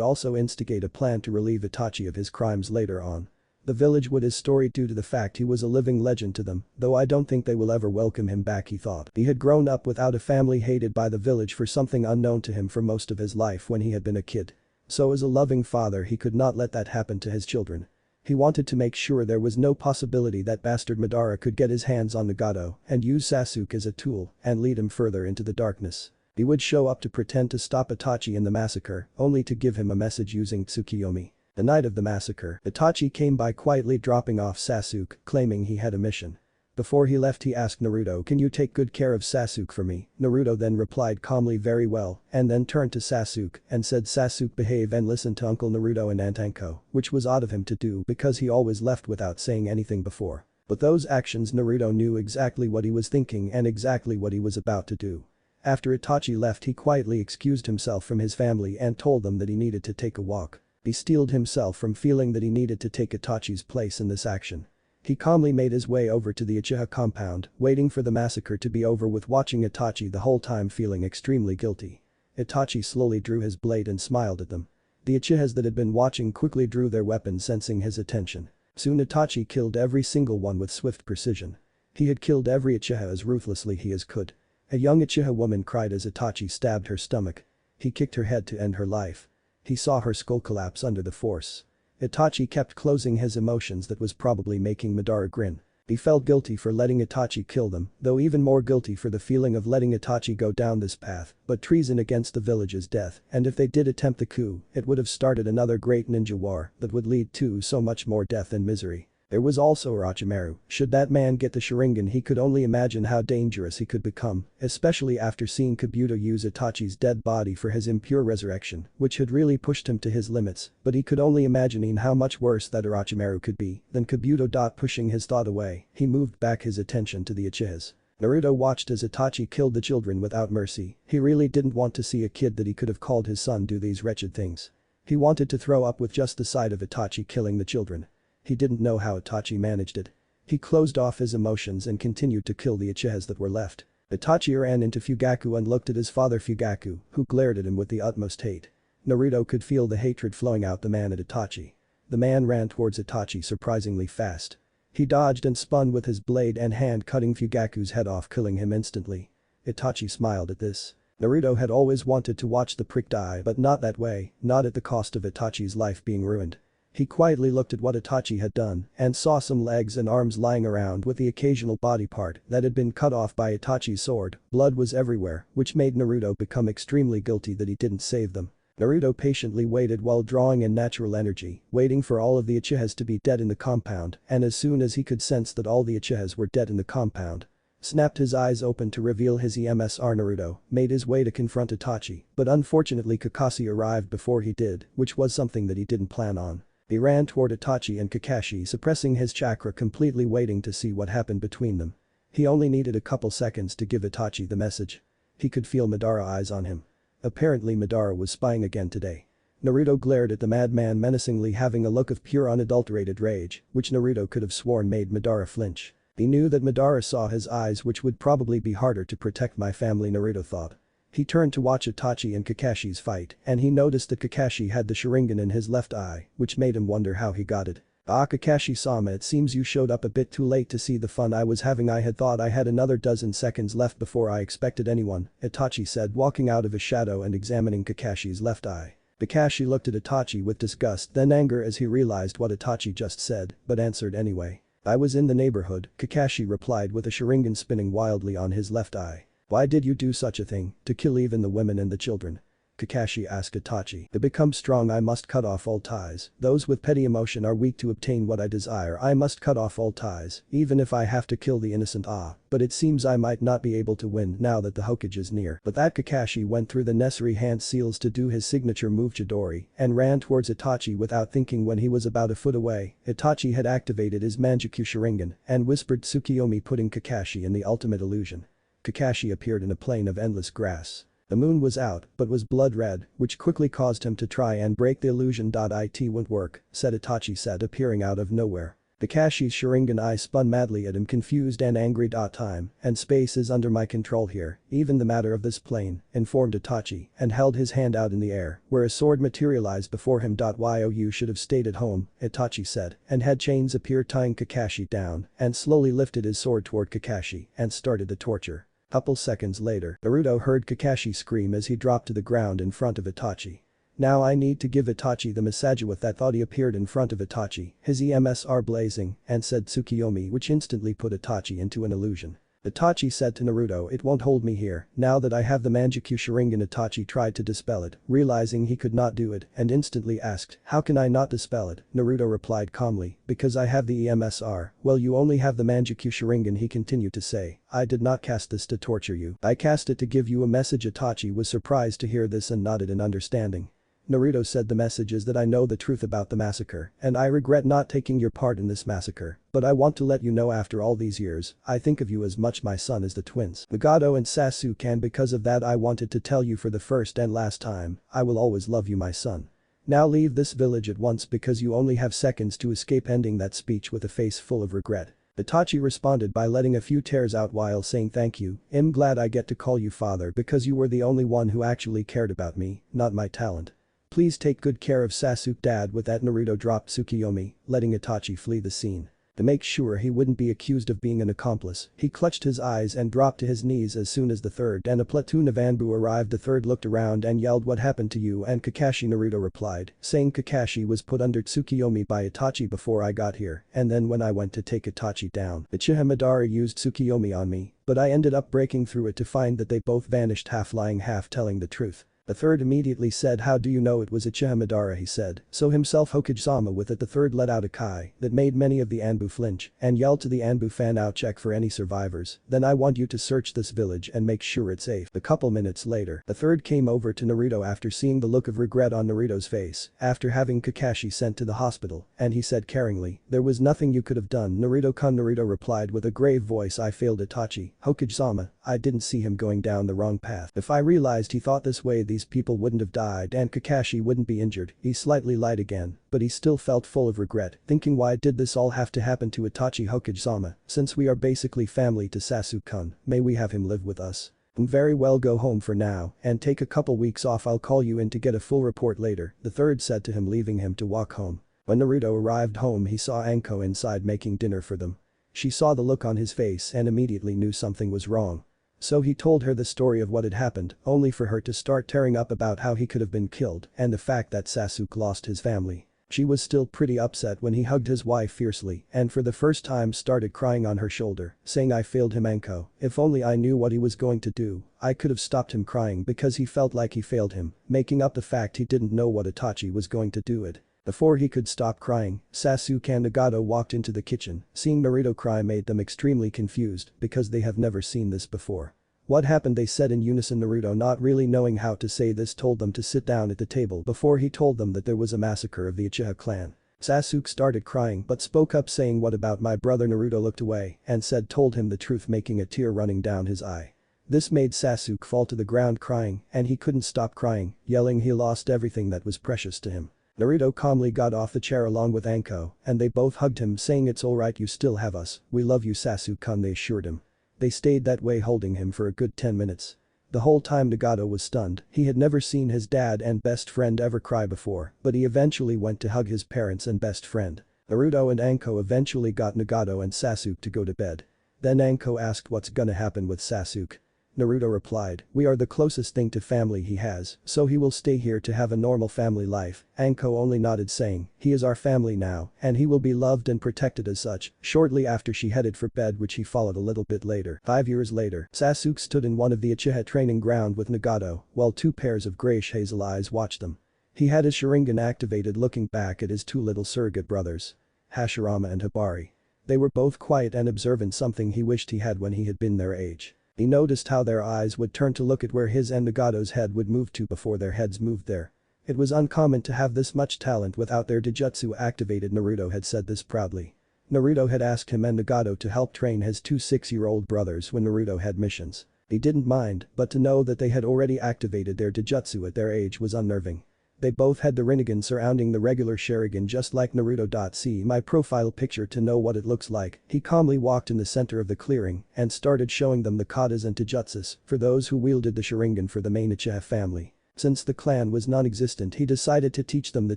also instigate a plan to relieve Itachi of his crimes later on. The village would his story due to the fact he was a living legend to them, though I don't think they will ever welcome him back, he thought. He had grown up without a family, hated by the village for something unknown to him for most of his life when he had been a kid. So as a loving father, he could not let that happen to his children. He wanted to make sure there was no possibility that bastard Madara could get his hands on Nagato and use Sasuke as a tool and lead him further into the darkness. He would show up to pretend to stop Itachi in the massacre, only to give him a message using Tsukiyomi. The night of the massacre, Itachi came by quietly, dropping off Sasuke, claiming he had a mission. Before he left, he asked Naruto, "Can you take good care of Sasuke for me?" Naruto then replied calmly, "Very well," and then turned to Sasuke and said, "Sasuke, behave and listen to Uncle Naruto and Aunt Anko," which was odd of him to do because he always left without saying anything before. But those actions, Naruto knew exactly what he was thinking and exactly what he was about to do. After Itachi left, he quietly excused himself from his family and told them that he needed to take a walk. He steeled himself from feeling that he needed to take Itachi's place in this action. He calmly made his way over to the Uchiha compound, waiting for the massacre to be over, with watching Itachi the whole time feeling extremely guilty. Itachi slowly drew his blade and smiled at them. The Uchihas that had been watching quickly drew their weapons, sensing his attention. Soon Itachi killed every single one with swift precision. He had killed every Uchiha as ruthlessly he as could. A young Uchiha woman cried as Itachi stabbed her stomach. He kicked her head to end her life. He saw her skull collapse under the force. Itachi kept closing his emotions, that was probably making Madara grin. He felt guilty for letting Itachi kill them, though even more guilty for the feeling of letting Itachi go down this path, but treason against the village is death, and if they did attempt the coup, it would have started another great ninja war that would lead to so much more death and misery. There was also Orochimaru. Should that man get the Sharingan, he could only imagine how dangerous he could become, especially after seeing Kabuto use Itachi's dead body for his impure resurrection, which had really pushed him to his limits, but he could only imagine how much worse that Orochimaru could be than Kabuto. Pushing his thought away, he moved back his attention to the Uchihas. Naruto watched as Itachi killed the children without mercy. He really didn't want to see a kid that he could have called his son do these wretched things. He wanted to throw up with just the sight of Itachi killing the children. He didn't know how Itachi managed it. He closed off his emotions and continued to kill the Uchihas that were left. Itachi ran into Fugaku and looked at his father Fugaku, who glared at him with the utmost hate. Naruto could feel the hatred flowing out the man at Itachi. The man ran towards Itachi surprisingly fast. He dodged and spun with his blade and hand, cutting Fugaku's head off, killing him instantly. Itachi smiled at this. Naruto had always wanted to watch the prick die, but not that way, not at the cost of Itachi's life being ruined. He quietly looked at what Itachi had done and saw some legs and arms lying around with the occasional body part that had been cut off by Itachi's sword. Blood was everywhere, which made Naruto become extremely guilty that he didn't save them. Naruto patiently waited while drawing in natural energy, waiting for all of the Uchihas to be dead in the compound, and as soon as he could sense that all the Uchihas were dead in the compound, snapped his eyes open to reveal his EMSR. Naruto made his way to confront Itachi, but unfortunately Kakashi arrived before he did, which was something that he didn't plan on. He ran toward Itachi and Kakashi, suppressing his chakra, completely waiting to see what happened between them. He only needed a couple seconds to give Itachi the message. He could feel Madara eyes on him. Apparently Madara was spying again today. Naruto glared at the madman menacingly, having a look of pure unadulterated rage, which Naruto could have sworn made Madara flinch. He knew that Madara saw his eyes, which would probably be harder to protect my family, Naruto thought. He turned to watch Itachi and Kakashi's fight, and he noticed that Kakashi had the Sharingan in his left eye, which made him wonder how he got it. "Ah, Kakashi-sama, it seems you showed up a bit too late to see the fun I was having. I had thought I had another dozen seconds left before I expected anyone," Itachi said, walking out of his shadow and examining Kakashi's left eye. Kakashi looked at Itachi with disgust, then anger as he realized what Itachi just said, but answered anyway. "I was in the neighborhood," Kakashi replied with a Sharingan spinning wildly on his left eye. "Why did you do such a thing, to kill even the women and the children?" Kakashi asked Itachi. "To become strong I must cut off all ties. Those with petty emotion are weak. To obtain what I desire I must cut off all ties, even if I have to kill the innocent. But it seems I might not be able to win now that the Hokage is near." But that Kakashi went through the necessary hand seals to do his signature move Chidori and ran towards Itachi without thinking. When he was about a foot away, Itachi had activated his Mangekyou Sharingan and whispered Tsukiyomi, putting Kakashi in the ultimate illusion. Kakashi appeared in a plain of endless grass. The moon was out but was blood red, which quickly caused him to try and break the illusion. "It won't work," said Itachi, appearing out of nowhere. Kakashi's Sharingan eye spun madly at him, confused and angry. "Time and space is under my control here, even the matter of this plane," informed Itachi and held his hand out in the air, where a sword materialized before him. "You should have stayed at home," Itachi said, and had chains appear tying Kakashi down, and slowly lifted his sword toward Kakashi and started the torture. Couple seconds later, Naruto heard Kakashi scream as he dropped to the ground in front of Itachi. "Now I need to give Itachi the massage." With that thought he appeared in front of Itachi, his EMSR blazing, and said Tsukiyomi, which instantly put Itachi into an illusion. Itachi said to Naruto, "It won't hold me here, now that I have the Mangekyou Sharingan." Itachi tried to dispel it, realizing he could not do it, and instantly asked, "How can I not dispel it?" Naruto replied calmly, "Because I have the EMSR." "Well, you only have the Mangekyou Sharingan," he continued to say. "I did not cast this to torture you. I cast it to give you a message." Itachi was surprised to hear this and nodded in understanding. Naruto said, "The message is that I know the truth about the massacre, and I regret not taking your part in this massacre. But I want to let you know, after all these years, I think of you as much my son as the twins, Nagato and Sasuke, and because of that I wanted to tell you for the first and last time, I will always love you, my son. Now leave this village at once because you only have seconds to escape." Ending that speech with a face full of regret, Itachi responded by letting a few tears out while saying, "Thank you. I'm glad I get to call you father because you were the only one who actually cared about me, not my talent. Please take good care of Sasuke, Dad." With that, Naruto dropped Tsukiyomi, letting Itachi flee the scene. To make sure he wouldn't be accused of being an accomplice, he clutched his eyes and dropped to his knees. As soon as the third and a platoon of Anbu arrived, the third looked around and yelled, "What happened to you and Kakashi?" Naruto replied, saying, "Kakashi was put under Tsukiyomi by Itachi before I got here, and then when I went to take Itachi down, Uchiha Madara used Tsukiyomi on me, but I ended up breaking through it to find that they both vanished, half lying half telling the truth." The third immediately said, "How do you know it was Uchiha Madara?" he said. So himself Hokage-sama with it. The third let out a kai that made many of the Anbu flinch and yelled to the Anbu fan, "Out, check for any survivors. Then I want you to search this village and make sure it's safe." A couple minutes later, the third came over to Naruto after seeing the look of regret on Naruto's face after having Kakashi sent to the hospital, and he said caringly, "There was nothing you could have done, Naruto-kun." Naruto replied with a grave voice, "I failed Itachi, Hokage-sama, I didn't see him going down the wrong path. If I realized he thought this way, these people wouldn't have died and Kakashi wouldn't be injured." He slightly lied again, but he still felt full of regret, thinking, why did this all have to happen to Itachi? "Hokage-sama, since we are basically family to Sasuke-kun, may we have him live with us?" "Very well, go home for now and take a couple weeks off. I'll call you in to get a full report later," the third said to him, leaving him to walk home. When Naruto arrived home, he saw Anko inside making dinner for them. She saw the look on his face and immediately knew something was wrong. So he told her the story of what had happened, only for her to start tearing up about how he could have been killed and the fact that Sasuke lost his family. She was still pretty upset when he hugged his wife fiercely and for the first time started crying on her shoulder, saying, "I failed him, Anko. If only I knew what he was going to do, I could have stopped him," crying because he felt like he failed him, making up the fact he didn't know what Itachi was going to do it. Before he could stop crying, Sasuke and Nagato walked into the kitchen. Seeing Naruto cry made them extremely confused because they have never seen this before. "What happened?" they said in unison. Naruto, not really knowing how to say this, told them to sit down at the table before he told them that there was a massacre of the Uchiha clan. Sasuke started crying but spoke up saying, "What about my brother?" Naruto looked away and told him the truth, making a tear running down his eye. This made Sasuke fall to the ground crying and he couldn't stop crying, yelling he lost everything that was precious to him. Naruto calmly got off the chair along with Anko and they both hugged him, saying, "It's alright, you still have us, we love you, Sasuke-kun," they assured him. They stayed that way holding him for a good 10 minutes. The whole time Nagato was stunned. He had never seen his dad and best friend ever cry before, but he eventually went to hug his parents and best friend. Naruto and Anko eventually got Nagato and Sasuke to go to bed. Then Anko asked what's gonna happen with Sasuke. Naruto replied, "We are the closest thing to family he has, so he will stay here to have a normal family life." Anko only nodded, saying, "He is our family now and he will be loved and protected as such." Shortly after, she headed for bed, which he followed a little bit later. 5 years later, Sasuke stood in one of the Uchiha training ground with Nagato while two pairs of grayish hazel eyes watched them. He had his Sharingan activated, looking back at his two little surrogate brothers, Hashirama and Hibari. They were both quiet and observant, something he wished he had when he had been their age. He noticed how their eyes would turn to look at where his and Nagato's head would move to before their heads moved there. It was uncommon to have this much talent without their Dijutsu activated. Naruto had said this proudly. Naruto had asked him and Nagato to help train his two 6-year-old brothers when Naruto had missions. He didn't mind, but to know that they had already activated their Dijutsu at their age was unnerving. They both had the Rinnegan surrounding the regular Sharingan just like Naruto. See my profile picture to know what it looks like. He calmly walked in the center of the clearing and started showing them the katas and taijutsus for those who wielded the Sharingan for the main Uchiha family. Since the clan was non-existent, he decided to teach them the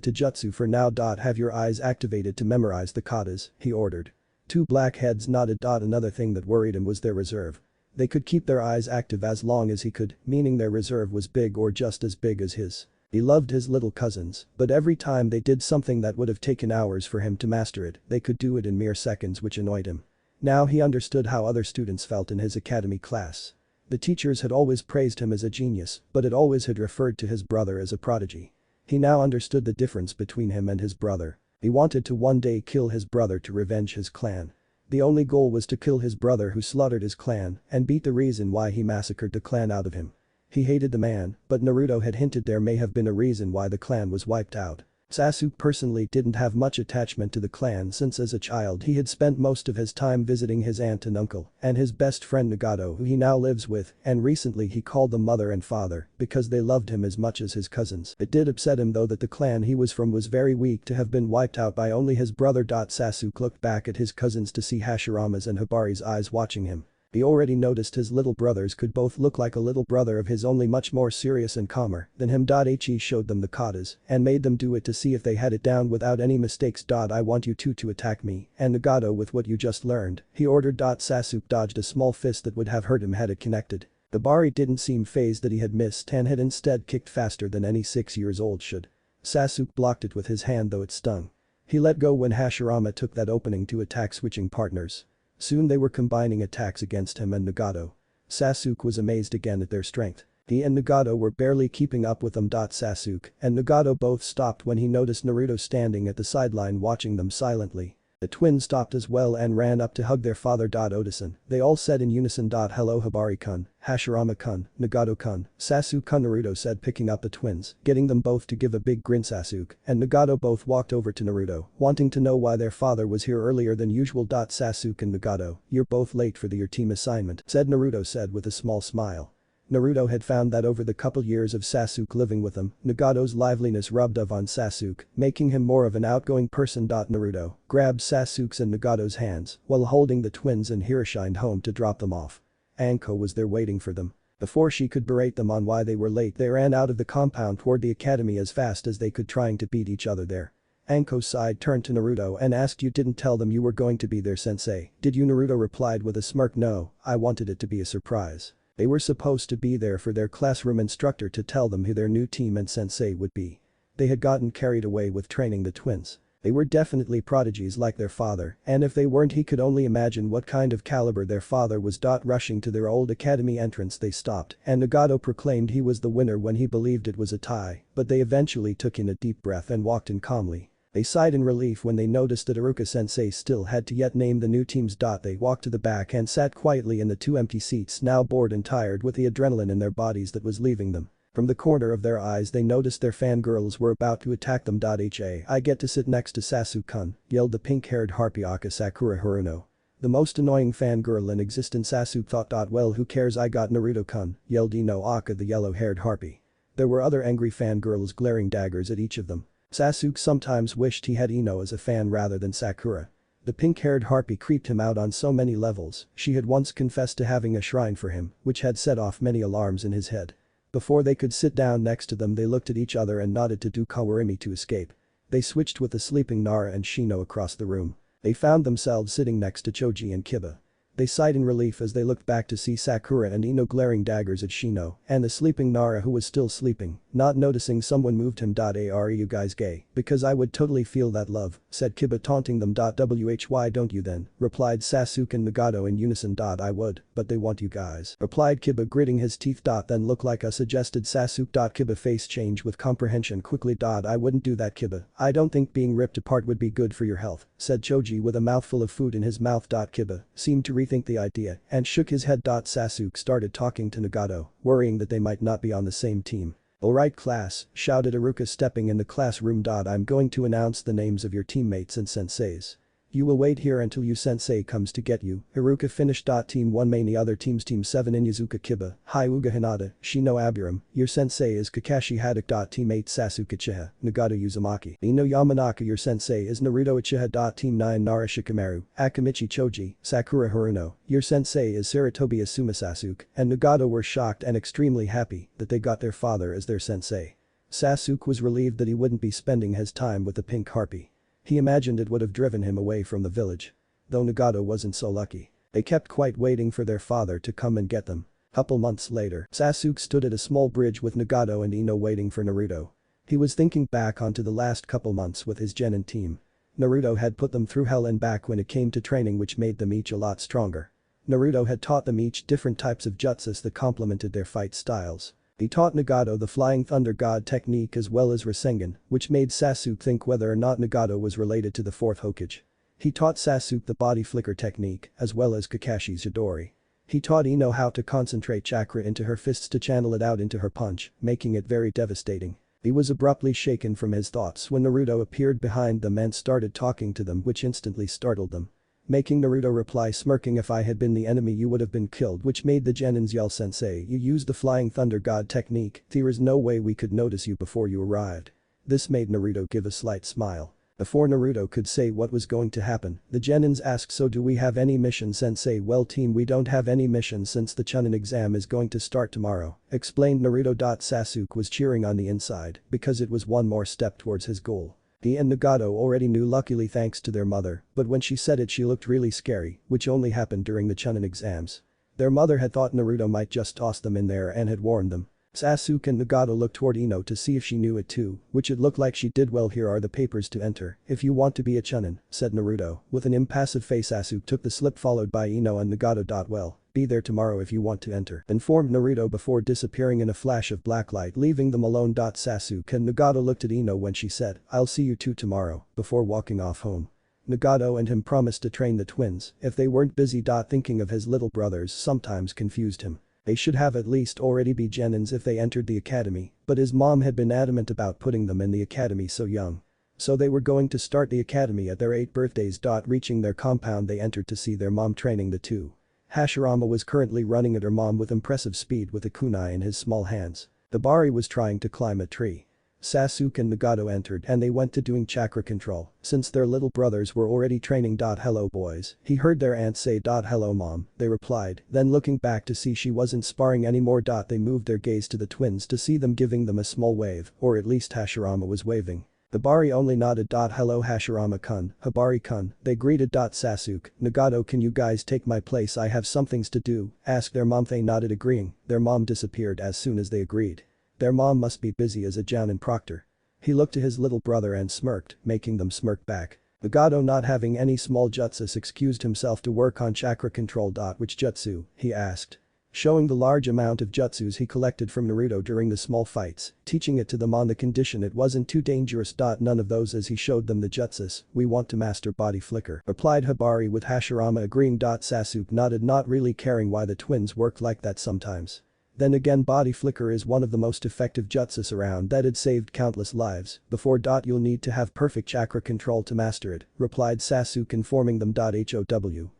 taijutsu for now. "Have your eyes activated to memorize the katas," he ordered. Two black heads nodded. Another thing that worried him was their reserve. They could keep their eyes active as long as he could, meaning their reserve was big or just as big as his. He loved his little cousins, but every time they did something that would have taken hours for him to master it, they could do it in mere seconds, which annoyed him. Now he understood how other students felt in his academy class. The teachers had always praised him as a genius, but it always had referred to his brother as a prodigy. He now understood the difference between him and his brother. He wanted to one day kill his brother to revenge his clan. The only goal was to kill his brother who slaughtered his clan and beat the reason why he massacred the clan out of him. He hated the man, but Naruto had hinted there may have been a reason why the clan was wiped out. Sasuke personally didn't have much attachment to the clan since as a child he had spent most of his time visiting his aunt and uncle and his best friend Nagato, who he now lives with, and recently he called them mother and father because they loved him as much as his cousins. It did upset him though that the clan he was from was very weak to have been wiped out by only his brother. Sasuke looked back at his cousins to see Hashirama's and Hibari's eyes watching him. He already noticed his little brothers could both look like a little brother of his, only much more serious and calmer than him. He showed them the katas and made them do it to see if they had it down without any mistakes. "I want you two to attack me and Nagato with what you just learned," he ordered. Sasuke dodged a small fist that would have hurt him had it connected. Hibari didn't seem fazed that he had missed and had instead kicked faster than any 6-year-old should. Sasuke blocked it with his hand though it stung. He let go when Hashirama took that opening to attack, switching partners. Soon they were combining attacks against him and Nagato. Sasuke was amazed again at their strength. He and Nagato were barely keeping up with them. Sasuke and Nagato both stopped when he noticed Naruto standing at the sideline watching them silently. The twins stopped as well and ran up to hug their father. Oda-san. They all said in unison. Hello Hibari-kun, Hashirama-kun, Nagato-kun, Sasuke-kun, Naruto said, picking up the twins, getting them both to give a big grin. Sasuke and Nagato both walked over to Naruto, wanting to know why their father was here earlier than usual. Sasuke and Nagato, you're both late for your team assignment, said Naruto said with a small smile. Naruto had found that over the couple years of Sasuke living with him, Nagato's liveliness rubbed off on Sasuke, making him more of an outgoing person. Naruto grabbed Sasuke's and Nagato's hands while holding the twins and Hiroshined home to drop them off. Anko was there waiting for them. Before she could berate them on why they were late, they ran out of the compound toward the academy as fast as they could, trying to beat each other there. Anko's side turned to Naruto and asked, you didn't tell them you were going to be there, sensei, did you? Naruto replied with a smirk, no, I wanted it to be a surprise. They were supposed to be there for their classroom instructor to tell them who their new team and sensei would be. They had gotten carried away with training the twins. They were definitely prodigies like their father, and if they weren't, he could only imagine what kind of caliber their father was. Rushing to their old academy entrance, they stopped, and Nagato proclaimed he was the winner when he believed it was a tie, but they eventually took in a deep breath and walked in calmly. They sighed in relief when they noticed that Iruka-sensei still had to yet name the new teams. They walked to the back and sat quietly in the two empty seats, now bored and tired with the adrenaline in their bodies that was leaving them. From the corner of their eyes they noticed their fangirls were about to attack them. I get to sit next to Sasuke-kun, yelled the pink-haired harpy Aka Sakura Haruno. The most annoying fangirl in existence, Sasuke thought. Well, who cares, I got Naruto-kun, yelled Ino Aka the yellow-haired harpy. There were other angry fangirls glaring daggers at each of them. Sasuke sometimes wished he had Ino as a fan rather than Sakura. The pink-haired harpy creeped him out on so many levels. She had once confessed to having a shrine for him, which had set off many alarms in his head. Before they could sit down next to them, they looked at each other and nodded to do Kawarimi to escape. They switched with the sleeping Nara and Shino across the room. They found themselves sitting next to Choji and Kiba. They sighed in relief as they looked back to see Sakura and Ino glaring daggers at Shino and the sleeping Nara, who was still sleeping, not noticing someone moved him. Are you guys gay? Because I would totally feel that love, said Kiba, taunting them. Why don't you then? Replied Sasuke and Nagato in unison. I would, but they want you guys, replied Kiba, gritting his teeth. Then look like us, suggested Sasuke. Kiba face changed with comprehension quickly. I wouldn't do that, Kiba. I don't think being ripped apart would be good for your health, said Choji with a mouthful of food in his mouth. Kiba seemed to rethink the idea and shook his head. Sasuke started talking to Nagato, worrying that they might not be on the same team. Alright class, shouted Iruka, stepping in the classroom. I'm going to announce the names of your teammates and senseis. You will wait here until your sensei comes to get you. Iruka finished. Team 1 main, the other teams. Team 7 Inyazuka Kiba, Hyuga Hinata, Shino Abiram, your sensei is Kakashi Haddock. Team 8 Sasuke Uchiha, Nagato Uzumaki, Ino Yamanaka, your sensei is Naruto Uchiha. Team 9 Nara Shikamaru, Akamichi Choji, Sakura Haruno, your sensei is Saratobi Asuma. Sasuke and Nagato were shocked and extremely happy that they got their father as their sensei. Sasuke was relieved that he wouldn't be spending his time with the pink harpy. He imagined it would have driven him away from the village. Though Nagato wasn't so lucky. They kept quite waiting for their father to come and get them. Couple months later, Sasuke stood at a small bridge with Nagato and Ino waiting for Naruto. He was thinking back onto the last couple months with his genin team. Naruto had put them through hell and back when it came to training, which made them each a lot stronger. Naruto had taught them each different types of jutsus that complemented their fight styles. He taught Nagato the Flying Thunder God technique as well as Rasengan, which made Sasuke think whether or not Nagato was related to the fourth Hokage. He taught Sasuke the body flicker technique as well as Kakashi's Yadori. He taught Ino how to concentrate chakra into her fists to channel it out into her punch, making it very devastating. He was abruptly shaken from his thoughts when Naruto appeared behind them and started talking to them, which instantly startled them. Making Naruto reply smirking, if I had been the enemy you would have been killed, which made the genins yell, sensei, you used the Flying Thunder God technique, there is no way we could notice you before you arrived. This made Naruto give a slight smile. Before Naruto could say what was going to happen, the genins asked, so do we have any mission, sensei? Well team, we don't have any mission since the Chunin exam is going to start tomorrow, explained Naruto. Sasuke was cheering on the inside because it was one more step towards his goal. He and Nagato already knew, luckily thanks to their mother, but when she said it she looked really scary, which only happened during the Chunin exams. Their mother had thought Naruto might just toss them in there and had warned them. Sasuke and Nagato looked toward Ino to see if she knew it too, which it looked like she did. Well, here are the papers to enter if you want to be a Chunin, said Naruto. With an impassive face Sasuke took the slip followed by Ino and Nagato. Well, be there tomorrow if you want to enter," informed Naruto before disappearing in a flash of black light, leaving them alone. Sasuke and Nagato looked at Ino when she said, "I'll see you two tomorrow," before walking off home. Nagato and him promised to train the twins if they weren't busy. Thinking of his little brothers sometimes confused him. They should have at least already be genins if they entered the academy, but his mom had been adamant about putting them in the academy so young. So they were going to start the academy at their 8th birthdays. Reaching their compound, they entered to see their mom training the two. Hashirama was currently running at her mom with impressive speed with a kunai in his small hands. The Bari was trying to climb a tree. Sasuke and Nagato entered and they went to doing chakra control since their little brothers were already training. "Hello boys," he heard their aunt say. "Hello mom," they replied, then looking back to see she wasn't sparring anymore. They moved their gaze to the twins to see them giving them a small wave, or at least Hashirama was waving. The Bari only nodded. "Hello Hashirama-kun, Hibari-kun," they greeted. "Sasuke, Nagato, can you guys take my place? I have some things to do," asked their mom. They nodded agreeing. Their mom disappeared as soon as they agreed. Their mom must be busy as a Jounin proctor. He looked to his little brother and smirked, making them smirk back. Nagato, not having any small jutsus, excused himself to work on chakra control. "Which jutsu?" he asked. Showing the large amount of jutsus he collected from Naruto during the small fights, teaching it to them on the condition it wasn't too dangerous. "None of those," as he showed them the jutsus. "We want to master body flicker," replied Hibari with Hashirama agreeing. Sasuke nodded, not really caring why the twins worked like that sometimes. Then again, body flicker is one of the most effective jutsus around that had saved countless lives. "Before. You'll need to have perfect chakra control to master it," replied Sasuke, informing them. "How?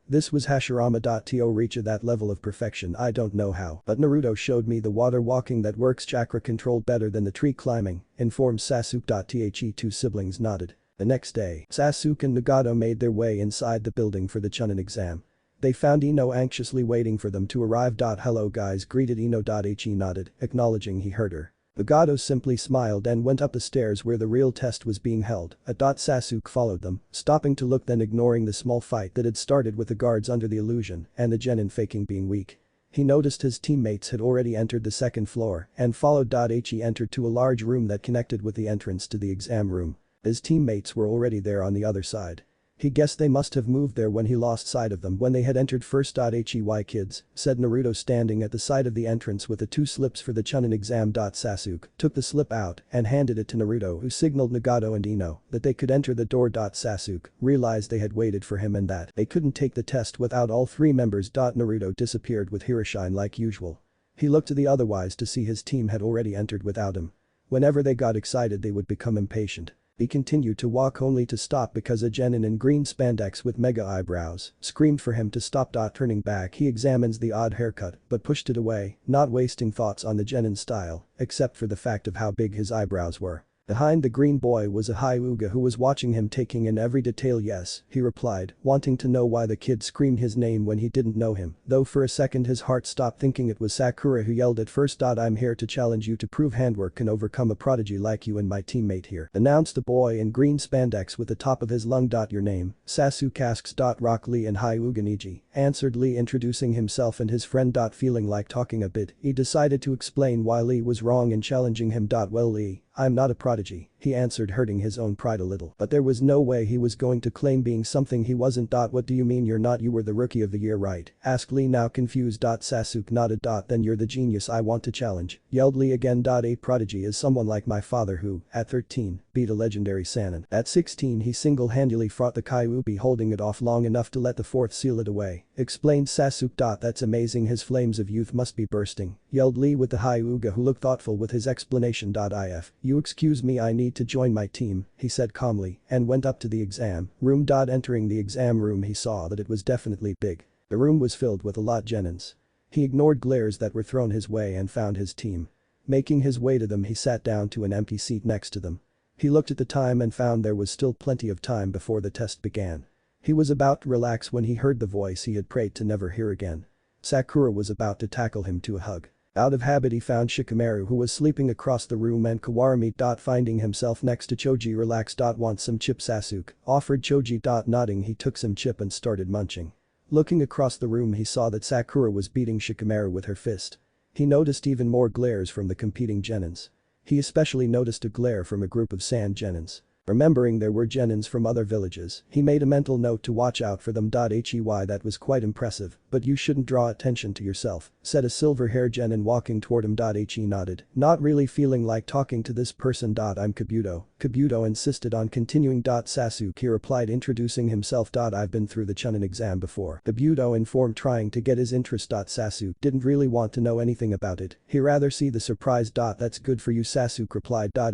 This was Hashirama. To reach that level of perfection, I don't know how, but Naruto showed me the water walking that works chakra control better than the tree climbing," informed Sasuke. The two siblings nodded. The next day, Sasuke and Nagato made their way inside the building for the Chunin exam. They found Ino anxiously waiting for them to arrive. "Hello guys," greeted Ino. He nodded, acknowledging he heard her. Nagato simply smiled and went up the stairs where the real test was being held. Sasuke followed them, stopping to look, then ignoring the small fight that had started with the guards under the illusion and the genin faking being weak. He noticed his teammates had already entered the second floor and followed. He entered to a large room that connected with the entrance to the exam room. His teammates were already there on the other side. He guessed they must have moved there when he lost sight of them when they had entered first. "Why kids," said Naruto, standing at the side of the entrance with the two slips for the Chunin exam. Sasuke took the slip out and handed it to Naruto, who signaled Nagato and Ino that they could enter the door. Sasuke realized they had waited for him and that they couldn't take the test without all three members. Naruto disappeared with Hiroshine like usual. He looked to the otherwise to see his team had already entered without him. Whenever they got excited they would become impatient. He continued to walk only to stop because a genin in green spandex with mega eyebrows screamed for him to stop. Turning back, he examines the odd haircut but pushed it away, not wasting thoughts on the genin style, except for the fact of how big his eyebrows were. Behind the green boy was a Hyuga who was watching him, taking in every detail. "Yes," he replied, wanting to know why the kid screamed his name when he didn't know him, though for a second his heart stopped, thinking it was Sakura who yelled at first. "I'm here to challenge you to prove handwork can overcome a prodigy like you and my teammate here," announced the boy in green spandex with the top of his lung. "Your name?" Sasuke asks. "Rock Lee," and Hyuga Niji, answered Lee, introducing himself and his friend. Feeling like talking a bit, he decided to explain why Lee was wrong in challenging him. "Well Lee, I'm not a prodigy," he answered, hurting his own pride a little, but there was no way he was going to claim being something he wasn't. "What do you mean you're not? You were the rookie of the year, right?" asked Lee, now confused. Sasuke nodded. "Then you're the genius I want to challenge," yelled Lee again. "A prodigy is someone like my father who, at 13, beat a legendary Sannin. At 16 he single-handedly fought the Kyuubi, holding it off long enough to let the fourth seal it away," explained Sasuke. "That's amazing, his flames of youth must be bursting," yelled Lee with the Hyuga, who looked thoughtful with his explanation. "If you excuse me, I need to join my team," he said calmly and went up to the exam room. Entering the exam room he saw that it was definitely big. The room was filled with a lot genins. He ignored glares that were thrown his way and found his team. Making his way to them, he sat down to an empty seat next to them. He looked at the time and found there was still plenty of time before the test began. He was about to relax when he heard the voice he had prayed to never hear again. Sakura was about to tackle him to a hug. Out of habit he found Shikamaru, who was sleeping across the room, and Kawarami. Finding himself next to Choji, relaxed. "Want some chip?" Sasuke offered Choji. Nodding, he took some chip and started munching. Looking across the room he saw that Sakura was beating Shikamaru with her fist. He noticed even more glares from the competing genins. He especially noticed a glare from a group of sand genins. Remembering there were genins from other villages, he made a mental note to watch out for them. Hey, that was quite impressive, but you shouldn't draw attention to yourself, said a silver-haired genin walking toward him. He nodded, not really feeling like talking to this person. I'm Kabuto. Kabuto insisted on continuing. Sasuke replied, introducing himself. I've been through the Chunin exam before, Kabuto informed, trying to get his interest. Sasuke didn't really want to know anything about it, he rather see the surprise. That's good for you, Sasuke replied. How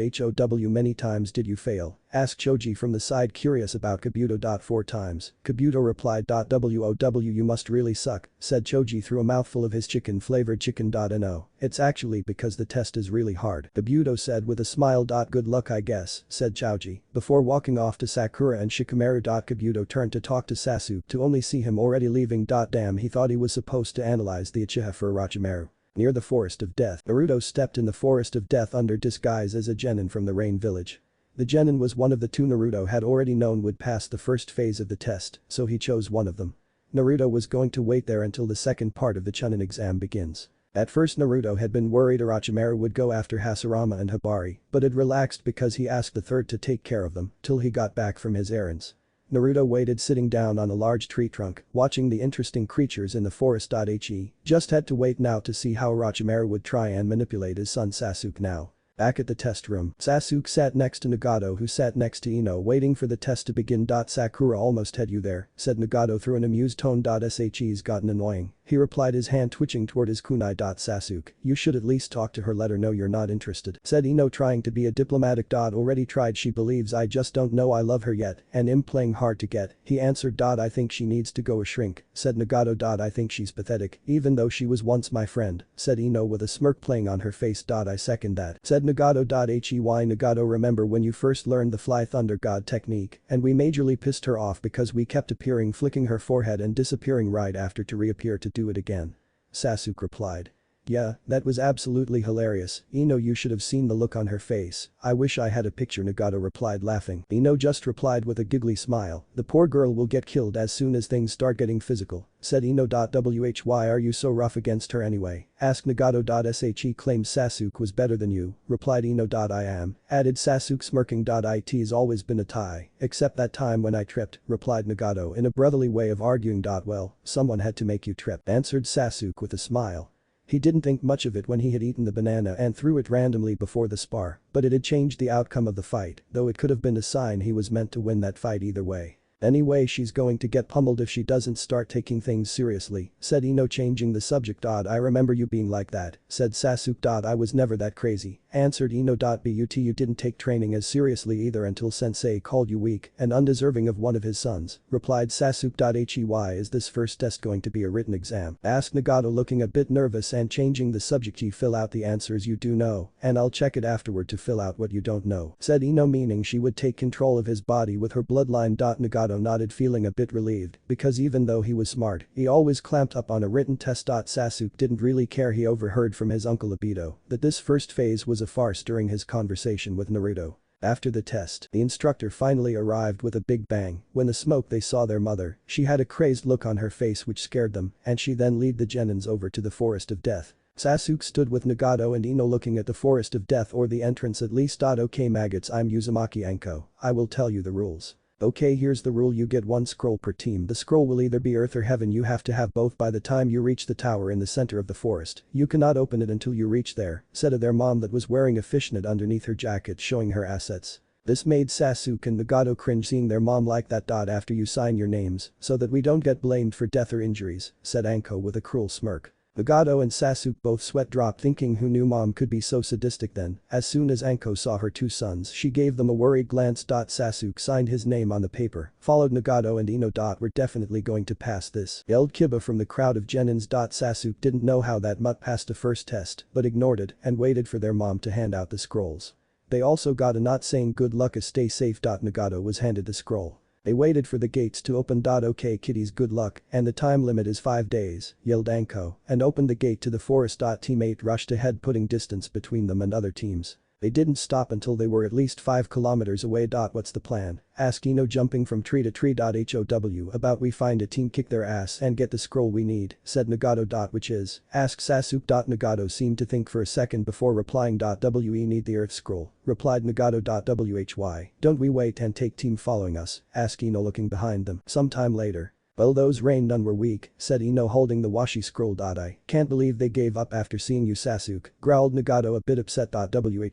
many times did you fail? Asked Choji from the side, curious about Kabuto. 4 times, Kabuto replied. Wow, you must really suck, said Choji through a mouthful of his chicken-flavored chicken. No, it's actually because the test is really hard, Kabuto said with a smile. Good luck I guess, said Choji, before walking off to Sakura and Shikamaru. Kabuto turned to talk to Sasuke to only see him already leaving. Damn, he thought he was supposed to analyze the Uchiha for Orochimaru. Near the Forest of Death, Naruto stepped in the Forest of Death under disguise as a genin from the Rain Village. The genin was one of the 2 Naruto had already known would pass the first phase of the test, so he chose one of them. Naruto was going to wait there until the second part of the Chunin exam begins. At first Naruto had been worried Orochimaru would go after Hashirama and Hibari, but had relaxed because he asked the third to take care of them till he got back from his errands. Naruto waited sitting down on a large tree trunk, watching the interesting creatures in the forest. He just had to wait now to see how Orochimaru would try and manipulate his son Sasuke now. Back at the test room, Sasuke sat next to Nagato, who sat next to Ino, waiting for the test to begin. Sakura almost had you there, said Nagato through an amused tone. She's gotten annoying, he replied, his hand twitching toward his kunai. Sasuke, you should at least talk to her, let her know you're not interested, said Ino, trying to be a diplomatic. Already tried, she believes I just don't know I love her yet and am playing hard to get, he answered. I think she needs to go a shrink, said Nagato. I think she's pathetic, even though she was once my friend, said Ino with a smirk playing on her face. I second that, said Nagato. Nagato, remember when you first learned the Fly Thunder God technique and we majorly pissed her off because we kept appearing, flicking her forehead and disappearing right after to reappear to do it again? Sasuke replied. Yeah, that was absolutely hilarious, Ino, you should have seen the look on her face, I wish I had a picture, Nagato replied, laughing. Ino just replied with a giggly smile, the poor girl will get killed as soon as things start getting physical, said Ino. Why are you so rough against her anyway? Asked Nagato. She claims Sasuke was better than you, replied Ino. I am, added Sasuke smirking. It's always been a tie, except that time when I tripped, replied Nagato in a brotherly way of arguing. Well, someone had to make you trip, answered Sasuke with a smile. He didn't think much of it when he had eaten the banana and threw it randomly before the spar, but it had changed the outcome of the fight, though it could have been a sign he was meant to win that fight either way. Anyway, she's going to get pummeled if she doesn't start taking things seriously, said Ino, changing the subject. I remember you being like that, said Sasuke. I was never that crazy, answered Ino. But you didn't take training as seriously either until sensei called you weak and undeserving of one of his sons, replied Sasuke. Why is this first test going to be a written exam? Asked Nagato, looking a bit nervous and changing the subject. You fill out the answers you do know, and I'll check it afterward to fill out what you don't know, said Ino, meaning she would take control of his body with her bloodline. Nagato nodded, feeling a bit relieved, because even though he was smart, he always clamped up on a written test. Sasuke didn't really care. He overheard from his uncle Obito that this first phase was a farce during his conversation with Naruto. After the test, the instructor finally arrived with a big bang. When the smoke they saw their mother, she had a crazed look on her face which scared them, and she then led the genins over to the Forest of Death. Sasuke stood with Nagato and Ino looking at the Forest of Death, or the entrance at least. Okay maggots, I'm Uzumaki Anko, I will tell you the rules. Okay, here's the rule, you get 1 scroll per team. The scroll will either be earth or heaven, you have to have both by the time you reach the tower in the center of the forest. You cannot open it until you reach there, said their mom that was wearing a fishnet underneath her jacket showing her assets. This made Sasuke and Nagato cringe seeing their mom like that. After you sign your names, so that we don't get blamed for death or injuries, said Anko with a cruel smirk. Nagato and Sasuke both sweat dropped, thinking who knew mom could be so sadistic. Then, as soon as Anko saw her 2 sons, she gave them a worried glance. Sasuke signed his name on the paper, followed Nagato and Ino. We're definitely going to pass this, yelled Kiba from the crowd of genins. Sasuke didn't know how that mutt passed the first test, but ignored it and waited for their mom to hand out the scrolls. They also got a note saying good luck, stay safe. Nagato was handed the scroll. They waited for the gates to open. Okay kiddies, good luck, and the time limit is 5 days, yelled Anko, and opened the gate to the forest. Teammate rushed ahead, putting distance between them and other teams. They didn't stop until they were at least 5 kilometers away. What's the plan? Asked Ino jumping from tree to tree. How about we find a team, kick their ass and get the scroll we need, said Nagato. Which is? Asked Sasuke. Nagato seemed to think for a second before replying. We need the earth scroll, replied Nagato. Why don't we wait and take team following us? Asked Ino looking behind them. Sometime later. Well, those rain none were weak, said Ino holding the washi scroll. I can't believe they gave up after seeing you, Sasuke, growled Nagato a bit upset.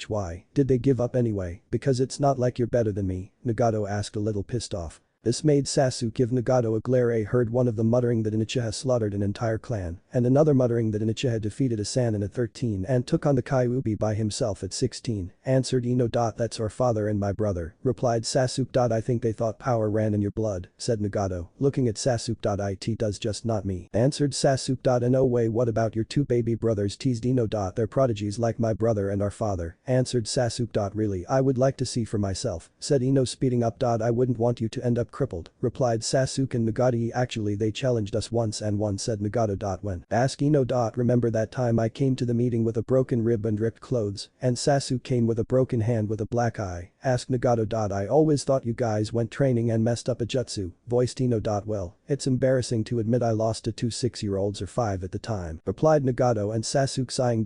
Why did they give up anyway? Because it's not like you're better than me, Nagato asked a little pissed off. This made Sasuke give Nagato a glare. I heard one of them muttering that an Uchiha slaughtered an entire clan, and another muttering that an Uchiha defeated a Sannin at 13 and took on the Kyuubi by himself at 16, answered Ino. That's our father and my brother, replied Sasuke. I think they thought power ran in your blood, said Nagato, looking at Sasuke. It does, just not me, answered Sasuke. No way, what about your 2 baby brothers, teased Ino. They're prodigies like my brother and our father, answered Sasuke. Really, I would like to see for myself, said Ino speeding up. I wouldn't want you to end up crippled, replied Sasuke and Nagato. Actually they challenged us once and won, said Nagato. When? Asked Ino. Remember that time I came to the meeting with a broken rib and ripped clothes, and Sasuke came with a broken hand with a black eye, asked Nagato. I always thought you guys went training and messed up a jutsu, voiced Ino. Well, it's embarrassing to admit I lost to 2 6-year-olds or 5 at the time, replied Nagato and Sasuke sighing.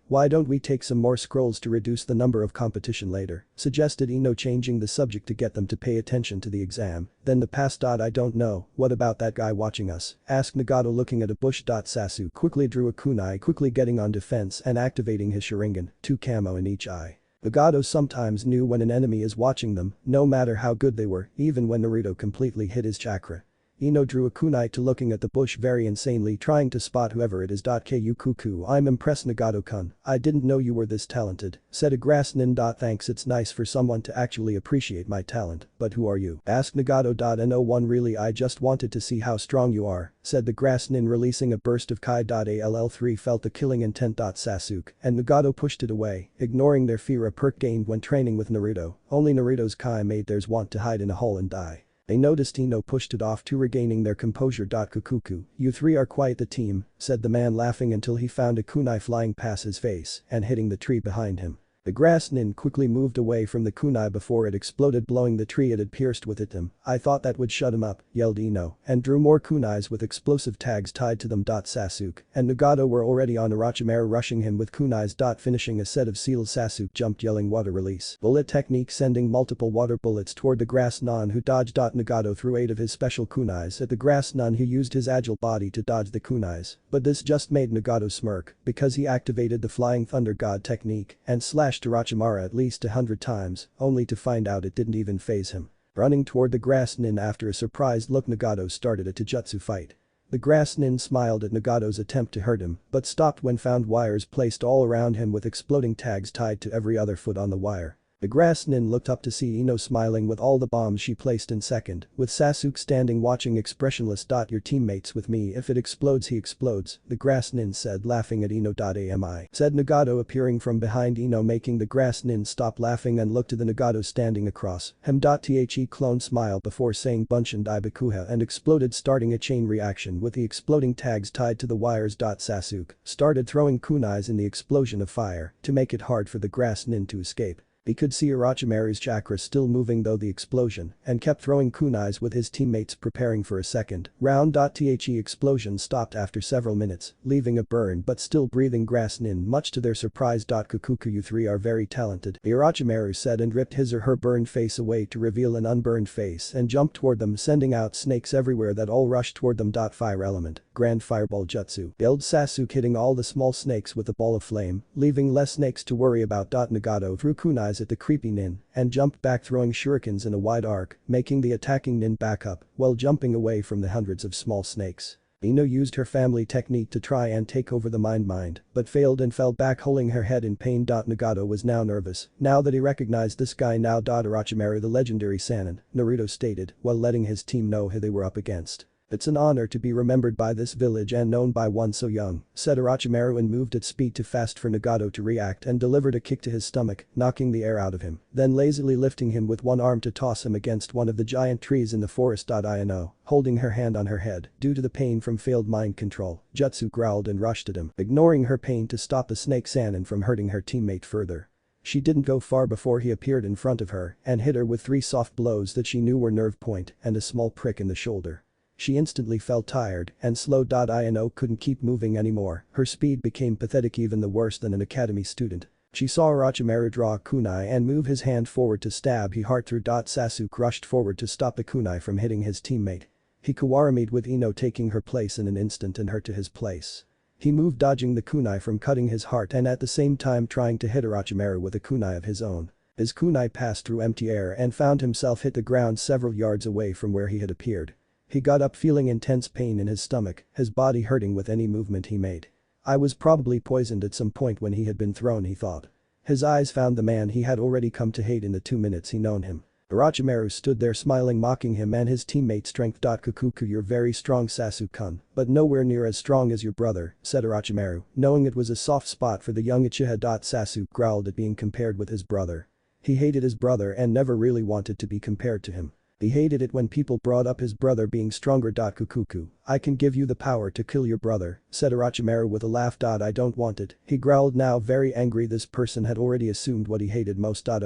Why don't we take some more scrolls to reduce the number of competition later, suggested Ino, changing the subject to get them to pay attention to the exam. Then the past. I don't know, what about that guy watching us, asked Nagato looking at a bush. Sasuke quickly drew a kunai, quickly getting on defense and activating his Sharingan, 2 camo in each eye. Nagato sometimes knew when an enemy is watching them, no matter how good they were, even when Naruto completely hid his chakra. Ino drew a kunai to looking at the bush very insanely, trying to spot whoever it is. Ku cuckoo, I'm impressed, Nagato-kun, I didn't know you were this talented, said a grass nin. Thanks, it's nice for someone to actually appreciate my talent, but who are you? Asked Nagato. No one really, I just wanted to see how strong you are, said the grass nin, releasing a burst of kai. All3 felt the killing intent. Sasuke and Nagato pushed it away, ignoring their fear, a perk gained when training with Naruto. Only Naruto's kai made theirs want to hide in a hole and die. They noticed Ino pushed it off, to regaining their composure. Kukuku, you 3 are quite the team, said the man, laughing until he found a kunai flying past his face and hitting the tree behind him. The grass nin quickly moved away from the kunai before it exploded, blowing the tree it had pierced with it. I thought that would shut him up, yelled Ino, and drew more kunais with explosive tags tied to them. Sasuke and Nagato were already on Orochimaru, rushing him with kunais. Finishing a set of seals, Sasuke jumped, yelling water release bullet technique, sending multiple water bullets toward the grass nun, who dodged. Nagato threw 8 of his special kunais at the grass nun, who used his agile body to dodge the kunais, but this just made Nagato smirk because he activated the flying thunder god technique and slashed Orochimaru at least 100 times, only to find out it didn't even faze him. Running toward the grass nin after a surprised look, Nagato started a taijutsu fight. The grass nin smiled at Nagato's attempt to hurt him, but stopped when found wires placed all around him with exploding tags tied to every other foot on the wire. The grass nin looked up to see Ino smiling with all the bombs she placed in second, with Sasuke standing watching expressionless. Your teammate's with me, if it explodes he explodes, the grass nin said, laughing at Ino. Ami, said Nagato, appearing from behind Ino, making the grass nin stop laughing and look to the Nagato standing across him. The clone smiled before saying Bunshin Ibakuha and exploded, starting a chain reaction with the exploding tags tied to the wires. Sasuke started throwing kunais in the explosion of fire to make it hard for the grass nin to escape. He could see Orochimaru's chakra still moving though the explosion and kept throwing kunais with his teammates preparing for a second round. The explosion stopped after several minutes, leaving a burned but still breathing grass nin, much to their surprise. Kukuku, you 3 are very talented, Orochimaru said, and ripped his or her burned face away to reveal an unburned face and jumped toward them, sending out snakes everywhere that all rushed toward them. Fire element, grand fireball jutsu, yelled Sasuke, hitting all the small snakes with a ball of flame, leaving less snakes to worry about. Nagato threw kunais at the creepy nin and jumped back, throwing shurikens in a wide arc, making the attacking nin back up while jumping away from the hundreds of small snakes. Ino used her family technique to try and take over the mind, but failed and fell back, holding her head in pain. Nagato was now nervous, now that he recognized this guy now. Orochimaru, the legendary Sannin, Naruto stated, while letting his team know who they were up against. It's an honor to be remembered by this village and known by one so young, said Orochimaru, and moved at speed too fast for Nagato to react and delivered a kick to his stomach, knocking the air out of him, then lazily lifting him with one arm to toss him against one of the giant trees in the forest. Ino, holding her hand on her head due to the pain from failed mind control, jutsu growled and rushed at him, ignoring her pain to stop the snake Sannin from hurting her teammate further. She didn't go far before he appeared in front of her and hit her with 3 soft blows that she knew were nerve point and a small prick in the shoulder. She instantly felt tired and slow. Ino couldn't keep moving anymore, her speed became pathetic, even the worse than an academy student. She saw Orochimaru draw a kunai and move his hand forward to stab he heart through. Sasuke rushed forward to stop the kunai from hitting his teammate. He kawaramied with Ino taking her place in an instant and her to his place. He moved dodging the kunai from cutting his heart and at the same time trying to hit Orochimaru with a kunai of his own. His kunai passed through empty air and found himself hit the ground several yards away from where he had appeared. He got up feeling intense pain in his stomach, his body hurting with any movement he made. I was probably poisoned at some point when he had been thrown, he thought. His eyes found the man he had already come to hate in the 2 minutes he known him. Orochimaru stood there smiling, mocking him and his teammate strength. Kukuku, you're very strong, Sasuke-kun, but nowhere near as strong as your brother, said Orochimaru, knowing it was a soft spot for the young Uchiha. Sasuke growled at being compared with his brother. He hated his brother and never really wanted to be compared to him. He hated it when people brought up his brother being stronger. Kukuku, I can give you the power to kill your brother, said Orochimaru with a laugh. I don't want it, he growled, now very angry. This person had already assumed what he hated most. I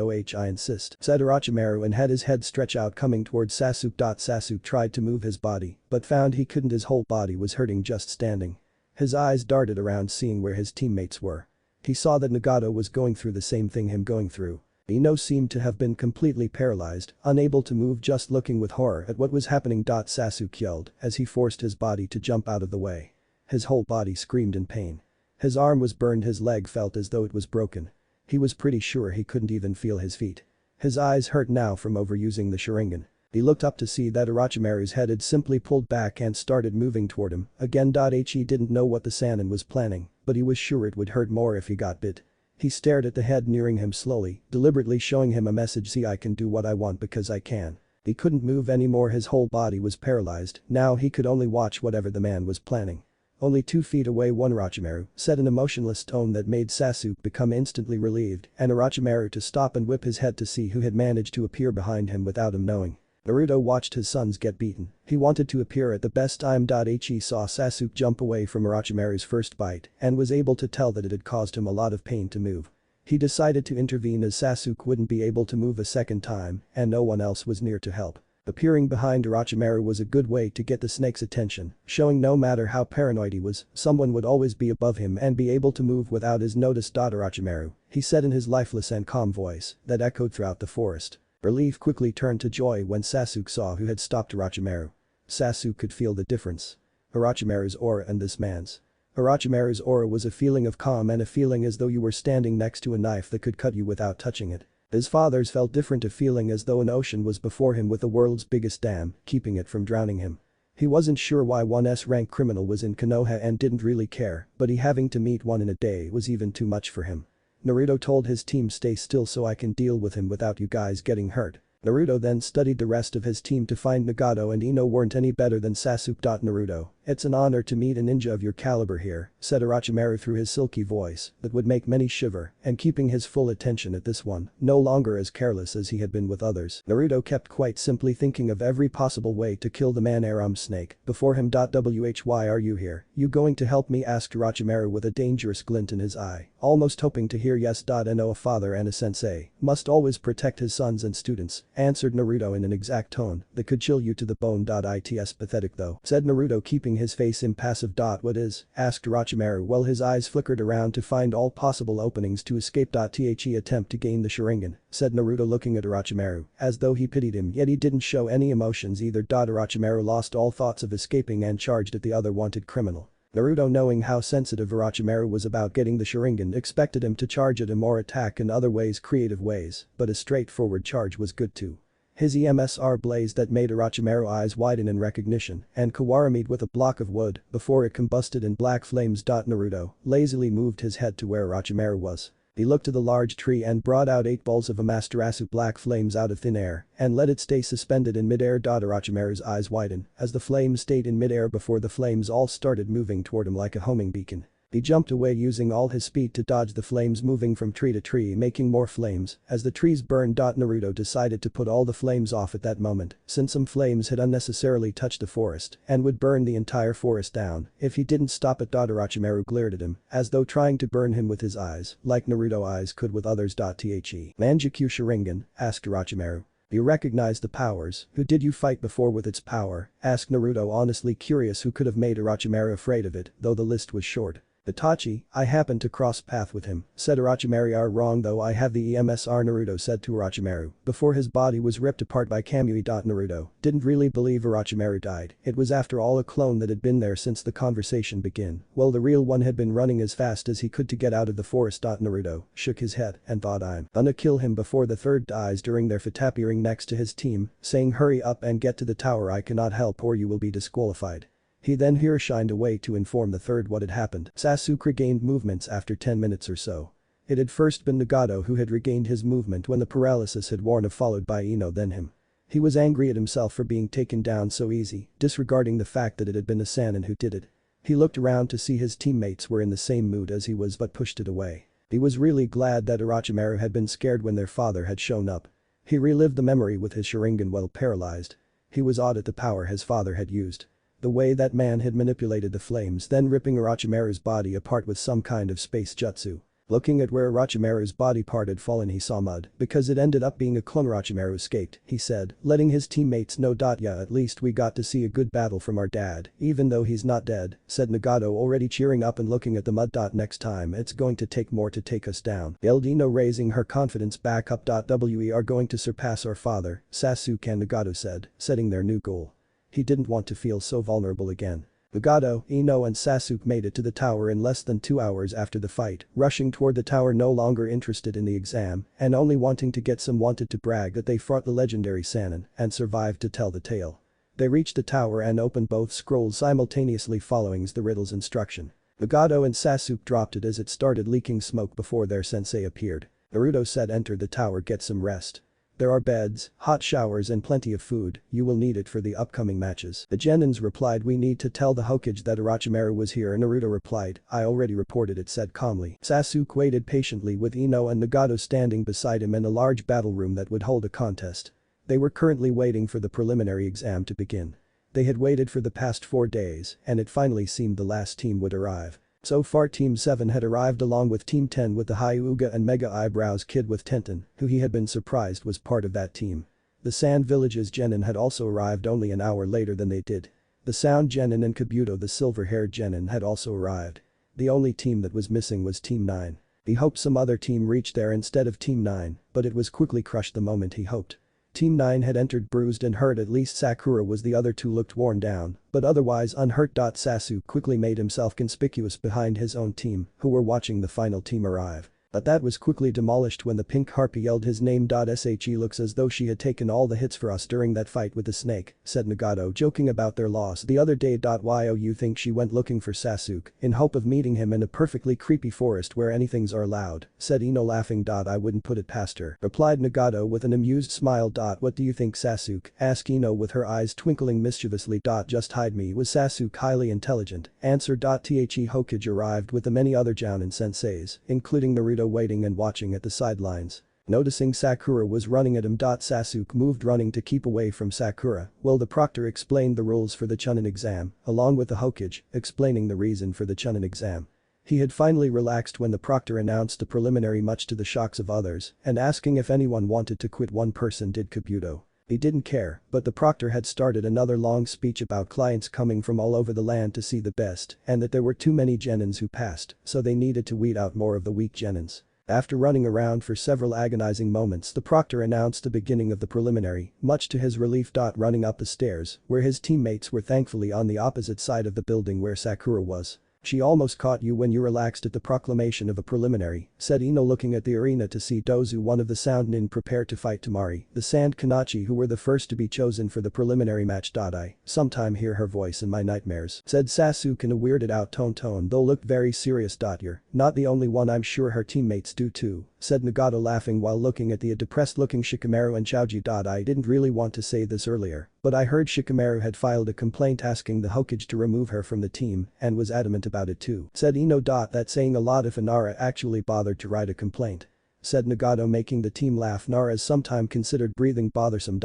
insist, said Orochimaru and had his head stretch out coming towards Sasuke. Sasuke tried to move his body, but found he couldn't, his whole body was hurting just standing. His eyes darted around seeing where his teammates were. He saw that Nagato was going through the same thing him going through. Ino seemed to have been completely paralyzed, unable to move, just looking with horror at what was happening. Sasuke yelled as he forced his body to jump out of the way. His whole body screamed in pain. His arm was burned, his leg felt as though it was broken. He was pretty sure he couldn't even feel his feet. His eyes hurt now from overusing the Sharingan. He looked up to see that Orochimaru's head had simply pulled back and started moving toward him again. He didn't know what the Sannin was planning, but he was sure it would hurt more if he got bit. He stared at the head nearing him slowly, deliberately showing him a message: see, I can do what I want because I can. He couldn't move anymore, his whole body was paralyzed, now he could only watch whatever the man was planning. Only 2 feet away, one Orochimaru said in a motionless tone that made Sasuke become instantly relieved and Orochimaru to stop and whip his head to see who had managed to appear behind him without him knowing. Naruto watched his sons get beaten. He wanted to appear at the best time. He saw Sasuke jump away from Orochimaru's first bite and was able to tell that it had caused him a lot of pain to move. He decided to intervene as Sasuke wouldn't be able to move a second time and no one else was near to help. Appearing behind Orochimaru was a good way to get the snake's attention, showing no matter how paranoid he was, someone would always be above him and be able to move without his notice. Orochimaru, he said in his lifeless and calm voice that echoed throughout the forest. Relief quickly turned to joy when Sasuke saw who had stopped Orochimaru. Sasuke could feel the difference. Orochimaru's aura and this man's. Orochimaru's aura was a feeling of calm and a feeling as though you were standing next to a knife that could cut you without touching it. His father's felt different, a feeling as though an ocean was before him with the world's biggest dam, keeping it from drowning him. He wasn't sure why one S-rank criminal was in Konoha and didn't really care, but he having to meet one in a day was even too much for him. Naruto told his team, stay still so I can deal with him without you guys getting hurt. Naruto then studied the rest of his team to find Nagato and Ino weren't any better than Sasuke. Naruto, it's an honor to meet a ninja of your caliber here, said Orochimaru through his silky voice that would make many shiver and keeping his full attention at this one, no longer as careless as he had been with others. Naruto kept quite simply thinking of every possible way to kill the man Aram Snake before him. Why are you here? You going to help me? Asked Orochimaru with a dangerous glint in his eye, almost hoping to hear yes. No, a father and a sensei must always protect his sons and students, answered Naruto in an exact tone that could chill you to the bone. It's pathetic though, said Naruto keeping his face impassive. What is? Asked Orochimaru while his eyes flickered around to find all possible openings to escape. The attempt to gain the Sharingan, said Naruto looking at Orochimaru as though he pitied him, yet he didn't show any emotions either. Orochimaru lost all thoughts of escaping and charged at the other wanted criminal. Naruto, knowing how sensitive Orochimaru was about getting the Sharingan, expected him to charge at him or attack in other ways, creative ways, but a straightforward charge was good too. His EMSR blazed that made Orochimaru's eyes widen in recognition and kawaramied with a block of wood before it combusted in black flames. Naruto lazily moved his head to where Orochimaru was. He looked to the large tree and brought out 8 balls of Amaterasu black flames out of thin air and let it stay suspended in midair. Orochimaru's eyes widened as the flames stayed in midair before the flames all started moving toward him like a homing beacon. He jumped away using all his speed to dodge the flames moving from tree to tree making more flames as the trees burned. Naruto decided to put all the flames off at that moment since some flames had unnecessarily touched the forest and would burn the entire forest down if he didn't stop it. Orochimaru glared at him as though trying to burn him with his eyes like Naruto eyes could with others. The Mangekyou Sharingan, asked Orochimaru. You recognize the powers, who did you fight before with its power, asked Naruto honestly curious who could have made Orochimaru afraid of it though the list was short. Itachi, I happened to cross path with him, said Orochimaru. Are wrong though I have the EMSR Naruto said to Orochimaru before his body was ripped apart by Kamui. Naruto didn't really believe Orochimaru died, it was after all a clone that had been there since the conversation began, while the real one had been running as fast as he could to get out of the forest. Naruto shook his head and thought I'm gonna kill him before the third dies during their fight appearing next to his team, saying hurry up and get to the tower I cannot help or you will be disqualified. He then here shined away to inform the third what had happened. Sasuke regained movements after 10 minutes or so. It had first been Nagato who had regained his movement when the paralysis had worn off followed by Ino then him. He was angry at himself for being taken down so easy, disregarding the fact that it had been a Sannin who did it. He looked around to see his teammates were in the same mood as he was but pushed it away. He was really glad that Orochimaru had been scared when their father had shown up. He relived the memory with his Sharingan while paralyzed. He was awed at the power his father had used. The way that man had manipulated the flames then ripping Orochimaru's body apart with some kind of space jutsu. Looking at where Orochimaru's body part had fallen he saw mud because it ended up being a clone. Orochimaru escaped, he said, letting his teammates know. Yeah, at least we got to see a good battle from our dad, even though he's not dead, said Nagato already cheering up and looking at the mud. Next time it's going to take more to take us down, yelled Ino raising her confidence back up. We are going to surpass our father, Sasuke and Nagato said, setting their new goal. He didn't want to feel so vulnerable again. Nagato, Ino and Sasuke made it to the tower in less than 2 hours after the fight, rushing toward the tower no longer interested in the exam and only wanting to get some wanted to brag that they fought the legendary Sannin and survived to tell the tale. They reached the tower and opened both scrolls simultaneously following the riddle's instruction. Nagato and Sasuke dropped it as it started leaking smoke before their sensei appeared. Naruto said enter the tower get some rest. There are beds, hot showers and plenty of food, you will need it for the upcoming matches. The Genins replied we need to tell the Hokage that Orochimaru was here. Naruto replied, I already reported it said calmly. Sasuke waited patiently with Ino and Nagato standing beside him in a large battle room that would hold a contest. They were currently waiting for the preliminary exam to begin. They had waited for the past 4 days and it finally seemed the last team would arrive. So far Team 7 had arrived along with Team 10 with the Hyuga and Mega Eyebrows kid with Tenten, who he had been surprised was part of that team. The Sand Village's Genin had also arrived only an hour later than they did. The Sound Genin and Kabuto the silver-haired Genin had also arrived. The only team that was missing was Team 9. He hoped some other team reached there instead of Team 9, but it was quickly crushed the moment he hoped. Team 9 had entered bruised and hurt, at least Sakura was, the other two looked worn down, but otherwise unhurt. Sasuke quickly made himself conspicuous behind his own team, who were watching the final team arrive. But that was quickly demolished when the pink harpy yelled his name. She looks as though she had taken all the hits for us during that fight with the snake, said Nagato joking about their loss the other day. Yo, you think she went looking for Sasuke in hope of meeting him in a perfectly creepy forest where anythings are allowed, said Ino laughing. I wouldn't put it past her, replied Nagato with an amused smile. What do you think Sasuke, asked Ino with her eyes twinkling mischievously. Just hide me. Was Sasuke highly intelligent? Answer. The Hokage arrived with the many other Jounin senseis, including Naruto waiting and watching at the sidelines. Noticing Sakura was running at him. Sasuke moved running to keep away from Sakura, while the proctor explained the rules for the Chunin exam, along with the Hokage, explaining the reason for the Chunin exam. He had finally relaxed when the proctor announced the preliminary much to the shocks of others, and asking if anyone wanted to quit. One person did, Kabuto. He didn't care, but the proctor had started another long speech about clients coming from all over the land to see the best and that there were too many Genins who passed, so they needed to weed out more of the weak Genins. After running around for several agonizing moments, the proctor announced the beginning of the preliminary, much to his relief. Running up the stairs, where his teammates were thankfully on the opposite side of the building where Sakura was. She almost caught you when you relaxed at the proclamation of a preliminary, said Ino looking at the arena to see Dozu, one of the Sound Nin, prepare to fight Tamari, the Sand Kanachi, who were the first to be chosen for the preliminary match. I sometime hear her voice in my nightmares, said Sasuke in a weirded out tone though looked very serious. You're not the only one, I'm sure her teammates do too, said Nagato laughing while looking at the depressed looking Shikamaru and Choji. I didn't really want to say this earlier, But I heard Shikamaru had filed a complaint asking the Hokage to remove her from the team and was adamant about it too. Said Ino. That's saying a lot if Inara actually bothered to write a complaint. Said Nagato, making the team laugh. Nara's sometime considered breathing bothersome.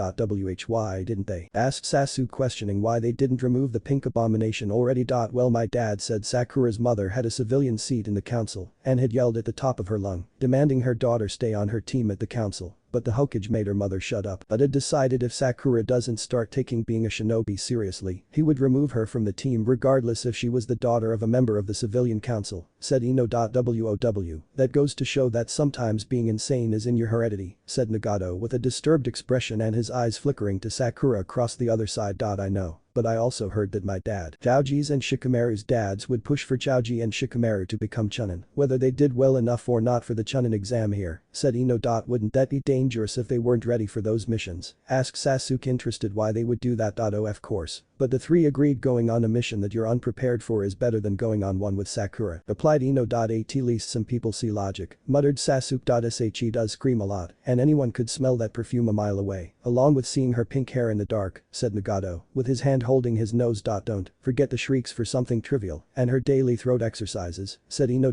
Why didn't they? Asked Sasuke, questioning why they didn't remove the pink abomination already. Well, my dad said Sakura's mother had a civilian seat in the council and had yelled at the top of her lung, demanding her daughter stay on her team at the council. But the Hokage made her mother shut up. But had decided if Sakura doesn't start taking being a shinobi seriously, he would remove her from the team regardless if she was the daughter of a member of the civilian council, said Ino. Wow, that goes to show that sometimes being insane is in your heredity, said Nagato with a disturbed expression and his eyes flickering to Sakura across the other side. I know. But I also heard that my dad, Chaoji's and Shikamaru's dads would push for Chaoji and Shikamaru to become Chunin, whether they did well enough or not for the Chunin exam here, said Ino. Wouldn't that be dangerous if they weren't ready for those missions? Asked Sasuke, interested why they would do that. Of course. But the three agreed going on a mission that you're unprepared for is better than going on one with Sakura, replied Ino. At least some people see logic, muttered Sasuke. She does scream a lot, and anyone could smell that perfume a mile away, along with seeing her pink hair in the dark, said Nagato, with his hand holding his nose. Don't forget the shrieks for something trivial, and her daily throat exercises, said Ino.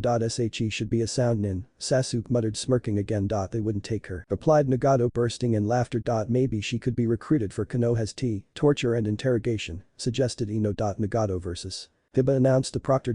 She should be a sound nin, Sasuke muttered, smirking again. They wouldn't take her, replied Nagato, bursting in laughter. Maybe she could be recruited for Konoha's tea, torture and interrogation, suggested Ino. Nagato vs. Hiba announced the proctor.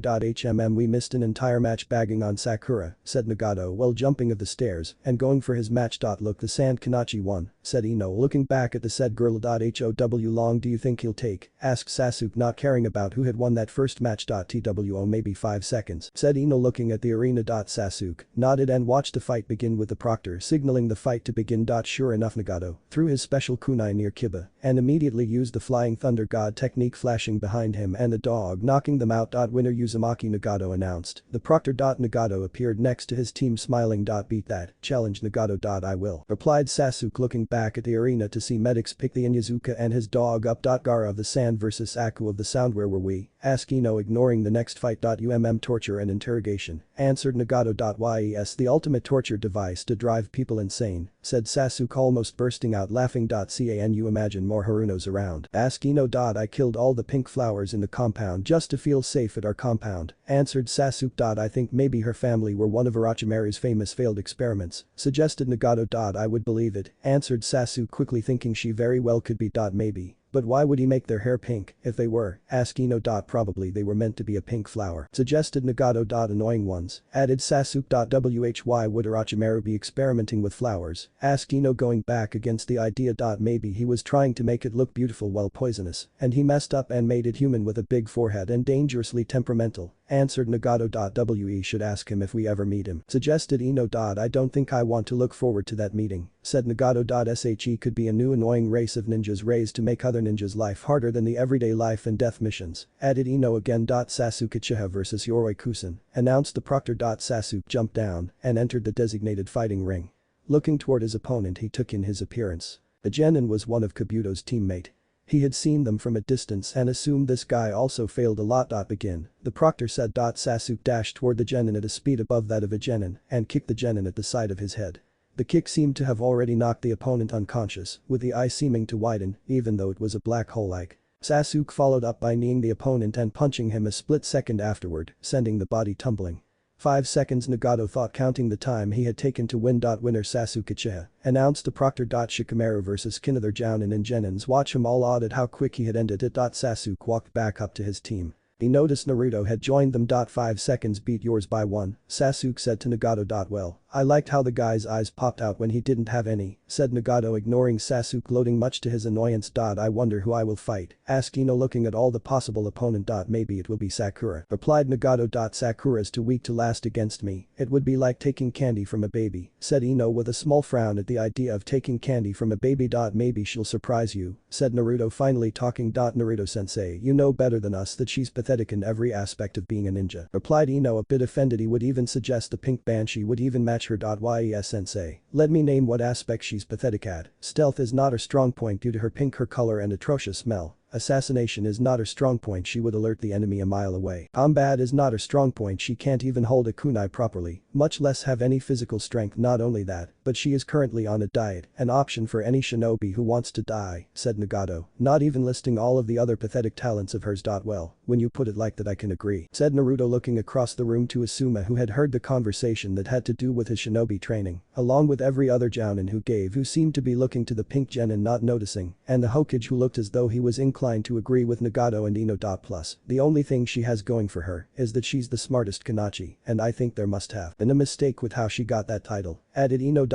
We missed an entire match bagging on Sakura, said Nagato while jumping of the stairs and going for his match. Look, the Sand Kanachi won, said Ino, looking back at the said girl. How long do you think he'll take? Asked Sasuke, not caring about who had won that first match. Two, maybe 5 seconds, said Ino, looking at the arena. Sasuke nodded and watched the fight begin with the proctor signaling the fight to begin. Sure enough, Nagato threw his special kunai near Kiba and immediately used the flying thunder god technique, flashing behind him and the dog knocking them out. Winner Uzumaki, Nagato announced. The proctor. Nagato appeared next to his team smiling. Beat that, challenged Nagato. I will, replied Sasuke, looking back at the arena to see medics pick the Inyazuka and his dog up. Gara of the Sand versus Aku of the Sound. Where were we? Asked Ino, ignoring the next fight. Torture and interrogation, answered Nagato. Yes, the ultimate torture device to drive people insane, said Sasuke, almost bursting out laughing. Can you imagine more Harunos around? Asked Ino. I killed all the pink flowers in the compound just to feel safe at our compound, answered Sasuke. I think maybe her family were one of Orochimaru's famous failed experiments, suggested Nagato. I would believe it, answered Sasuke, quickly thinking she very well could be. Maybe. But why would he make their hair pink if they were? Asked Ino. Probably they were meant to be a pink flower, suggested Nagato. Annoying ones, added Sasuke. Why would Orochimaru be experimenting with flowers? Asked Ino, going back against the idea. Maybe he was trying to make it look beautiful while poisonous, and he messed up and made it human with a big forehead and dangerously temperamental, answered Nagato. We should ask him if we ever meet him, suggested Ino. I don't think I want to look forward to that meeting, said Nagato. He could be a new annoying race of ninjas raised to make other ninjas' life harder than the everyday life and death missions, added Ino again. Sasuke Uchiha vs Yoroi Kusen, announced the proctor. Sasuke jumped down and entered the designated fighting ring. Looking toward his opponent, he took in his appearance. The genin was one of Kabuto's teammate. He had seen them from a distance and assumed this guy also failed a lot. Begin, the proctor said. Sasuke dashed toward the genin at a speed above that of a genin and kicked the genin at the side of his head. The kick seemed to have already knocked the opponent unconscious, with the eye seeming to widen even though it was a black hole-like. Sasuke followed up by kneeing the opponent and punching him a split second afterward, sending the body tumbling. 5 seconds, Nagato thought, counting the time he had taken to win. Winner Sasuke Uchiha, announced the proctor. Shikamaru vs Kinother Jounin and genins watch him all awed at how quick he had ended it. Sasuke walked back up to his team. He noticed Naruto had joined them. 5 seconds beat yours by 1, Sasuke said to Nagato. Well, I liked how the guy's eyes popped out when he didn't have any, said Nagato, ignoring Sasuke, gloating much to his annoyance. I wonder who I will fight, asked Ino, looking at all the possible opponent. Maybe it will be Sakura, replied Nagato. Sakura's too weak to last against me, it would be like taking candy from a baby, said Ino with a small frown at the idea of taking candy from a baby. Maybe she'll surprise you, said Naruto, finally talking. Naruto-sensei, you know better than us that she's pathetic in every aspect of being a ninja, replied Ino, a bit offended. He would even suggest the pink banshee would even match her. Yes, sensei, let me name what aspect she's pathetic at. Stealth is not her strong point due to her pink hair color and atrocious smell. Assassination is not her strong point, she would alert the enemy a mile away. Combat is not her strong point, she can't even hold a kunai properly. much less have any physical strength. Not only that, but she is currently on a diet, an option for any shinobi who wants to die, said Nagato, not even listing all of the other pathetic talents of hers. Well, when you put it like that I can agree, said Naruto looking across the room to Asuma who had heard the conversation that had to do with his shinobi training, along with every other jounin who seemed to be looking to the pink gen and not noticing, and the Hokage who looked as though he was inclined to agree with Nagato and Ino. Plus, the only thing she has going for her is that she's the smartest Kanachi, and I think there must have been a mistake with how she got that title, added Ino.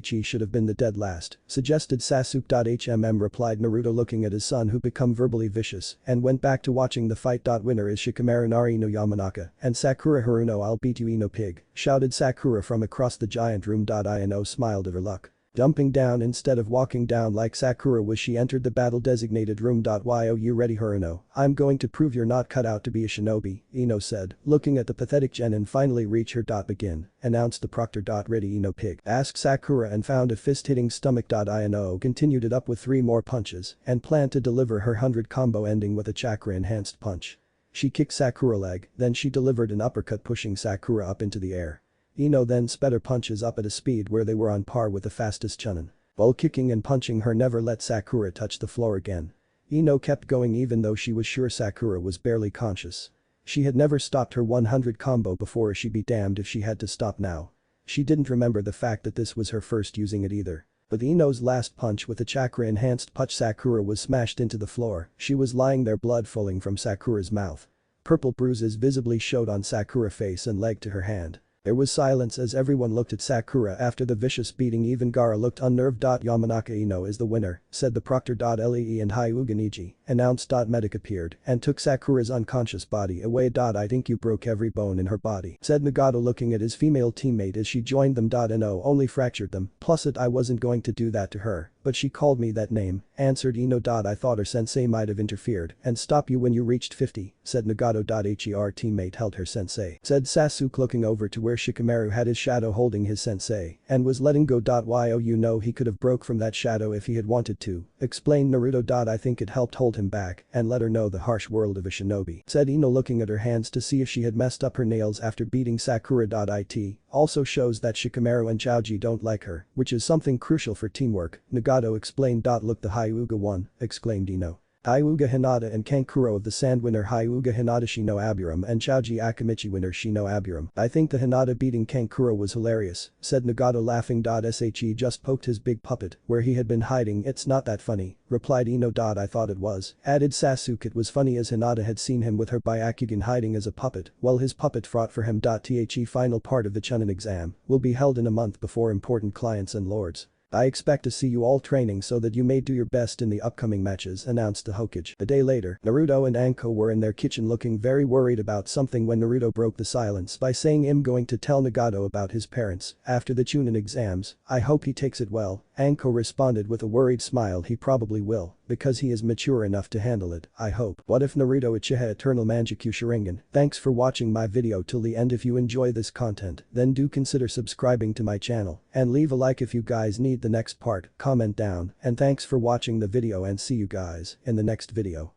She should have been the dead last, suggested Sasuke. Replied Naruto looking at his son who become verbally vicious and went back to watching the fight. Winner is Shikamaru Nari no Yamanaka and Sakura Haruno. I'll beat you Ino pig, shouted Sakura from across the giant room. Ino smiled at her luck. Dumping down instead of walking down like Sakura was she entered the battle-designated room. Yo, you ready Haruno? I'm going to prove you're not cut out to be a shinobi, Ino said, looking at the pathetic gen and finally reach her. Begin, announced the proctor. Ready Ino pig, asked Sakura and found a fist hitting stomach. Ino continued it up with 3 more punches and planned to deliver her 100 combo ending with a chakra-enhanced punch. She kicked Sakura leg, then she delivered an uppercut pushing Sakura up into the air. Ino then sped her punches up at a speed where they were on par with the fastest Chunin. While kicking and punching her never let Sakura touch the floor again. Ino kept going even though she was sure Sakura was barely conscious. She had never stopped her 100 combo before. She'd be damned if she had to stop now. She didn't remember the fact that this was her first using it either. With Ino's last punch with a chakra-enhanced punch Sakura was smashed into the floor. She was lying there, blood flowing from Sakura's mouth. Purple bruises visibly showed on Sakura's face and leg to her hand. There was silence as everyone looked at Sakura after the vicious beating. Even Gaara looked unnerved. Yamanaka Ino is the winner, said the proctor. Lee and Hyuga Niji, announced. Medic appeared and took Sakura's unconscious body away. I think you broke every bone in her body, said Nagato looking at his female teammate as she joined them. No, only fractured them, plus I wasn't going to do that to her, but she called me that name, answered Ino. I thought her sensei might have interfered and stop you when you reached 50, said Nagato. Her teammate held her sensei, said Sasuke looking over to where Shikamaru had his shadow holding his sensei and was letting go. Yo, you know he could have broke from that shadow if he had wanted to, explained Naruto. I think it helped hold him back and let her know the harsh world of a shinobi, said Ino looking at her hands to see if she had messed up her nails after beating Sakura. It also shows that Shikamaru and Choji don't like her, which is something crucial for teamwork, Nagato explained. Look, the Hyuga won, exclaimed Ino. Hyuga Hinata and Kankuro of the Sand winner Hyuga Hinata Shino Aburam and Choji Akamichi winner Shino Aburam. I think the Hinata beating Kankuro was hilarious, said Nagato laughing. She just poked his big puppet where he had been hiding. It's not that funny, replied Ino. I thought it was, added Sasuke. It was funny as Hinata had seen him with her Byakugan hiding as a puppet while his puppet fought for him. The final part of the Chunin exam will be held in a month before important clients and lords. I expect to see you all training so that you may do your best in the upcoming matches, announced the Hokage. A day later, Naruto and Anko were in their kitchen looking very worried about something when Naruto broke the silence by saying I'm going to tell Nagato about his parents after the Chunin exams. I hope he takes it well, Anko responded with a worried smile. He probably will, because he is mature enough to handle it, I hope. What if Naruto Uchiha Eternal Mangekyou Sharingan? Thanks for watching my video till the end. If you enjoy this content, then do consider subscribing to my channel and leave a like if you guys need the next part, comment down, and thanks for watching the video and see you guys in the next video.